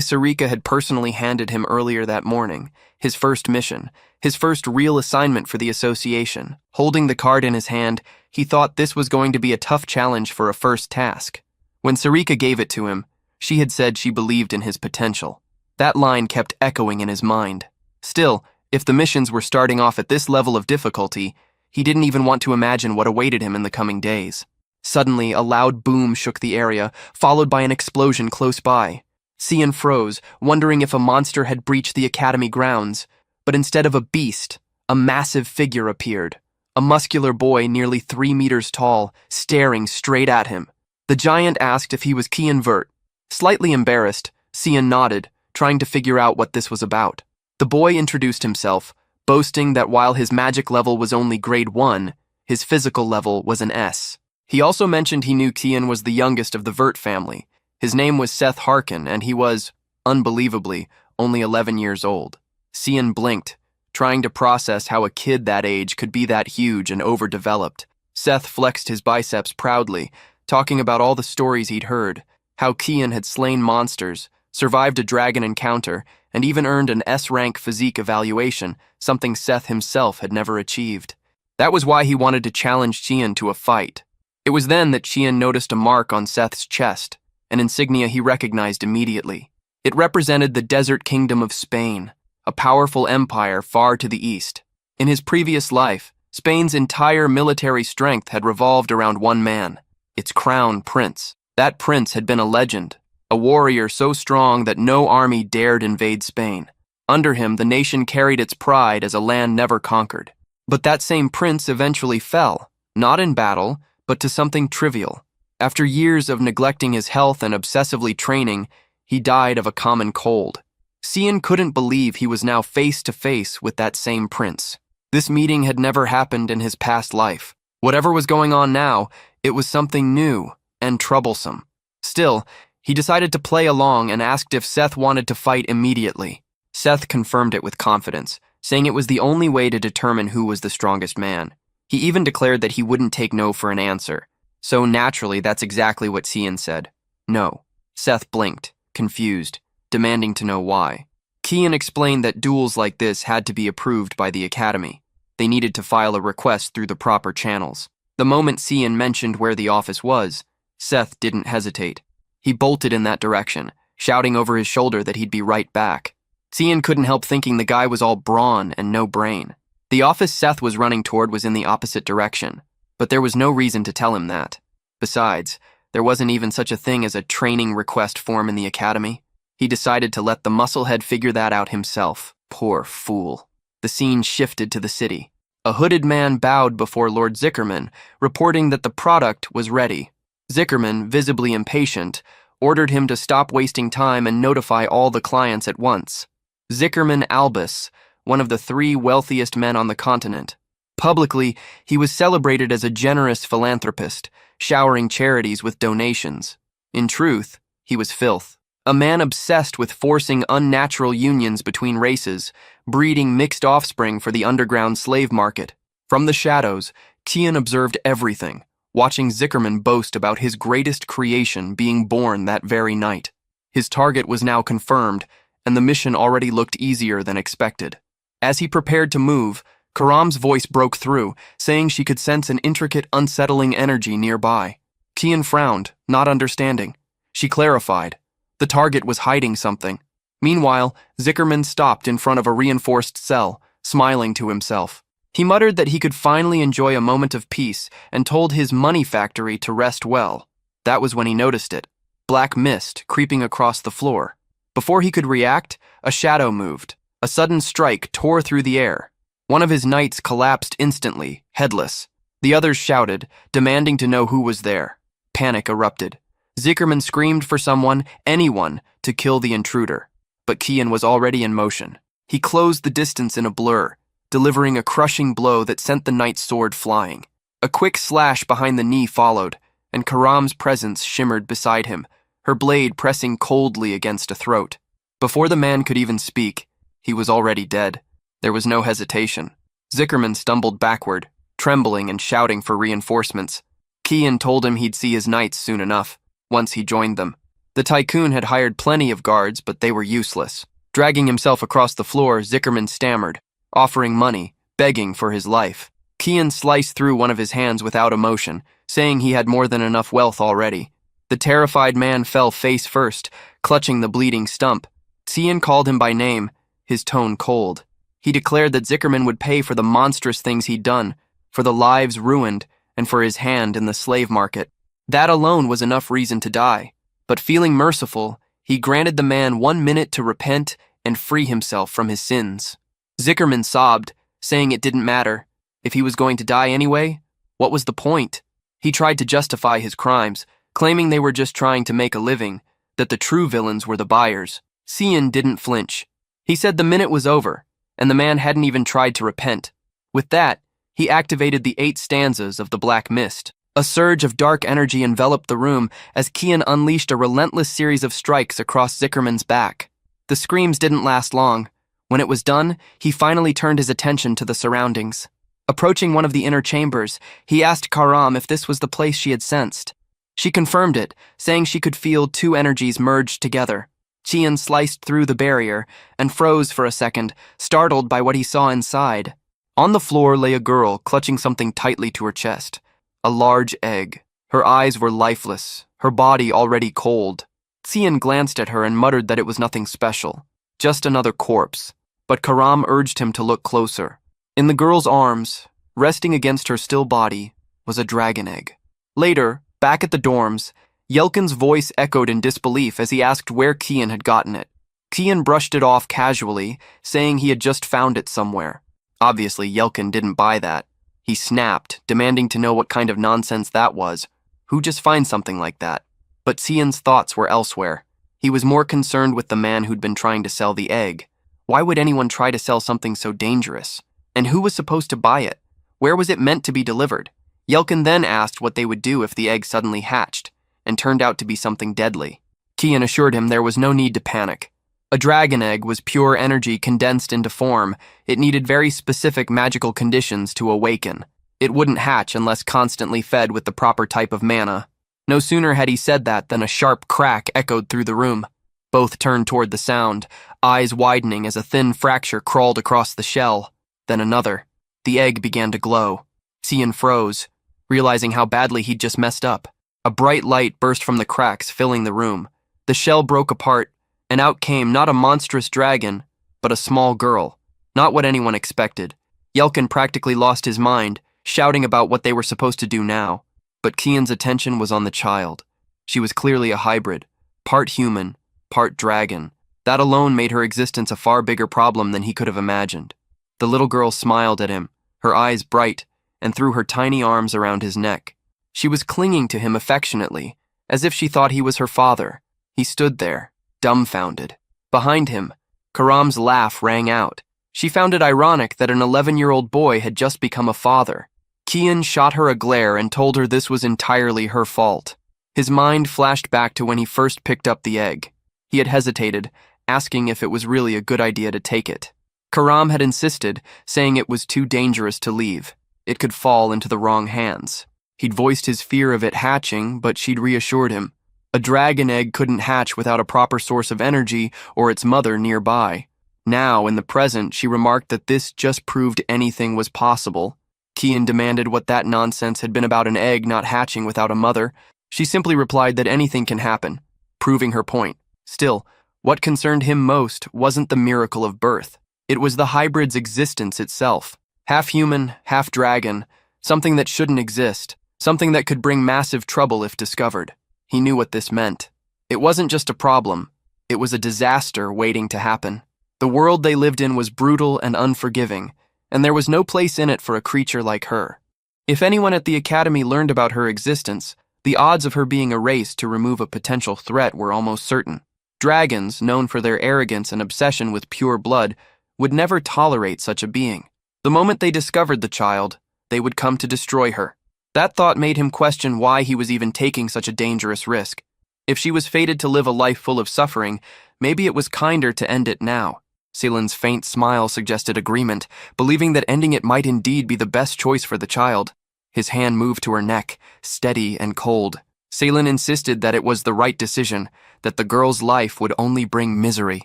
Sarika had personally handed him earlier that morning, his first mission, his first real assignment for the association. Holding the card in his hand, he thought this was going to be a tough challenge for a first task. When Sarika gave it to him, she had said she believed in his potential. That line kept echoing in his mind. Still, if the missions were starting off at this level of difficulty, he didn't even want to imagine what awaited him in the coming days. Suddenly, a loud boom shook the area, followed by an explosion close by. Cian froze, wondering if a monster had breached the academy grounds. But instead of a beast, a massive figure appeared. A muscular boy nearly 3 meters tall, staring straight at him. The giant asked if he was Cian Vert. Slightly embarrassed, Cian nodded, trying to figure out what this was about. The boy introduced himself, boasting that while his magic level was only grade 1, his physical level was an S. He also mentioned he knew Cian was the youngest of the Vert family. His name was Seth Harkin, and he was, unbelievably, only 11 years old. Cian blinked, trying to process how a kid that age could be that huge and overdeveloped. Seth flexed his biceps proudly, talking about all the stories he'd heard, how Cian had slain monsters, survived a dragon encounter, and even earned an S-rank physique evaluation, something Seth himself had never achieved. That was why he wanted to challenge Cian to a fight. It was then that Cian noticed a mark on Seth's chest, an insignia he recognized immediately. It represented the desert kingdom of Spain, a powerful empire far to the east. In his previous life, Spain's entire military strength had revolved around one man, its crown prince. That prince had been a legend, a warrior so strong that no army dared invade Spain. Under him, the nation carried its pride as a land never conquered. But that same prince eventually fell, not in battle, but to something trivial. After years of neglecting his health and obsessively training, he died of a common cold. Cian couldn't believe he was now face to face with that same prince. This meeting had never happened in his past life. Whatever was going on now, it was something new and troublesome. Still, he decided to play along and asked if Seth wanted to fight immediately. Seth confirmed it with confidence, saying it was the only way to determine who was the strongest man. He even declared that he wouldn't take no for an answer. So naturally, that's exactly what Cian said. No. Seth blinked, confused, demanding to know why. Cian explained that duels like this had to be approved by the academy. They needed to file a request through the proper channels. The moment Cian mentioned where the office was, Seth didn't hesitate. He bolted in that direction, shouting over his shoulder that he'd be right back. Cian couldn't help thinking the guy was all brawn and no brain. The office Seth was running toward was in the opposite direction, but there was no reason to tell him that. Besides, there wasn't even such a thing as a training request form in the academy. He decided to let the musclehead figure that out himself. Poor fool. The scene shifted to the city. A hooded man bowed before Lord Zickerman, reporting that the product was ready. Zickerman, visibly impatient, ordered him to stop wasting time and notify all the clients at once. Zickerman Albus, one of the 3 wealthiest men on the continent. Publicly, he was celebrated as a generous philanthropist, showering charities with donations. In truth, he was filth. A man obsessed with forcing unnatural unions between races, breeding mixed offspring for the underground slave market. From the shadows, Cian observed everything, watching Zickerman boast about his greatest creation being born that very night. His target was now confirmed, and the mission already looked easier than expected. As he prepared to move, Karam's voice broke through, saying she could sense an intricate, unsettling energy nearby. Cian frowned, not understanding. She clarified. The target was hiding something. Meanwhile, Zickerman stopped in front of a reinforced cell, smiling to himself. He muttered that he could finally enjoy a moment of peace and told his money factory to rest well. That was when he noticed it. Black mist creeping across the floor. Before he could react, a shadow moved. A sudden strike tore through the air. One of his knights collapsed instantly, headless. The others shouted, demanding to know who was there. Panic erupted. Zickerman screamed for someone, anyone, to kill the intruder. But Cian was already in motion. He closed the distance in a blur, delivering a crushing blow that sent the knight's sword flying. A quick slash behind the knee followed, and Karam's presence shimmered beside him, her blade pressing coldly against a throat. Before the man could even speak, he was already dead. There was no hesitation. Zickerman stumbled backward, trembling and shouting for reinforcements. Cian told him he'd see his knights soon enough, once he joined them. The tycoon had hired plenty of guards, but they were useless. Dragging himself across the floor, Zickerman stammered, offering money, begging for his life. Kian sliced through one of his hands without emotion, saying he had more than enough wealth already. The terrified man fell face first, clutching the bleeding stump. Kian called him by name, his tone cold. He declared that Zickerman would pay for the monstrous things he'd done, for the lives ruined, and for his hand in the slave market. That alone was enough reason to die. But feeling merciful, he granted the man 1 minute to repent and free himself from his sins. Zickerman sobbed, saying it didn't matter. If he was going to die anyway, what was the point? He tried to justify his crimes, claiming they were just trying to make a living, that the true villains were the buyers. Cian didn't flinch. He said the minute was over, and the man hadn't even tried to repent. With that, he activated the 8 stanzas of the Black Mist. A surge of dark energy enveloped the room as Kian unleashed a relentless series of strikes across Zickerman's back. The screams didn't last long. When it was done, he finally turned his attention to the surroundings. Approaching one of the inner chambers, he asked Karam if this was the place she had sensed. She confirmed it, saying she could feel 2 energies merged together. Kian sliced through the barrier and froze for a second, startled by what he saw inside. On the floor lay a girl clutching something tightly to her chest. A large egg. Her eyes were lifeless, her body already cold. Cian glanced at her and muttered that it was nothing special, just another corpse. But Karam urged him to look closer. In the girl's arms, resting against her still body, was a dragon egg. Later, back at the dorms, Yelkin's voice echoed in disbelief as he asked where Kian had gotten it. Kian brushed it off casually, saying he had just found it somewhere. Obviously, Yelkin didn't buy that. He snapped, demanding to know what kind of nonsense that was. Who just finds something like that? But Cian's thoughts were elsewhere. He was more concerned with the man who'd been trying to sell the egg. Why would anyone try to sell something so dangerous? And who was supposed to buy it? Where was it meant to be delivered? Yelkin then asked what they would do if the egg suddenly hatched, and turned out to be something deadly. Kian assured him there was no need to panic. A dragon egg was pure energy condensed into form. It needed very specific magical conditions to awaken. It wouldn't hatch unless constantly fed with the proper type of mana. No sooner had he said that than a sharp crack echoed through the room. Both turned toward the sound, eyes widening as a thin fracture crawled across the shell. Then another. The egg began to glow. Cian froze, realizing how badly he'd just messed up. A bright light burst from the cracks, filling the room. The shell broke apart, and out came not a monstrous dragon, but a small girl. Not what anyone expected. Yelkin practically lost his mind, shouting about what they were supposed to do now. But Kian's attention was on the child. She was clearly a hybrid, part human, part dragon. That alone made her existence a far bigger problem than he could have imagined. The little girl smiled at him, her eyes bright, and threw her tiny arms around his neck. She was clinging to him affectionately, as if she thought he was her father. He stood there, dumbfounded. Behind him, Karam's laugh rang out. She found it ironic that an 11-year-old boy had just become a father. Kian shot her a glare and told her this was entirely her fault. His mind flashed back to when he first picked up the egg. He had hesitated, asking if it was really a good idea to take it. Karam had insisted, saying it was too dangerous to leave. It could fall into the wrong hands. He'd voiced his fear of it hatching, but she'd reassured him. A dragon egg couldn't hatch without a proper source of energy or its mother nearby. Now, in the present, she remarked that this just proved anything was possible. Kian demanded what that nonsense had been about an egg not hatching without a mother. She simply replied that anything can happen, proving her point. Still, what concerned him most wasn't the miracle of birth. It was the hybrid's existence itself. Half human, half dragon, something that shouldn't exist, something that could bring massive trouble if discovered. He knew what this meant. It wasn't just a problem, it was a disaster waiting to happen. The world they lived in was brutal and unforgiving, and there was no place in it for a creature like her. If anyone at the academy learned about her existence, the odds of her being erased to remove a potential threat were almost certain. Dragons, known for their arrogance and obsession with pure blood, would never tolerate such a being. The moment they discovered the child, they would come to destroy her. That thought made him question why he was even taking such a dangerous risk. If she was fated to live a life full of suffering, maybe it was kinder to end it now. Seelan's faint smile suggested agreement, believing that ending it might indeed be the best choice for the child. His hand moved to her neck, steady and cold. Salen insisted that it was the right decision, that the girl's life would only bring misery.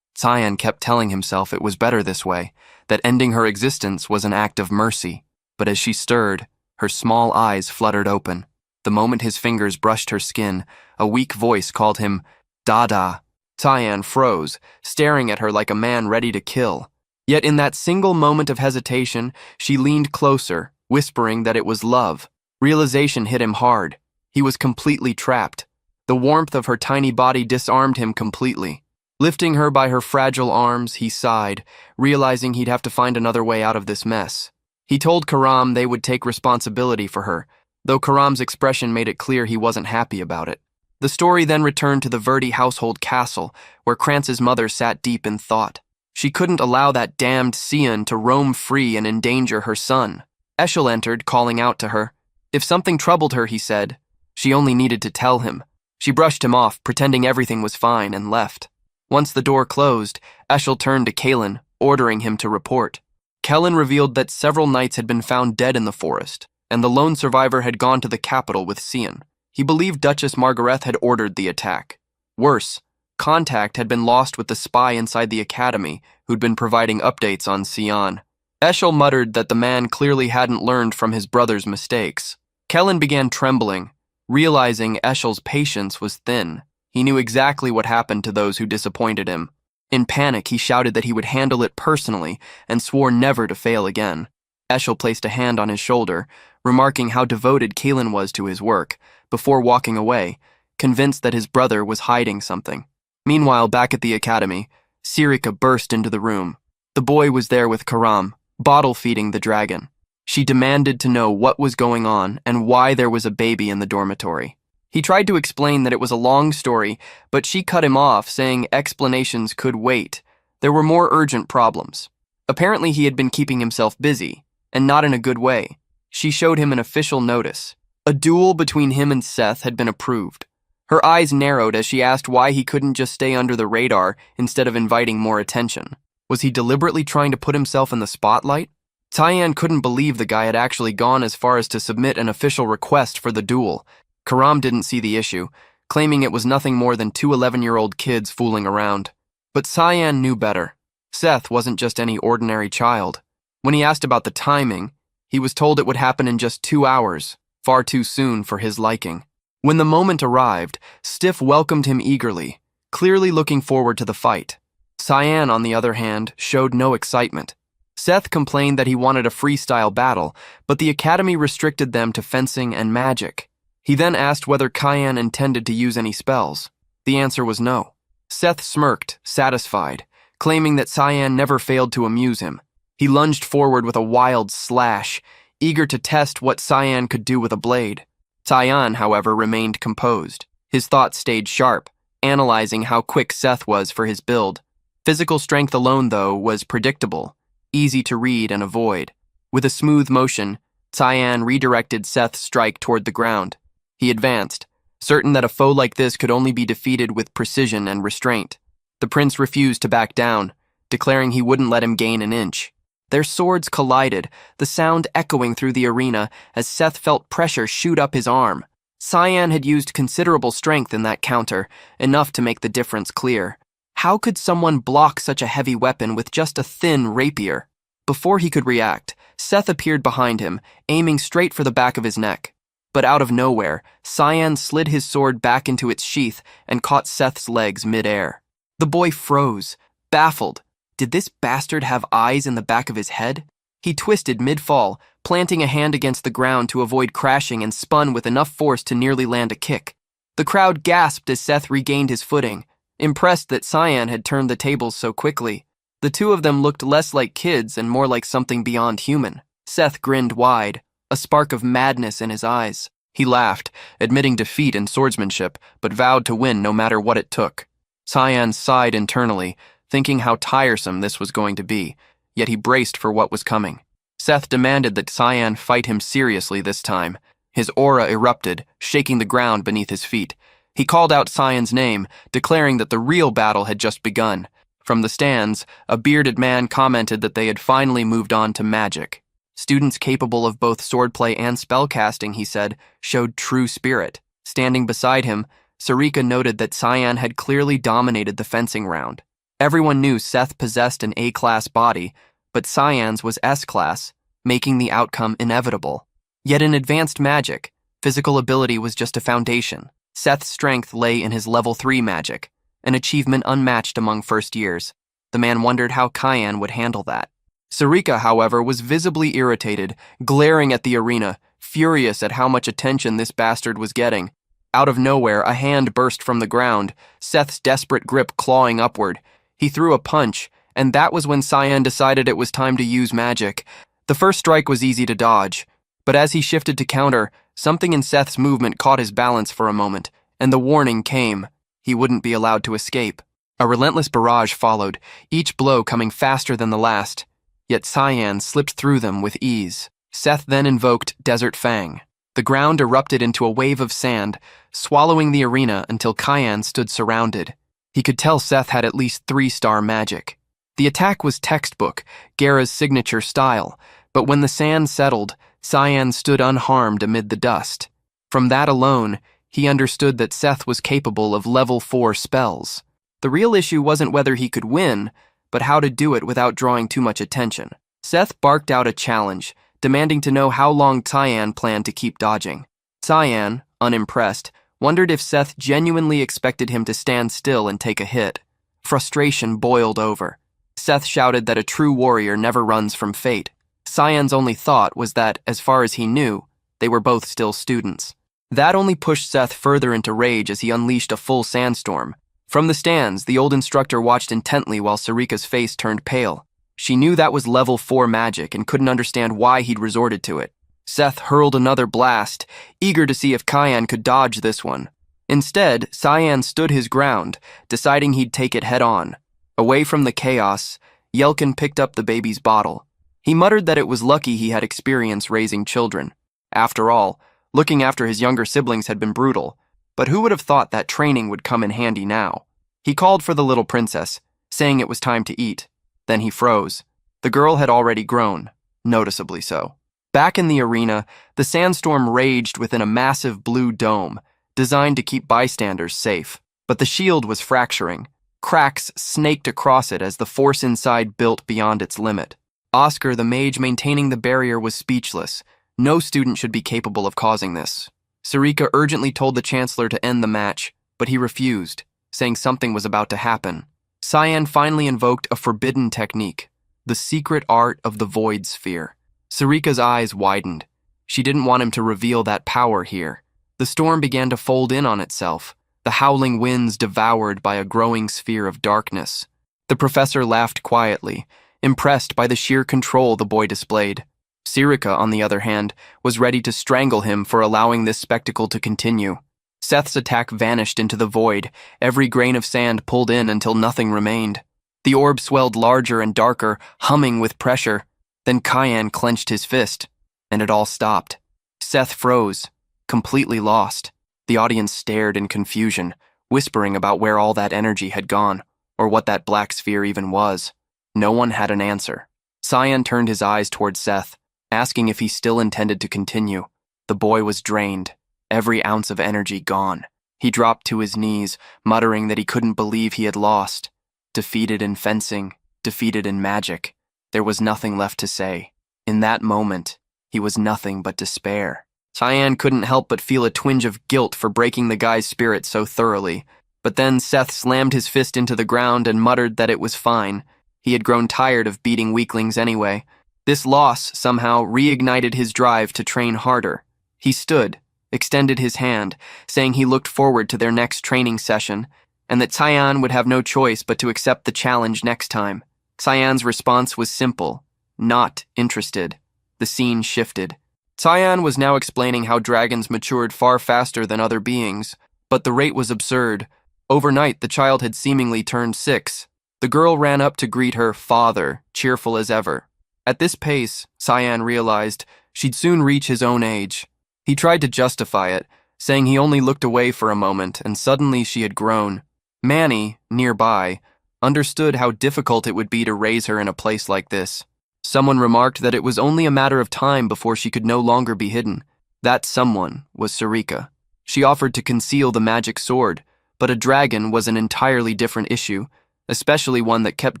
Cyan kept telling himself it was better this way, that ending her existence was an act of mercy. But as she stirred, her small eyes fluttered open. The moment his fingers brushed her skin, a weak voice called him Dada. Cyan froze, staring at her like a man ready to kill. Yet in that single moment of hesitation, she leaned closer, whispering that it was love. Realization hit him hard. He was completely trapped. The warmth of her tiny body disarmed him completely. Lifting her by her fragile arms, he sighed, realizing he'd have to find another way out of this mess. He told Karam they would take responsibility for her, though Karam's expression made it clear he wasn't happy about it. The story then returned to the Verdi household castle, where Krantz's mother sat deep in thought. She couldn't allow that damned Cian to roam free and endanger her son. Eshel entered, calling out to her. If something troubled her, he said. She only needed to tell him. She brushed him off, pretending everything was fine, and left. Once the door closed, Eshel turned to Kalen, ordering him to report. Kellen revealed that several knights had been found dead in the forest, and the lone survivor had gone to the capital with Cian. He believed Duchess Margarethe had ordered the attack. Worse, contact had been lost with the spy inside the academy who'd been providing updates on Cian. Eshel muttered that the man clearly hadn't learned from his brother's mistakes. Kellen began trembling, realizing Eshel's patience was thin. He knew exactly what happened to those who disappointed him. In panic, he shouted that he would handle it personally and swore never to fail again. Eshel placed a hand on his shoulder, remarking how devoted Kalen was to his work, before walking away, convinced that his brother was hiding something. Meanwhile, back at the academy, Sirika burst into the room. The boy was there with Karam, bottle-feeding the dragon. She demanded to know what was going on and why there was a baby in the dormitory. He tried to explain that it was a long story, but she cut him off, saying explanations could wait. There were more urgent problems. Apparently he had been keeping himself busy, and not in a good way. She showed him an official notice. A duel between him and Seth had been approved. Her eyes narrowed as she asked why he couldn't just stay under the radar instead of inviting more attention. Was he deliberately trying to put himself in the spotlight? Cyan couldn't believe the guy had actually gone as far as to submit an official request for the duel. Karam didn't see the issue, claiming it was nothing more than two 11-year-old kids fooling around. But Cyan knew better. Seth wasn't just any ordinary child. When he asked about the timing, he was told it would happen in just 2 hours, far too soon for his liking. When the moment arrived, Stiff welcomed him eagerly, clearly looking forward to the fight. Cyan, on the other hand, showed no excitement. Seth complained that he wanted a freestyle battle, but the academy restricted them to fencing and magic. He then asked whether Cyan intended to use any spells. The answer was no. Seth smirked, satisfied, claiming that Cyan never failed to amuse him. He lunged forward with a wild slash, eager to test what Cyan could do with a blade. Cyan, however, remained composed. His thoughts stayed sharp, analyzing how quick Seth was for his build. Physical strength alone, though, was predictable, easy to read and avoid. With a smooth motion, Cyan redirected Seth's strike toward the ground. He advanced, certain that a foe like this could only be defeated with precision and restraint. The prince refused to back down, declaring he wouldn't let him gain an inch. Their swords collided, the sound echoing through the arena as Seth felt pressure shoot up his arm. Cyan had used considerable strength in that counter, enough to make the difference clear. How could someone block such a heavy weapon with just a thin rapier? Before he could react, Seth appeared behind him, aiming straight for the back of his neck. But out of nowhere, Cyan slid his sword back into its sheath and caught Seth's legs mid-air. The boy froze, baffled. Did this bastard have eyes in the back of his head? He twisted mid-fall, planting a hand against the ground to avoid crashing, and spun with enough force to nearly land a kick. The crowd gasped as Seth regained his footing, impressed that Cyan had turned the tables so quickly. The two of them looked less like kids and more like something beyond human. Seth grinned wide, a spark of madness in his eyes. He laughed, admitting defeat in swordsmanship, but vowed to win no matter what it took. Cyan sighed internally, thinking how tiresome this was going to be, yet he braced for what was coming. Seth demanded that Cyan fight him seriously this time. His aura erupted, shaking the ground beneath his feet. He called out Cyan's name, declaring that the real battle had just begun. From the stands, a bearded man commented that they had finally moved on to magic. Students capable of both swordplay and spellcasting, he said, showed true spirit. Standing beside him, Sarika noted that Cyan had clearly dominated the fencing round. Everyone knew Seth possessed an A-class body, but Cyan's was S-class, making the outcome inevitable. Yet in advanced magic, physical ability was just a foundation. Seth's strength lay in his level 3 magic, an achievement unmatched among first years. The man wondered how Cyan would handle that. Sarika, however, was visibly irritated, glaring at the arena, furious at how much attention this bastard was getting. Out of nowhere, a hand burst from the ground, Seth's desperate grip clawing upward. He threw a punch, and that was when Cyan decided it was time to use magic. The first strike was easy to dodge, but as he shifted to counter, something in Seth's movement caught his balance for a moment, and the warning came. He wouldn't be allowed to escape. A relentless barrage followed, each blow coming faster than the last. Yet Cyan slipped through them with ease. Seth then invoked Desert Fang. The ground erupted into a wave of sand, swallowing the arena until Cyan stood surrounded. He could tell Seth had at least 3-star magic. The attack was textbook, Gara's signature style, but when the sand settled, Cyan stood unharmed amid the dust. From that alone, he understood that Seth was capable of level 4 spells. The real issue wasn't whether he could win, but how to do it without drawing too much attention. Seth barked out a challenge, demanding to know how long Cyan planned to keep dodging. Cyan, unimpressed, wondered if Seth genuinely expected him to stand still and take a hit. Frustration boiled over. Seth shouted that a true warrior never runs from fate. Cyan's only thought was that, as far as he knew, they were both still students. That only pushed Seth further into rage as he unleashed a full sandstorm. From the stands, the old instructor watched intently while Sarika's face turned pale. She knew that was level 4 magic and couldn't understand why he'd resorted to it. Seth hurled another blast, eager to see if Cyan could dodge this one. Instead, Cyan stood his ground, deciding he'd take it head-on. Away from the chaos, Yelkin picked up the baby's bottle. He muttered that it was lucky he had experience raising children. After all, looking after his younger siblings had been brutal, but who would have thought that training would come in handy now? He called for the little princess, saying it was time to eat. Then he froze. The girl had already grown, noticeably so. Back in the arena, the sandstorm raged within a massive blue dome, designed to keep bystanders safe. But the shield was fracturing. Cracks snaked across it as the force inside built beyond its limit. Oscar, the mage maintaining the barrier, was speechless. No student should be capable of causing this. Sarika urgently told the Chancellor to end the match, but he refused, saying something was about to happen. Cyan finally invoked a forbidden technique, the secret art of the Void Sphere. Sarika's eyes widened. She didn't want him to reveal that power here. The storm began to fold in on itself, the howling winds devoured by a growing sphere of darkness. The professor laughed quietly, impressed by the sheer control the boy displayed. Sarika, on the other hand, was ready to strangle him for allowing this spectacle to continue. Seth's attack vanished into the void, every grain of sand pulled in until nothing remained. The orb swelled larger and darker, humming with pressure. Then Cyan clenched his fist, and it all stopped. Seth froze, completely lost. The audience stared in confusion, whispering about where all that energy had gone, or what that black sphere even was. No one had an answer. Cyan turned his eyes toward Seth, asking if he still intended to continue. The boy was drained, every ounce of energy gone. He dropped to his knees, muttering that he couldn't believe he had lost. Defeated in fencing, defeated in magic. There was nothing left to say. In that moment, he was nothing but despair. Cyan couldn't help but feel a twinge of guilt for breaking the guy's spirit so thoroughly. But then Seth slammed his fist into the ground and muttered that it was fine. He had grown tired of beating weaklings anyway. This loss somehow reignited his drive to train harder. He stood, extended his hand, saying he looked forward to their next training session, and that Cyan would have no choice but to accept the challenge next time. Cyan's response was simple, not interested. The scene shifted. Cyan was now explaining how dragons matured far faster than other beings, but the rate was absurd. Overnight, the child had seemingly turned 6. The girl ran up to greet her father, cheerful as ever. At this pace, Cyan realized, she'd soon reach his own age. He tried to justify it, saying he only looked away for a moment, and suddenly she had grown. Manny, nearby, understood how difficult it would be to raise her in a place like this. Someone remarked that it was only a matter of time before she could no longer be hidden. That someone was Sarika. She offered to conceal the magic sword, but a dragon was an entirely different issue, especially one that kept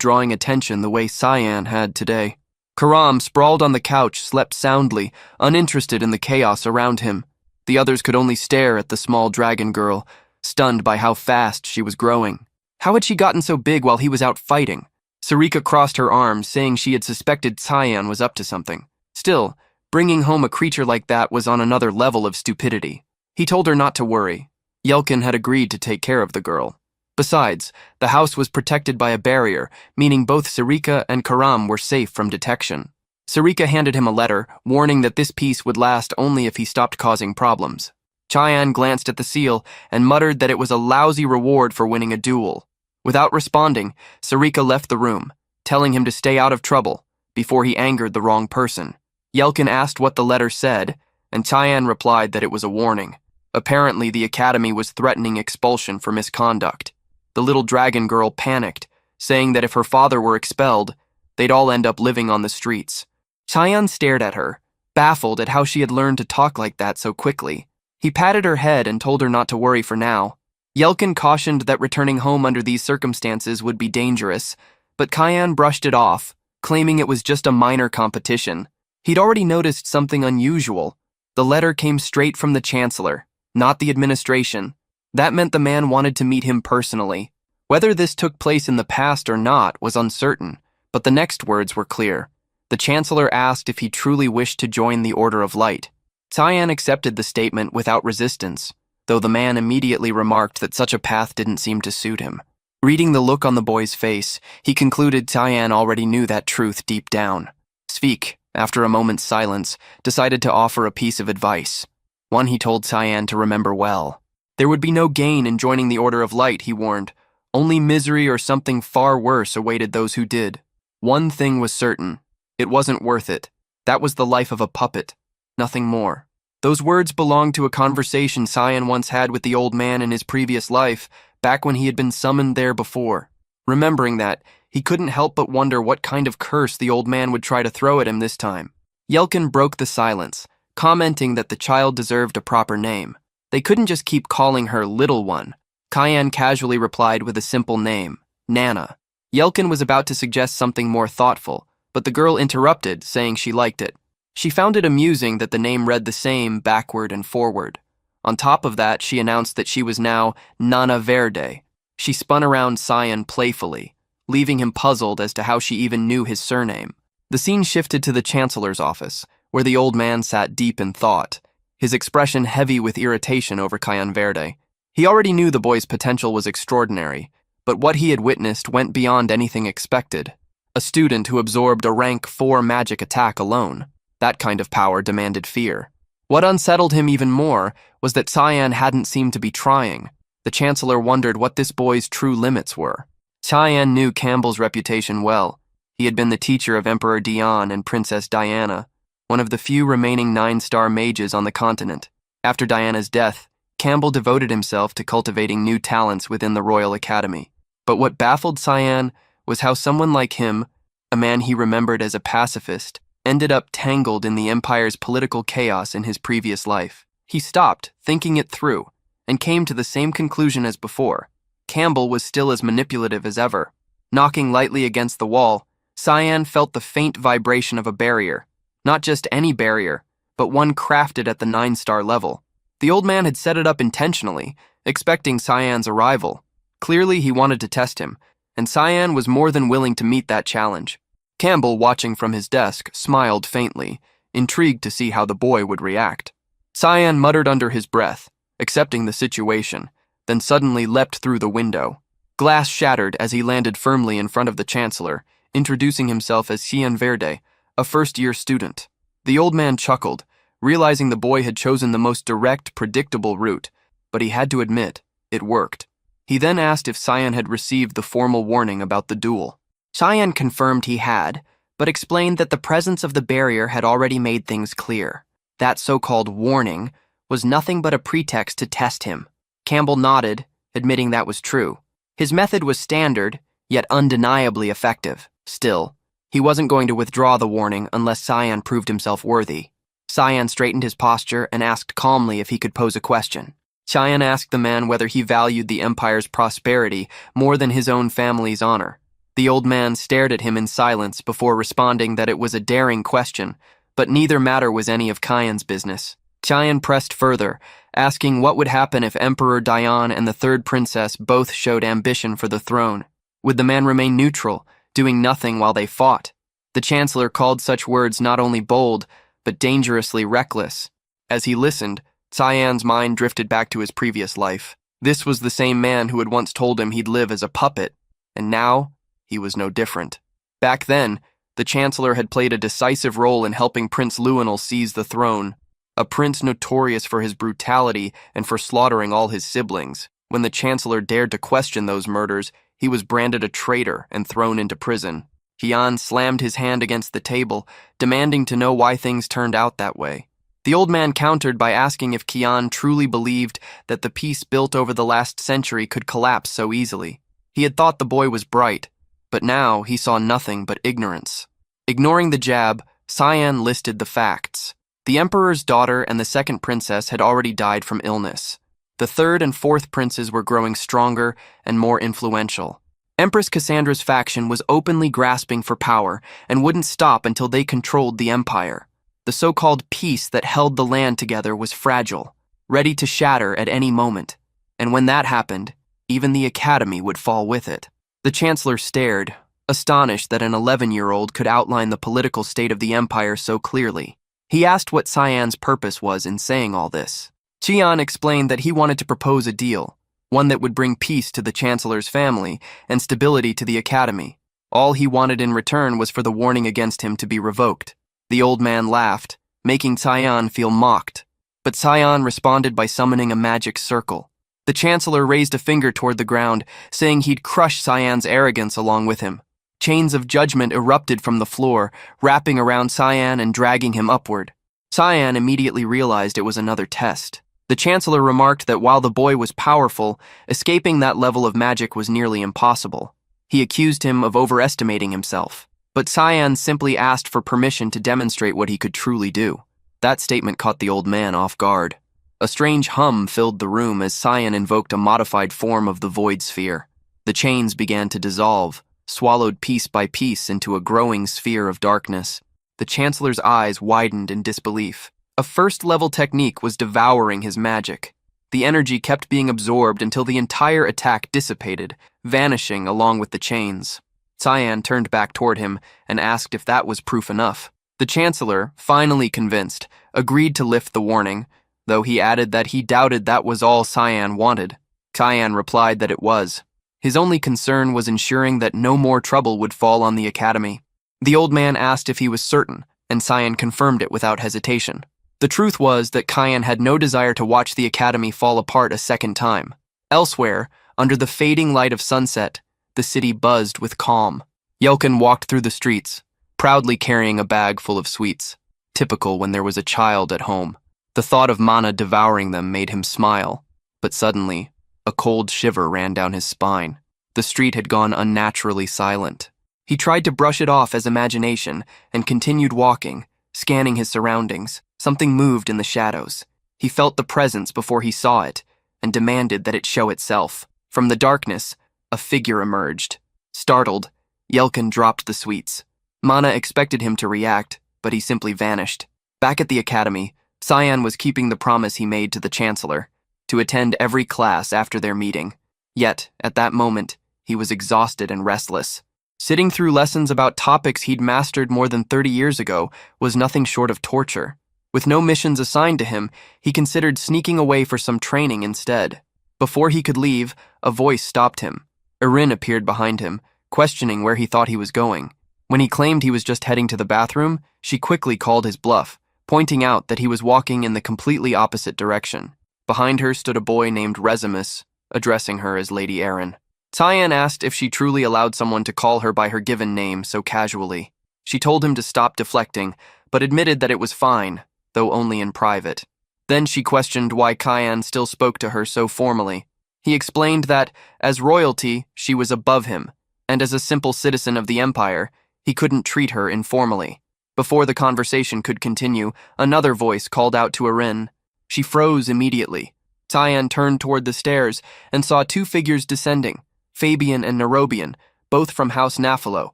drawing attention the way Cyan had today. Karam, sprawled on the couch, slept soundly, uninterested in the chaos around him. The others could only stare at the small dragon girl, stunned by how fast she was growing. How had she gotten so big while he was out fighting? Sarika crossed her arms, saying she had suspected Cyan was up to something. Still, bringing home a creature like that was on another level of stupidity. He told her not to worry. Yelkin had agreed to take care of the girl. Besides, the house was protected by a barrier, meaning both Sarika and Karam were safe from detection. Sarika handed him a letter, warning that this peace would last only if he stopped causing problems. Cyan glanced at the seal and muttered that it was a lousy reward for winning a duel. Without responding, Sarika left the room, telling him to stay out of trouble before he angered the wrong person. Yelkin asked what the letter said, and Cyan replied that it was a warning. Apparently, the academy was threatening expulsion for misconduct. The little dragon girl panicked, saying that if her father were expelled, they'd all end up living on the streets. Cyan stared at her, baffled at how she had learned to talk like that so quickly. He patted her head and told her not to worry for now. Yelkin cautioned that returning home under these circumstances would be dangerous, but Cyan brushed it off, claiming it was just a minor competition. He'd already noticed something unusual. The letter came straight from the chancellor, not the administration. That meant the man wanted to meet him personally. Whether this took place in the past or not was uncertain, but the next words were clear. The chancellor asked if he truly wished to join the Order of Light. Cyan accepted the statement without resistance, though the man immediately remarked that such a path didn't seem to suit him. Reading the look on the boy's face, he concluded Cyan already knew that truth deep down. Sveik, after a moment's silence, decided to offer a piece of advice, one he told Cyan to remember well. There would be no gain in joining the Order of Light, he warned. Only misery or something far worse awaited those who did. One thing was certain. It wasn't worth it. That was the life of a puppet. Nothing more. Those words belonged to a conversation Cyan once had with the old man in his previous life, back when he had been summoned there before. Remembering that, he couldn't help but wonder what kind of curse the old man would try to throw at him this time. Yelkin broke the silence, commenting that the child deserved a proper name. They couldn't just keep calling her Little One. Cyan casually replied with a simple name, Nana. Yelkin was about to suggest something more thoughtful, but the girl interrupted, saying she liked it. She found it amusing that the name read the same backward and forward. On top of that, she announced that she was now Nana Verde. She spun around Cyan playfully, leaving him puzzled as to how she even knew his surname. The scene shifted to the chancellor's office, where the old man sat deep in thought, his expression heavy with irritation over Cyan Verde. He already knew the boy's potential was extraordinary, but what he had witnessed went beyond anything expected. A student who absorbed a rank 4 magic attack alone. That kind of power demanded fear. What unsettled him even more was that Cyan hadn't seemed to be trying. The chancellor wondered what this boy's true limits were. Cyan knew Campbell's reputation well. He had been the teacher of Emperor Dion and Princess Diana, one of the few remaining 9-star mages on the continent. After Diana's death, Campbell devoted himself to cultivating new talents within the Royal Academy. But what baffled Cyan was how someone like him, a man he remembered as a pacifist, ended up tangled in the Empire's political chaos in his previous life. He stopped, thinking it through, and came to the same conclusion as before. Campbell was still as manipulative as ever. Knocking lightly against the wall, Cyan felt the faint vibration of a barrier. Not just any barrier, but one crafted at the 9-star level. The old man had set it up intentionally, expecting Cyan's arrival. Clearly, he wanted to test him, and Cyan was more than willing to meet that challenge. Campbell, watching from his desk, smiled faintly, intrigued to see how the boy would react. Cyan muttered under his breath, accepting the situation, then suddenly leapt through the window. Glass shattered as he landed firmly in front of the chancellor, introducing himself as Cyan Verde, a first-year student. The old man chuckled, realizing the boy had chosen the most direct, predictable route, but he had to admit, it worked. He then asked if Cyan had received the formal warning about the duel. Cyan confirmed he had, but explained that the presence of the barrier had already made things clear. That so-called warning was nothing but a pretext to test him. Campbell nodded, admitting that was true. His method was standard, yet undeniably effective. Still, he wasn't going to withdraw the warning unless Cyan proved himself worthy. Cyan straightened his posture and asked calmly if he could pose a question. Cheyenne asked the man whether he valued the empire's prosperity more than his own family's honor. The old man stared at him in silence before responding that it was a daring question, but neither matter was any of Cheyenne's business. Cheyenne pressed further, asking what would happen if Emperor Dion and the third princess both showed ambition for the throne. Would the man remain neutral, doing nothing while they fought? The chancellor called such words not only bold, but dangerously reckless. As he listened, Cheyenne's mind drifted back to his previous life. This was the same man who had once told him he'd live as a puppet, and now he was no different. Back then, the chancellor had played a decisive role in helping Prince Luenel seize the throne, a prince notorious for his brutality and for slaughtering all his siblings. When the chancellor dared to question those murders, he was branded a traitor and thrown into prison. Cheyenne slammed his hand against the table, demanding to know why things turned out that way. The old man countered by asking if Cheyenne truly believed that the peace built over the last century could collapse so easily. He had thought the boy was bright, but now he saw nothing but ignorance. Ignoring the jab, Cheyenne listed the facts. The emperor's daughter and the second princess had already died from illness. The third and fourth princes were growing stronger and more influential. Empress Cassandra's faction was openly grasping for power and wouldn't stop until they controlled the empire. The so-called peace that held the land together was fragile, ready to shatter at any moment. And when that happened, even the academy would fall with it. The chancellor stared, astonished that an 11-year-old could outline the political state of the empire so clearly. He asked what Cheyenne's purpose was in saying all this. Cheyenne explained that he wanted to propose a deal, one that would bring peace to the chancellor's family and stability to the academy. All he wanted in return was for the warning against him to be revoked. The old man laughed, making Cheyenne feel mocked, but Cheyenne responded by summoning a magic circle. The chancellor raised a finger toward the ground, saying he'd crush Cheyenne's arrogance along with him. Chains of judgment erupted from the floor, wrapping around Cheyenne and dragging him upward. Cheyenne immediately realized it was another test. The chancellor remarked that while the boy was powerful, escaping that level of magic was nearly impossible. He accused him of overestimating himself, but Cheyenne simply asked for permission to demonstrate what he could truly do. That statement caught the old man off guard. A strange hum filled the room as Cheyenne invoked a modified form of the void sphere. The chains began to dissolve, swallowed piece by piece into a growing sphere of darkness. The chancellor's eyes widened in disbelief. A first-level technique was devouring his magic. The energy kept being absorbed until the entire attack dissipated, vanishing along with the chains. Cheyenne turned back toward him and asked if that was proof enough. The chancellor, finally convinced, agreed to lift the warning, though he added that he doubted that was all Cheyenne wanted. Cheyenne replied that it was. His only concern was ensuring that no more trouble would fall on the academy. The old man asked if he was certain, and Cheyenne confirmed it without hesitation. The truth was that Cheyenne had no desire to watch the academy fall apart a second time. Elsewhere, under the fading light of sunset, the city buzzed with calm. Yelkin walked through the streets, proudly carrying a bag full of sweets, typical when there was a child at home. The thought of Mana devouring them made him smile, but suddenly, a cold shiver ran down his spine. The street had gone unnaturally silent. He tried to brush it off as imagination and continued walking, scanning his surroundings. Something moved in the shadows. He felt the presence before he saw it and demanded that it show itself. From the darkness, a figure emerged. Startled, Yelkin dropped the sweets. Mana expected him to react, but he simply vanished. Back at the academy, Cheyenne was keeping the promise he made to the chancellor, to attend every class after their meeting. Yet, at that moment, he was exhausted and restless. Sitting through lessons about topics he'd mastered more than 30 years ago was nothing short of torture. With no missions assigned to him, he considered sneaking away for some training instead. Before he could leave, a voice stopped him. Erin appeared behind him, questioning where he thought he was going. When he claimed he was just heading to the bathroom, she quickly called his bluff, pointing out that he was walking in the completely opposite direction. Behind her stood a boy named Resemblance, addressing her as Lady Erin. Cheyenne asked if she truly allowed someone to call her by her given name so casually. She told him to stop deflecting, but admitted that it was fine, though only in private. Then she questioned why Cheyenne still spoke to her so formally. He explained that, as royalty, she was above him, and as a simple citizen of the empire, he couldn't treat her informally. Before the conversation could continue, another voice called out to Erin. She froze immediately. Cyan turned toward the stairs and saw two figures descending, Fabian and Nerobian, both from House Nafalo.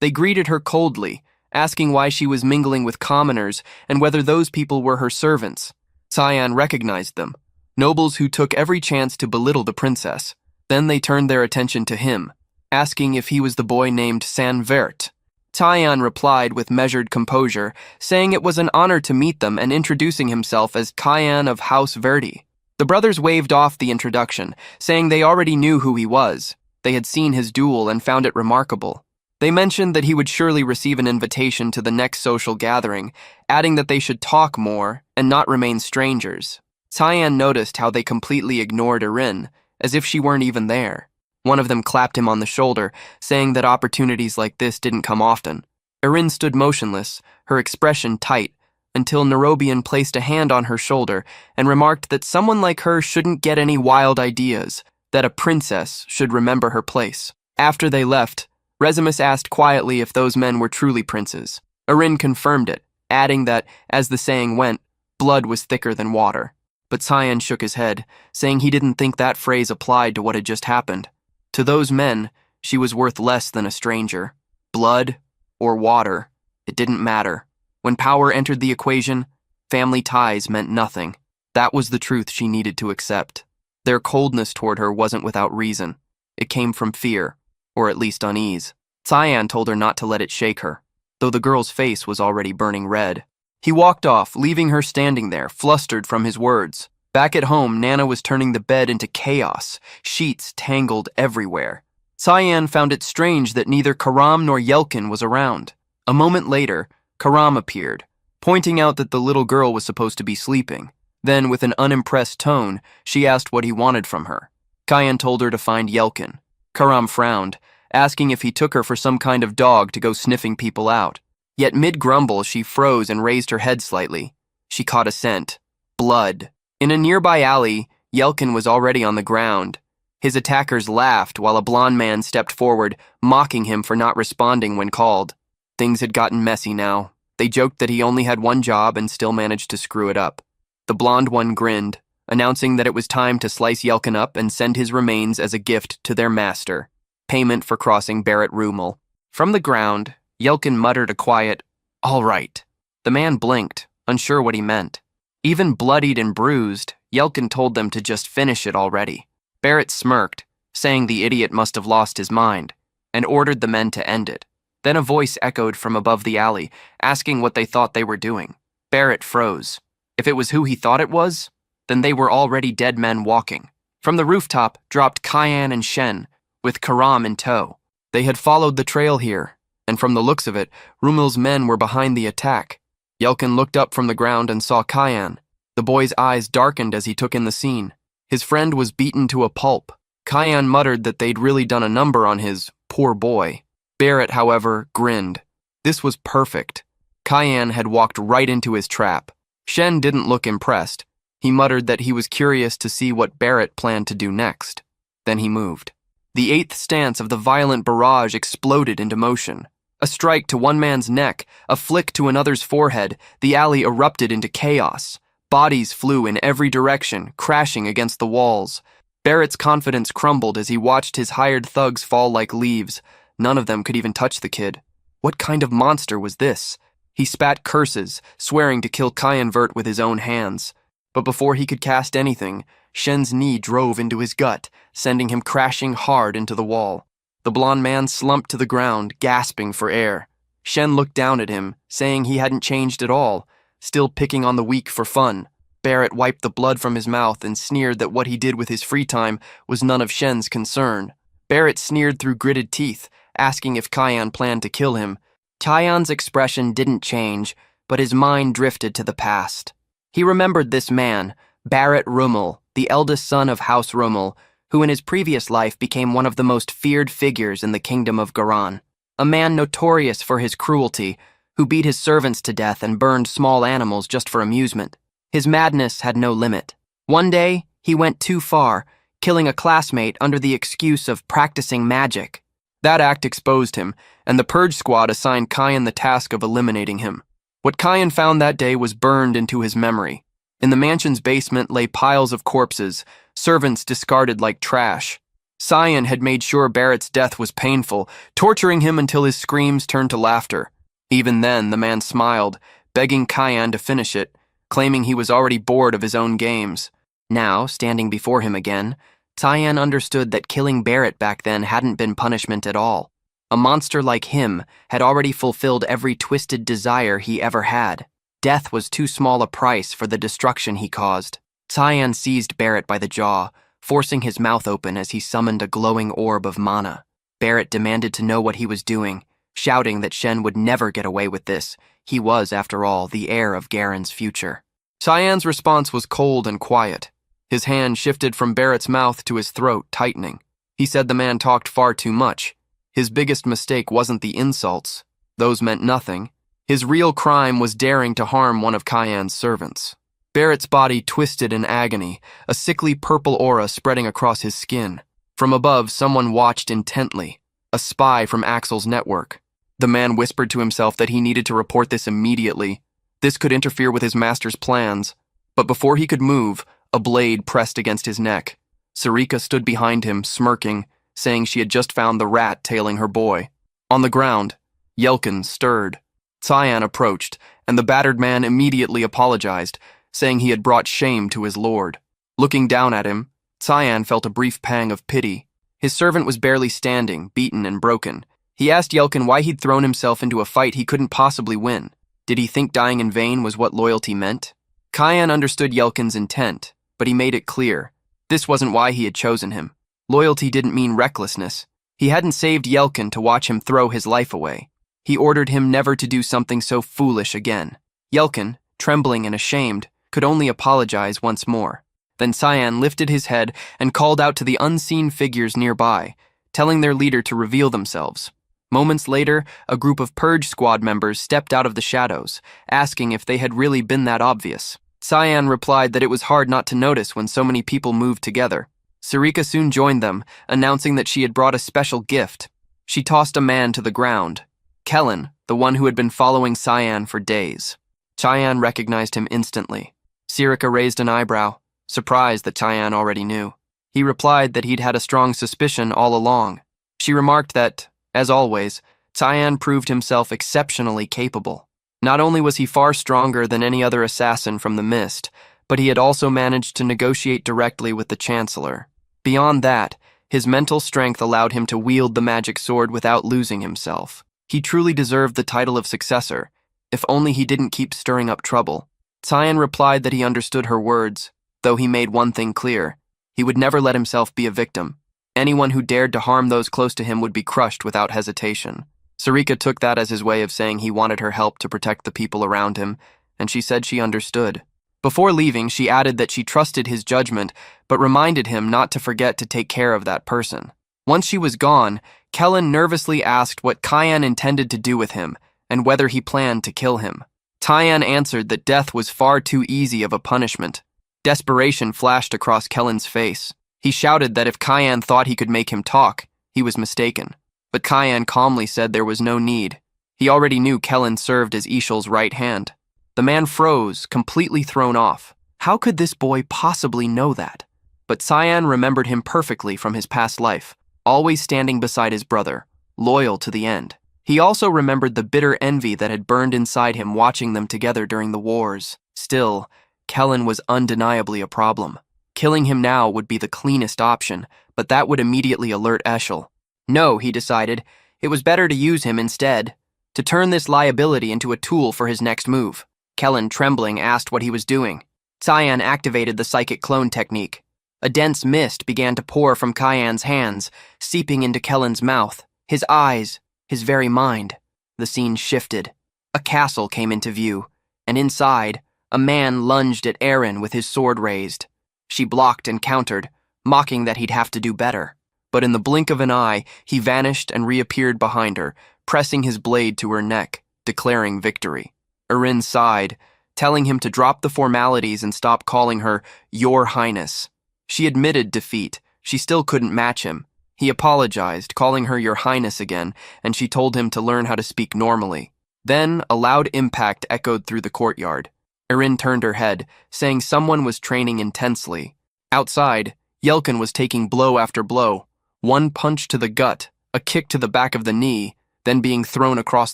They greeted her coldly, asking why she was mingling with commoners and whether those people were her servants. Cyan recognized them, nobles who took every chance to belittle the princess. Then they turned their attention to him, asking if he was the boy named San Vert. Cyan replied with measured composure, saying it was an honor to meet them and introducing himself as Cyan of House Verdi. The brothers waved off the introduction, saying they already knew who he was. They had seen his duel and found it remarkable. They mentioned that he would surely receive an invitation to the next social gathering, adding that they should talk more and not remain strangers. Cyan noticed how they completely ignored Erin, as if she weren't even there. One of them clapped him on the shoulder, saying that opportunities like this didn't come often. Erin stood motionless, her expression tight, until Nerobian placed a hand on her shoulder and remarked that someone like her shouldn't get any wild ideas, that a princess should remember her place. After they left, Resimus asked quietly if those men were truly princes. Erin confirmed it, adding that, as the saying went, blood was thicker than water. But Cyan shook his head, saying he didn't think that phrase applied to what had just happened. To those men, she was worth less than a stranger. Blood or water, it didn't matter. When power entered the equation, family ties meant nothing. That was the truth she needed to accept. Their coldness toward her wasn't without reason. It came from fear, or at least unease. Cyan told her not to let it shake her, though the girl's face was already burning red. He walked off, leaving her standing there, flustered from his words. Back at home, Nana was turning the bed into chaos, sheets tangled everywhere. Cyan found it strange that neither Karam nor Yelkin was around. A moment later, Karam appeared, pointing out that the little girl was supposed to be sleeping. Then, with an unimpressed tone, she asked what he wanted from her. Cyan told her to find Yelkin. Karam frowned, asking if he took her for some kind of dog to go sniffing people out. Yet mid-grumble, she froze and raised her head slightly. She caught a scent. Blood. In a nearby alley, Yelkin was already on the ground. His attackers laughed while a blond man stepped forward, mocking him for not responding when called. Things had gotten messy now. They joked that he only had one job and still managed to screw it up. The blond one grinned, announcing that it was time to slice Yelkin up and send his remains as a gift to their master, payment for crossing Barrett Rumel. From the ground, Yelkin muttered a quiet, "All right." The man blinked, unsure what he meant. Even bloodied and bruised, Yelkin told them to just finish it already. Barrett smirked, saying the idiot must have lost his mind, and ordered the men to end it. Then a voice echoed from above the alley, asking what they thought they were doing. Barrett froze. If it was who he thought it was, then they were already dead men walking. From the rooftop dropped Cyan and Shen, with Karam in tow. They had followed the trail here, and from the looks of it, Rumel's men were behind the attack. Yelkin looked up from the ground and saw Cyan. The boy's eyes darkened as he took in the scene. His friend was beaten to a pulp. Cyan muttered that they'd really done a number on his poor boy. Barrett, however, grinned. This was perfect. Cyan had walked right into his trap. Shen didn't look impressed. He muttered that he was curious to see what Barrett planned to do next. Then he moved. The eighth stance of the violent barrage exploded into motion. A strike to one man's neck, a flick to another's forehead, the alley erupted into chaos. Bodies flew in every direction, crashing against the walls. Barrett's confidence crumbled as he watched his hired thugs fall like leaves. None of them could even touch the kid. What kind of monster was this? He spat curses, swearing to kill Cyan Vert with his own hands. But before he could cast anything, Shen's knee drove into his gut, sending him crashing hard into the wall. The blond man slumped to the ground, gasping for air. Shen looked down at him, saying he hadn't changed at all, still picking on the weak for fun. Barrett wiped the blood from his mouth and sneered that what he did with his free time was none of Shen's concern. Barrett sneered through gritted teeth, asking if Cyan planned to kill him. Cyan's expression didn't change, but his mind drifted to the past. He remembered this man, Barrett Rumel, the eldest son of House Rumel, who in his previous life became one of the most feared figures in the kingdom of Garan. A man notorious for his cruelty, who beat his servants to death and burned small animals just for amusement. His madness had no limit. One day, he went too far, killing a classmate under the excuse of practicing magic. That act exposed him, and the Purge Squad assigned Cyan the task of eliminating him. What Cyan found that day was burned into his memory. In the mansion's basement lay piles of corpses, servants discarded like trash. Cyan had made sure Barrett's death was painful, torturing him until his screams turned to laughter. Even then, the man smiled, begging Cyan to finish it, claiming he was already bored of his own games. Now, standing before him again, Cyan understood that killing Barrett back then hadn't been punishment at all. A monster like him had already fulfilled every twisted desire he ever had. Death was too small a price for the destruction he caused. Cyan seized Barrett by the jaw, forcing his mouth open as he summoned a glowing orb of mana. Barrett demanded to know what he was doing, shouting that Shen would never get away with this. He was, after all, the heir of Garen's future. Cyan's response was cold and quiet. His hand shifted from Barrett's mouth to his throat, tightening. He said the man talked far too much. His biggest mistake wasn't the insults. Those meant nothing. His real crime was daring to harm one of Cyan's servants. Barrett's body twisted in agony, a sickly purple aura spreading across his skin. From above, someone watched intently, a spy from Axel's network. The man whispered to himself that he needed to report this immediately. This could interfere with his master's plans. But before he could move, a blade pressed against his neck. Sarika stood behind him, smirking, saying she had just found the rat tailing her boy. On the ground, Yelkin stirred. Cyan approached, and the battered man immediately apologized, saying he had brought shame to his lord. Looking down at him, Cyan felt a brief pang of pity. His servant was barely standing, beaten and broken. He asked Yelkin why he'd thrown himself into a fight he couldn't possibly win. Did he think dying in vain was what loyalty meant? Cyan understood Yelkin's intent, but he made it clear. This wasn't why he had chosen him. Loyalty didn't mean recklessness. He hadn't saved Yelkin to watch him throw his life away. He ordered him never to do something so foolish again. Yelkin, trembling and ashamed, could only apologize once more. Then Cyan lifted his head and called out to the unseen figures nearby, telling their leader to reveal themselves. Moments later, a group of Purge Squad members stepped out of the shadows, asking if they had really been that obvious. Cyan replied that it was hard not to notice when so many people moved together. Sarika soon joined them, announcing that she had brought a special gift. She tossed a man to the ground. Kellen, the one who had been following Cyan for days. Cyan recognized him instantly. Sarika raised an eyebrow, surprised that Cyan already knew. He replied that he'd had a strong suspicion all along. She remarked that, as always, Cyan proved himself exceptionally capable. Not only was he far stronger than any other assassin from the Mist, but he had also managed to negotiate directly with the Chancellor. Beyond that, his mental strength allowed him to wield the magic sword without losing himself. He truly deserved the title of successor, if only he didn't keep stirring up trouble. Cyan replied that he understood her words, though he made one thing clear. He would never let himself be a victim. Anyone who dared to harm those close to him would be crushed without hesitation. Sarika took that as his way of saying he wanted her help to protect the people around him, and she said she understood. Before leaving, she added that she trusted his judgment, but reminded him not to forget to take care of that person. Once she was gone, Kellen nervously asked what Cyan intended to do with him, and whether he planned to kill him. Cyan answered that death was far too easy of a punishment. Desperation flashed across Kellen's face. He shouted that if Cyan thought he could make him talk, he was mistaken. But Cyan calmly said there was no need. He already knew Kellen served as Ishel's right hand. The man froze, completely thrown off. How could this boy possibly know that? But Cyan remembered him perfectly from his past life, always standing beside his brother, loyal to the end. He also remembered the bitter envy that had burned inside him watching them together during the wars. Still, Kellen was undeniably a problem. Killing him now would be the cleanest option, but that would immediately alert Eshel. No, he decided, it was better to use him instead, to turn this liability into a tool for his next move. Kellen, trembling, asked what he was doing. Cyan activated the psychic clone technique. A dense mist began to pour from Cyan's hands, seeping into Kellen's mouth, his eyes, his very mind. The scene shifted. A castle came into view, and inside, a man lunged at Erin with his sword raised. She blocked and countered, mocking that he'd have to do better. But in the blink of an eye, he vanished and reappeared behind her, pressing his blade to her neck, declaring victory. Erin sighed, telling him to drop the formalities and stop calling her Your Highness. She admitted defeat. She still couldn't match him. He apologized, calling her Your Highness again, and she told him to learn how to speak normally. Then, a loud impact echoed through the courtyard. Erin turned her head, saying someone was training intensely. Outside, Yelkin was taking blow after blow, one punch to the gut, a kick to the back of the knee, then being thrown across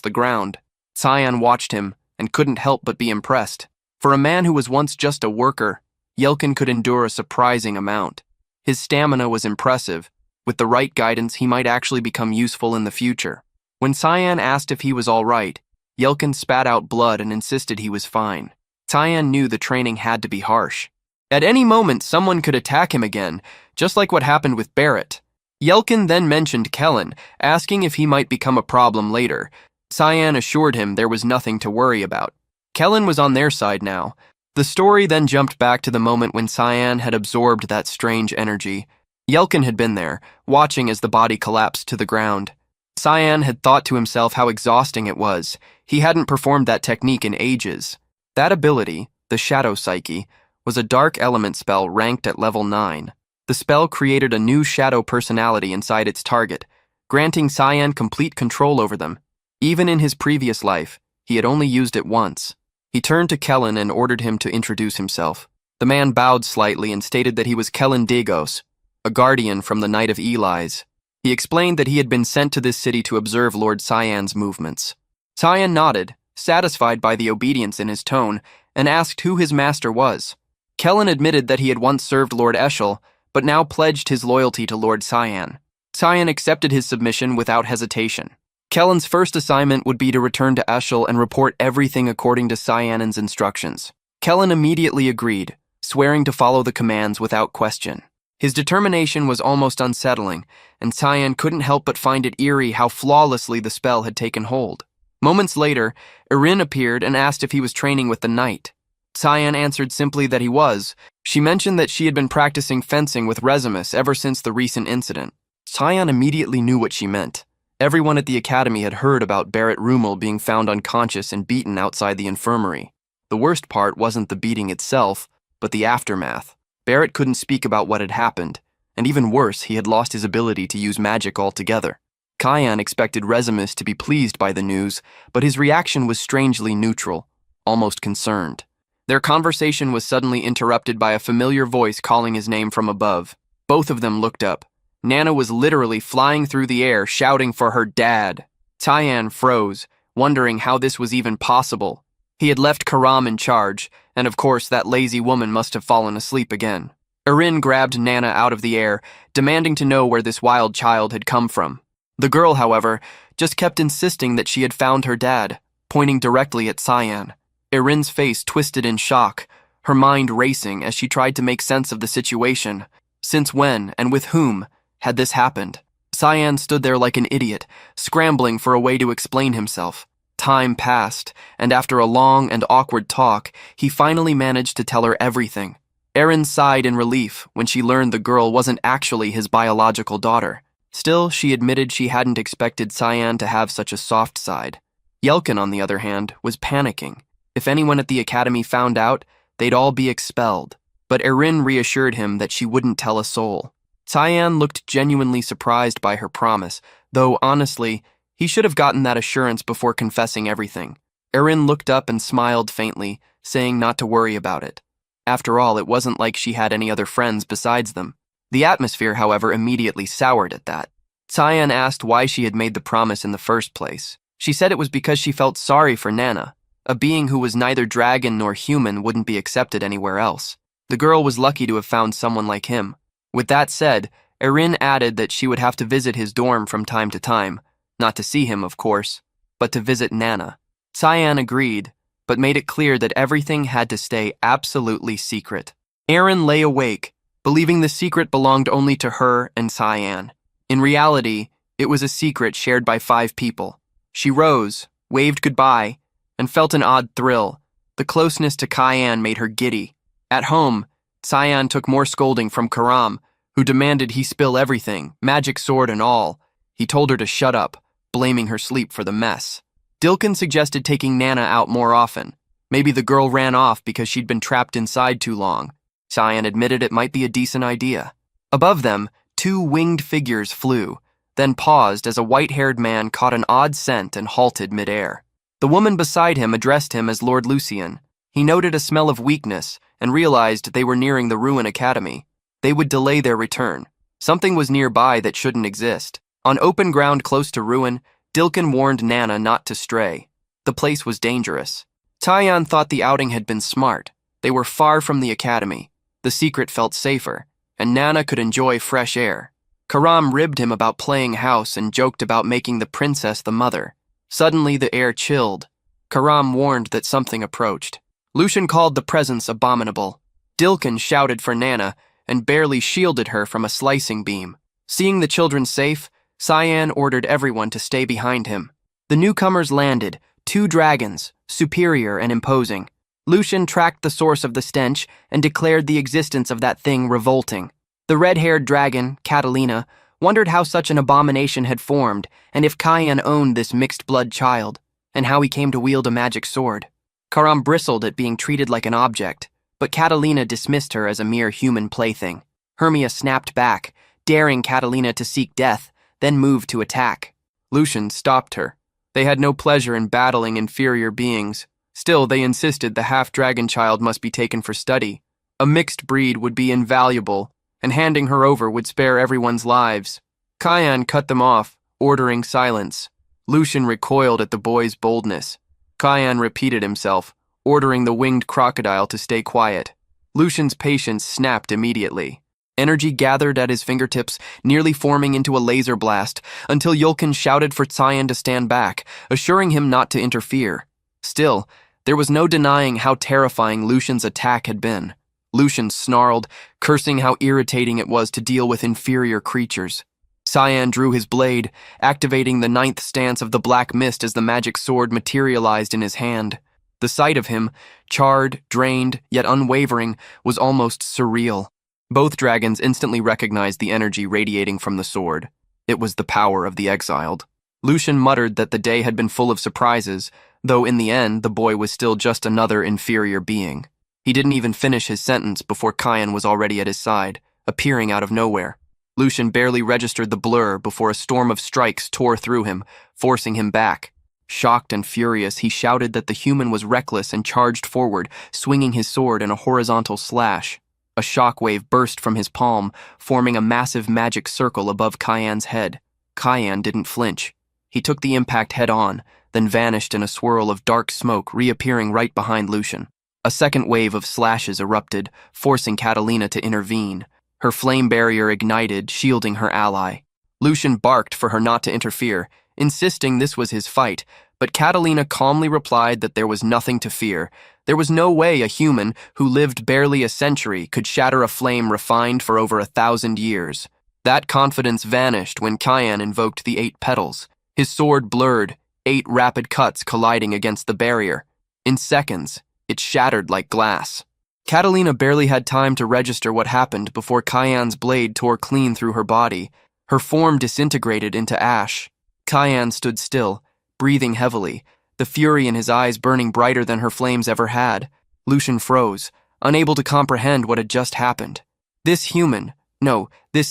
the ground. Cyan watched him and couldn't help but be impressed. For a man who was once just a worker, Yelkin could endure a surprising amount. His stamina was impressive. With the right guidance, he might actually become useful in the future. When Cyan asked if he was all right, Yelkin spat out blood and insisted he was fine. Cyan knew the training had to be harsh. At any moment, someone could attack him again, just like what happened with Barrett. Yelkin then mentioned Kellen, asking if he might become a problem later. Cyan assured him there was nothing to worry about. Kellen was on their side now. The story then jumped back to the moment when Cyan had absorbed that strange energy. Yelkin had been there, watching as the body collapsed to the ground. Cyan had thought to himself how exhausting it was. He hadn't performed that technique in ages. That ability, the Shadow Psyche, was a dark element spell ranked at level 9. The spell created a new shadow personality inside its target, granting Cyan complete control over them. Even in his previous life, he had only used it once. He turned to Kellen and ordered him to introduce himself. The man bowed slightly and stated that he was Kellen Dagos, a guardian from the Knight of Eli's. He explained that he had been sent to this city to observe Lord Cyan's movements. Cyan nodded, satisfied by the obedience in his tone, and asked who his master was. Kellen admitted that he had once served Lord Eshel, but now pledged his loyalty to Lord Cyan. Cyan accepted his submission without hesitation. Kellen's first assignment would be to return to Eshel and report everything according to Cyan's instructions. Kellen immediately agreed, swearing to follow the commands without question. His determination was almost unsettling, and Cyan couldn't help but find it eerie how flawlessly the spell had taken hold. Moments later, Erin appeared and asked if he was training with the knight. Cyan answered simply that he was. She mentioned that she had been practicing fencing with Resemblance ever since the recent incident. Cyan immediately knew what she meant. Everyone at the academy had heard about Barrett Rummel being found unconscious and beaten outside the infirmary. The worst part wasn't the beating itself, but the aftermath. Barrett couldn't speak about what had happened, and even worse, he had lost his ability to use magic altogether. Cyan expected Resemblance to be pleased by the news, but his reaction was strangely neutral, almost concerned. Their conversation was suddenly interrupted by a familiar voice calling his name from above. Both of them looked up. Nana was literally flying through the air, shouting for her dad. Cyan froze, wondering how this was even possible. He had left Karam in charge, and of course that lazy woman must have fallen asleep again. Erin grabbed Nana out of the air, demanding to know where this wild child had come from. The girl, however, just kept insisting that she had found her dad, pointing directly at Cyan. Erin's face twisted in shock, her mind racing as she tried to make sense of the situation. Since when, and with whom, had this happened? Cyan stood there like an idiot, scrambling for a way to explain himself. Time passed, and after a long and awkward talk, he finally managed to tell her everything. Erin sighed in relief when she learned the girl wasn't actually his biological daughter. Still, she admitted she hadn't expected Cyan to have such a soft side. Yelkin, on the other hand, was panicking. If anyone at the academy found out, they'd all be expelled. But Erin reassured him that she wouldn't tell a soul. Cyan looked genuinely surprised by her promise, though honestly, he should have gotten that assurance before confessing everything. Erin looked up and smiled faintly, saying not to worry about it. After all, it wasn't like she had any other friends besides them. The atmosphere, however, immediately soured at that. Cyan asked why she had made the promise in the first place. She said it was because she felt sorry for Nana. A being who was neither dragon nor human wouldn't be accepted anywhere else. The girl was lucky to have found someone like him. With that said, Erin added that she would have to visit his dorm from time to time, not to see him, of course, but to visit Nana. Cyan agreed, but made it clear that everything had to stay absolutely secret. Erin lay awake, believing the secret belonged only to her and Cyan. In reality, it was a secret shared by 5 people. She rose, waved goodbye, and felt an odd thrill. The closeness to Cyan made her giddy. At home, Cyan took more scolding from Karam, who demanded he spill everything, magic sword and all. He told her to shut up, blaming her sleep for the mess. Dilkin suggested taking Nana out more often. Maybe the girl ran off because she'd been trapped inside too long. Cyan admitted it might be a decent idea. Above them, 2 winged figures flew, then paused as a white-haired man caught an odd scent and halted midair. The woman beside him addressed him as Lord Lucian. He noted a smell of weakness and realized they were nearing the Ruin Academy. They would delay their return. Something was nearby that shouldn't exist. On open ground close to Ruin, Dilkin warned Nana not to stray. The place was dangerous. Taiyan thought the outing had been smart. They were far from the academy. The secret felt safer, and Nana could enjoy fresh air. Karam ribbed him about playing house and joked about making the princess the mother. Suddenly the air chilled. Karam warned that something approached. Lucian called the presence abominable. Dilkin shouted for Nana and barely shielded her from a slicing beam. Seeing the children safe, Cyan ordered everyone to stay behind him. The newcomers landed, 2 dragons, superior and imposing. Lucian tracked the source of the stench and declared the existence of that thing revolting. The red-haired dragon, Catalina, wondered how such an abomination had formed and if Cyan owned this mixed-blood child, and how he came to wield a magic sword. Karam bristled at being treated like an object, but Catalina dismissed her as a mere human plaything. Hermia snapped back, daring Catalina to seek death, then moved to attack. Lucian stopped her. They had no pleasure in battling inferior beings. Still, they insisted the half-dragon child must be taken for study. A mixed breed would be invaluable, and handing her over would spare everyone's lives. Cyan cut them off, ordering silence. Lucian recoiled at the boy's boldness. Cyan repeated himself, ordering the winged crocodile to stay quiet. Lucian's patience snapped immediately. Energy gathered at his fingertips, nearly forming into a laser blast, until Yulkin shouted for Cyan to stand back, assuring him not to interfere. Still, there was no denying how terrifying Lucian's attack had been. Lucian snarled, cursing how irritating it was to deal with inferior creatures. Cyan drew his blade, activating the 9th stance of the black mist as the magic sword materialized in his hand. The sight of him, charred, drained, yet unwavering, was almost surreal. Both dragons instantly recognized the energy radiating from the sword. It was the power of the exiled. Lucian muttered that the day had been full of surprises, though in the end the boy was still just another inferior being. He didn't even finish his sentence before Cyan was already at his side, appearing out of nowhere. Lucian barely registered the blur before a storm of strikes tore through him, forcing him back. Shocked and furious, he shouted that the human was reckless and charged forward, swinging his sword in a horizontal slash. A shockwave burst from his palm, forming a massive magic circle above Cyan's head. Cyan didn't flinch. He took the impact head-on, then vanished in a swirl of dark smoke, reappearing right behind Lucian. A second wave of slashes erupted, forcing Catalina to intervene. Her flame barrier ignited, shielding her ally. Lucian barked for her not to interfere, insisting this was his fight, but Catalina calmly replied that there was nothing to fear. There was no way a human, who lived barely a century, could shatter a flame refined for over 1,000 years. That confidence vanished when Cyan invoked the 8 petals. His sword blurred, 8 rapid cuts colliding against the barrier. In seconds, it shattered like glass. Catalina barely had time to register what happened before Cyan's blade tore clean through her body. Her form disintegrated into ash. Cyan stood still, breathing heavily, the fury in his eyes burning brighter than her flames ever had. Lucian froze, unable to comprehend what had just happened. This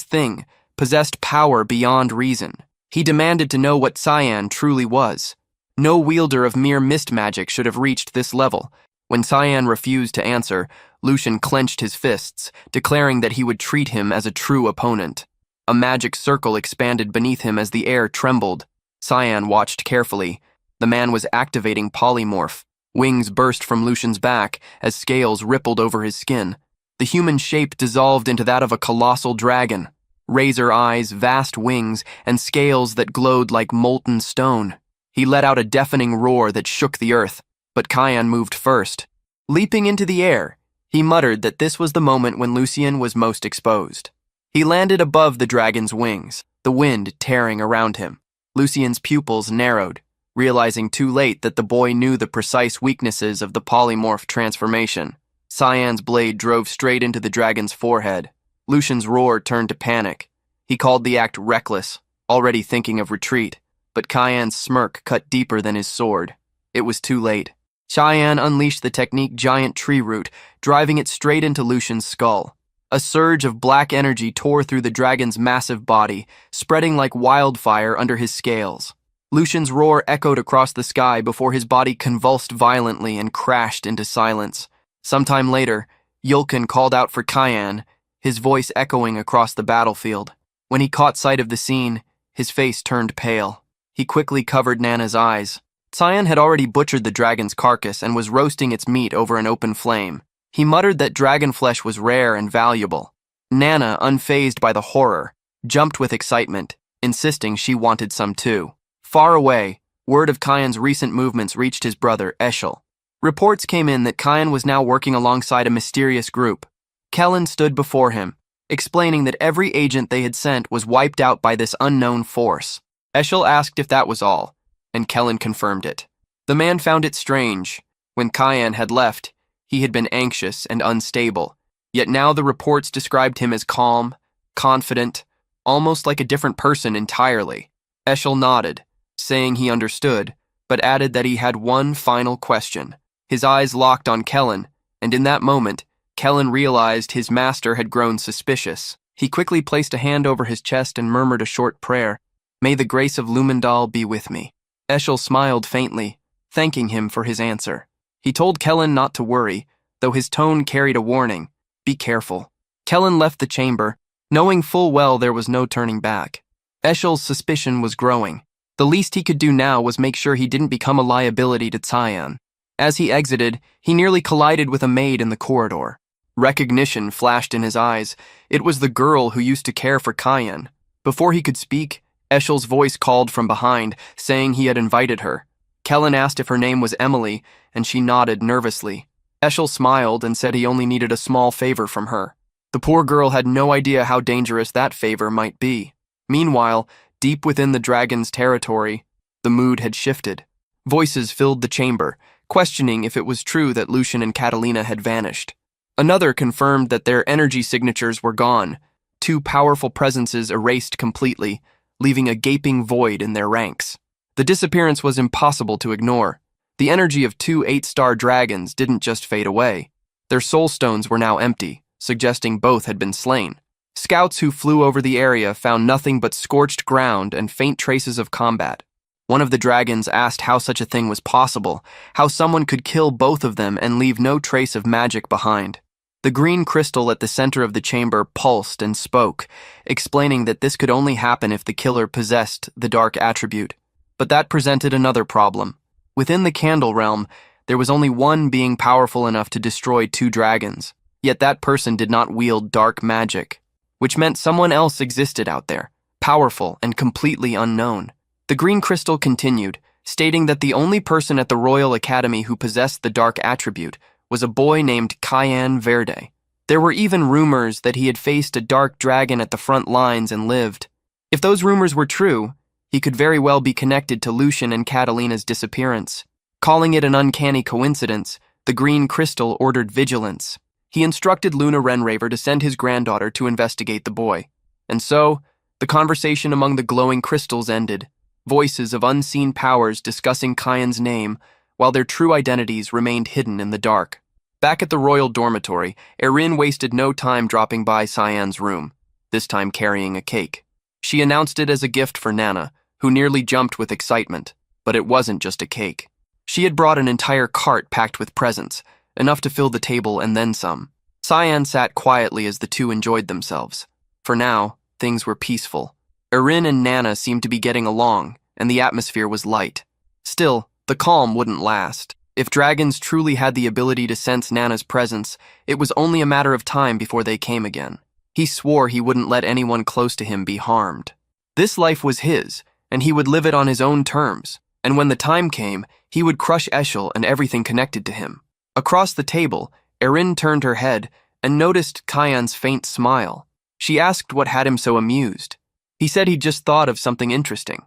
thing, possessed power beyond reason. He demanded to know what Cyan truly was. No wielder of mere mist magic should have reached this level. When Cyan refused to answer, Lucian clenched his fists, declaring that he would treat him as a true opponent. A magic circle expanded beneath him as the air trembled. Cyan watched carefully. The man was activating polymorph. Wings burst from Lucian's back as scales rippled over his skin. The human shape dissolved into that of a colossal dragon. Razor eyes, vast wings, and scales that glowed like molten stone. He let out a deafening roar that shook the earth, but Cyan moved first. Leaping into the air, he muttered that this was the moment when Lucian was most exposed. He landed above the dragon's wings, the wind tearing around him. Lucian's pupils narrowed, realizing too late that the boy knew the precise weaknesses of the polymorph transformation. Cyan's blade drove straight into the dragon's forehead. Lucian's roar turned to panic. He called the act reckless, already thinking of retreat, but Cyan's smirk cut deeper than his sword. It was too late. Cyan unleashed the technique Giant Tree Root, driving it straight into Lucian's skull. A surge of black energy tore through the dragon's massive body, spreading like wildfire under his scales. Lucian's roar echoed across the sky before his body convulsed violently and crashed into silence. Sometime later, Yulkin called out for Cayenne, his voice echoing across the battlefield. When he caught sight of the scene, his face turned pale. He quickly covered Nana's eyes. Cyan had already butchered the dragon's carcass and was roasting its meat over an open flame. He muttered that dragon flesh was rare and valuable. Nana, unfazed by the horror, jumped with excitement, insisting she wanted some too. Far away, word of Cyan's recent movements reached his brother, Eshel. Reports came in that Cyan was now working alongside a mysterious group. Kellen stood before him, explaining that every agent they had sent was wiped out by this unknown force. Eshel asked if that was all, and Kellen confirmed it. The man found it strange. When Cyan had left, he had been anxious and unstable, yet now the reports described him as calm, confident, almost like a different person entirely. Eshel nodded, saying he understood, but added that he had one final question. His eyes locked on Kellen, and in that moment, Kellen realized his master had grown suspicious. He quickly placed a hand over his chest and murmured a short prayer. "May the grace of Lumendal be with me." Eshel smiled faintly, thanking him for his answer. He told Kellen not to worry, though his tone carried a warning. Be careful. Kellen left the chamber, knowing full well there was no turning back. Eshel's suspicion was growing. The least he could do now was make sure he didn't become a liability to Cyan. As he exited, he nearly collided with a maid in the corridor. Recognition flashed in his eyes. It was the girl who used to care for Cyan. Before he could speak, Eshel's voice called from behind, saying he had invited her. Kellen asked if her name was Emily, and she nodded nervously. Eshel smiled and said he only needed a small favor from her. The poor girl had no idea how dangerous that favor might be. Meanwhile, deep within the dragon's territory, the mood had shifted. Voices filled the chamber, questioning if it was true that Lucian and Catalina had vanished. Another confirmed that their energy signatures were gone, two powerful presences erased completely, leaving a gaping void in their ranks. The disappearance was impossible to ignore. The energy of two 8-star dragons didn't just fade away. Their soul stones were now empty, suggesting both had been slain. Scouts who flew over the area found nothing but scorched ground and faint traces of combat. One of the dragons asked how such a thing was possible, how someone could kill both of them and leave no trace of magic behind. The green crystal at the center of the chamber pulsed and spoke, explaining that this could only happen if the killer possessed the dark attribute. But that presented another problem. Within the candle realm, there was only one being powerful enough to destroy two dragons, yet that person did not wield dark magic, which meant someone else existed out there, powerful and completely unknown. The green crystal continued, stating that the only person at the Royal Academy who possessed the dark attribute was a boy named Cayenne Verde. There were even rumors that he had faced a dark dragon at the front lines and lived. If those rumors were true, he could very well be connected to Lucian and Catalina's disappearance. Calling it an uncanny coincidence, the green crystal ordered vigilance. He instructed Luna Renraver to send his granddaughter to investigate the boy. And so, the conversation among the glowing crystals ended, voices of unseen powers discussing Cyan's name, while their true identities remained hidden in the dark. Back at the royal dormitory, Erin wasted no time dropping by Cyan's room, this time carrying a cake. She announced it as a gift for Nana, who nearly jumped with excitement, but it wasn't just a cake. She had brought an entire cart packed with presents, enough to fill the table and then some. Cyan sat quietly as the two enjoyed themselves. For now, things were peaceful. Erin and Nana seemed to be getting along, and the atmosphere was light. Still, the calm wouldn't last. If dragons truly had the ability to sense Nana's presence, it was only a matter of time before they came again. He swore he wouldn't let anyone close to him be harmed. This life was his, and he would live it on his own terms, and when the time came, he would crush Eshel and everything connected to him. Across the table, Erin turned her head and noticed Cyan's faint smile. She asked what had him so amused. He said he'd just thought of something interesting.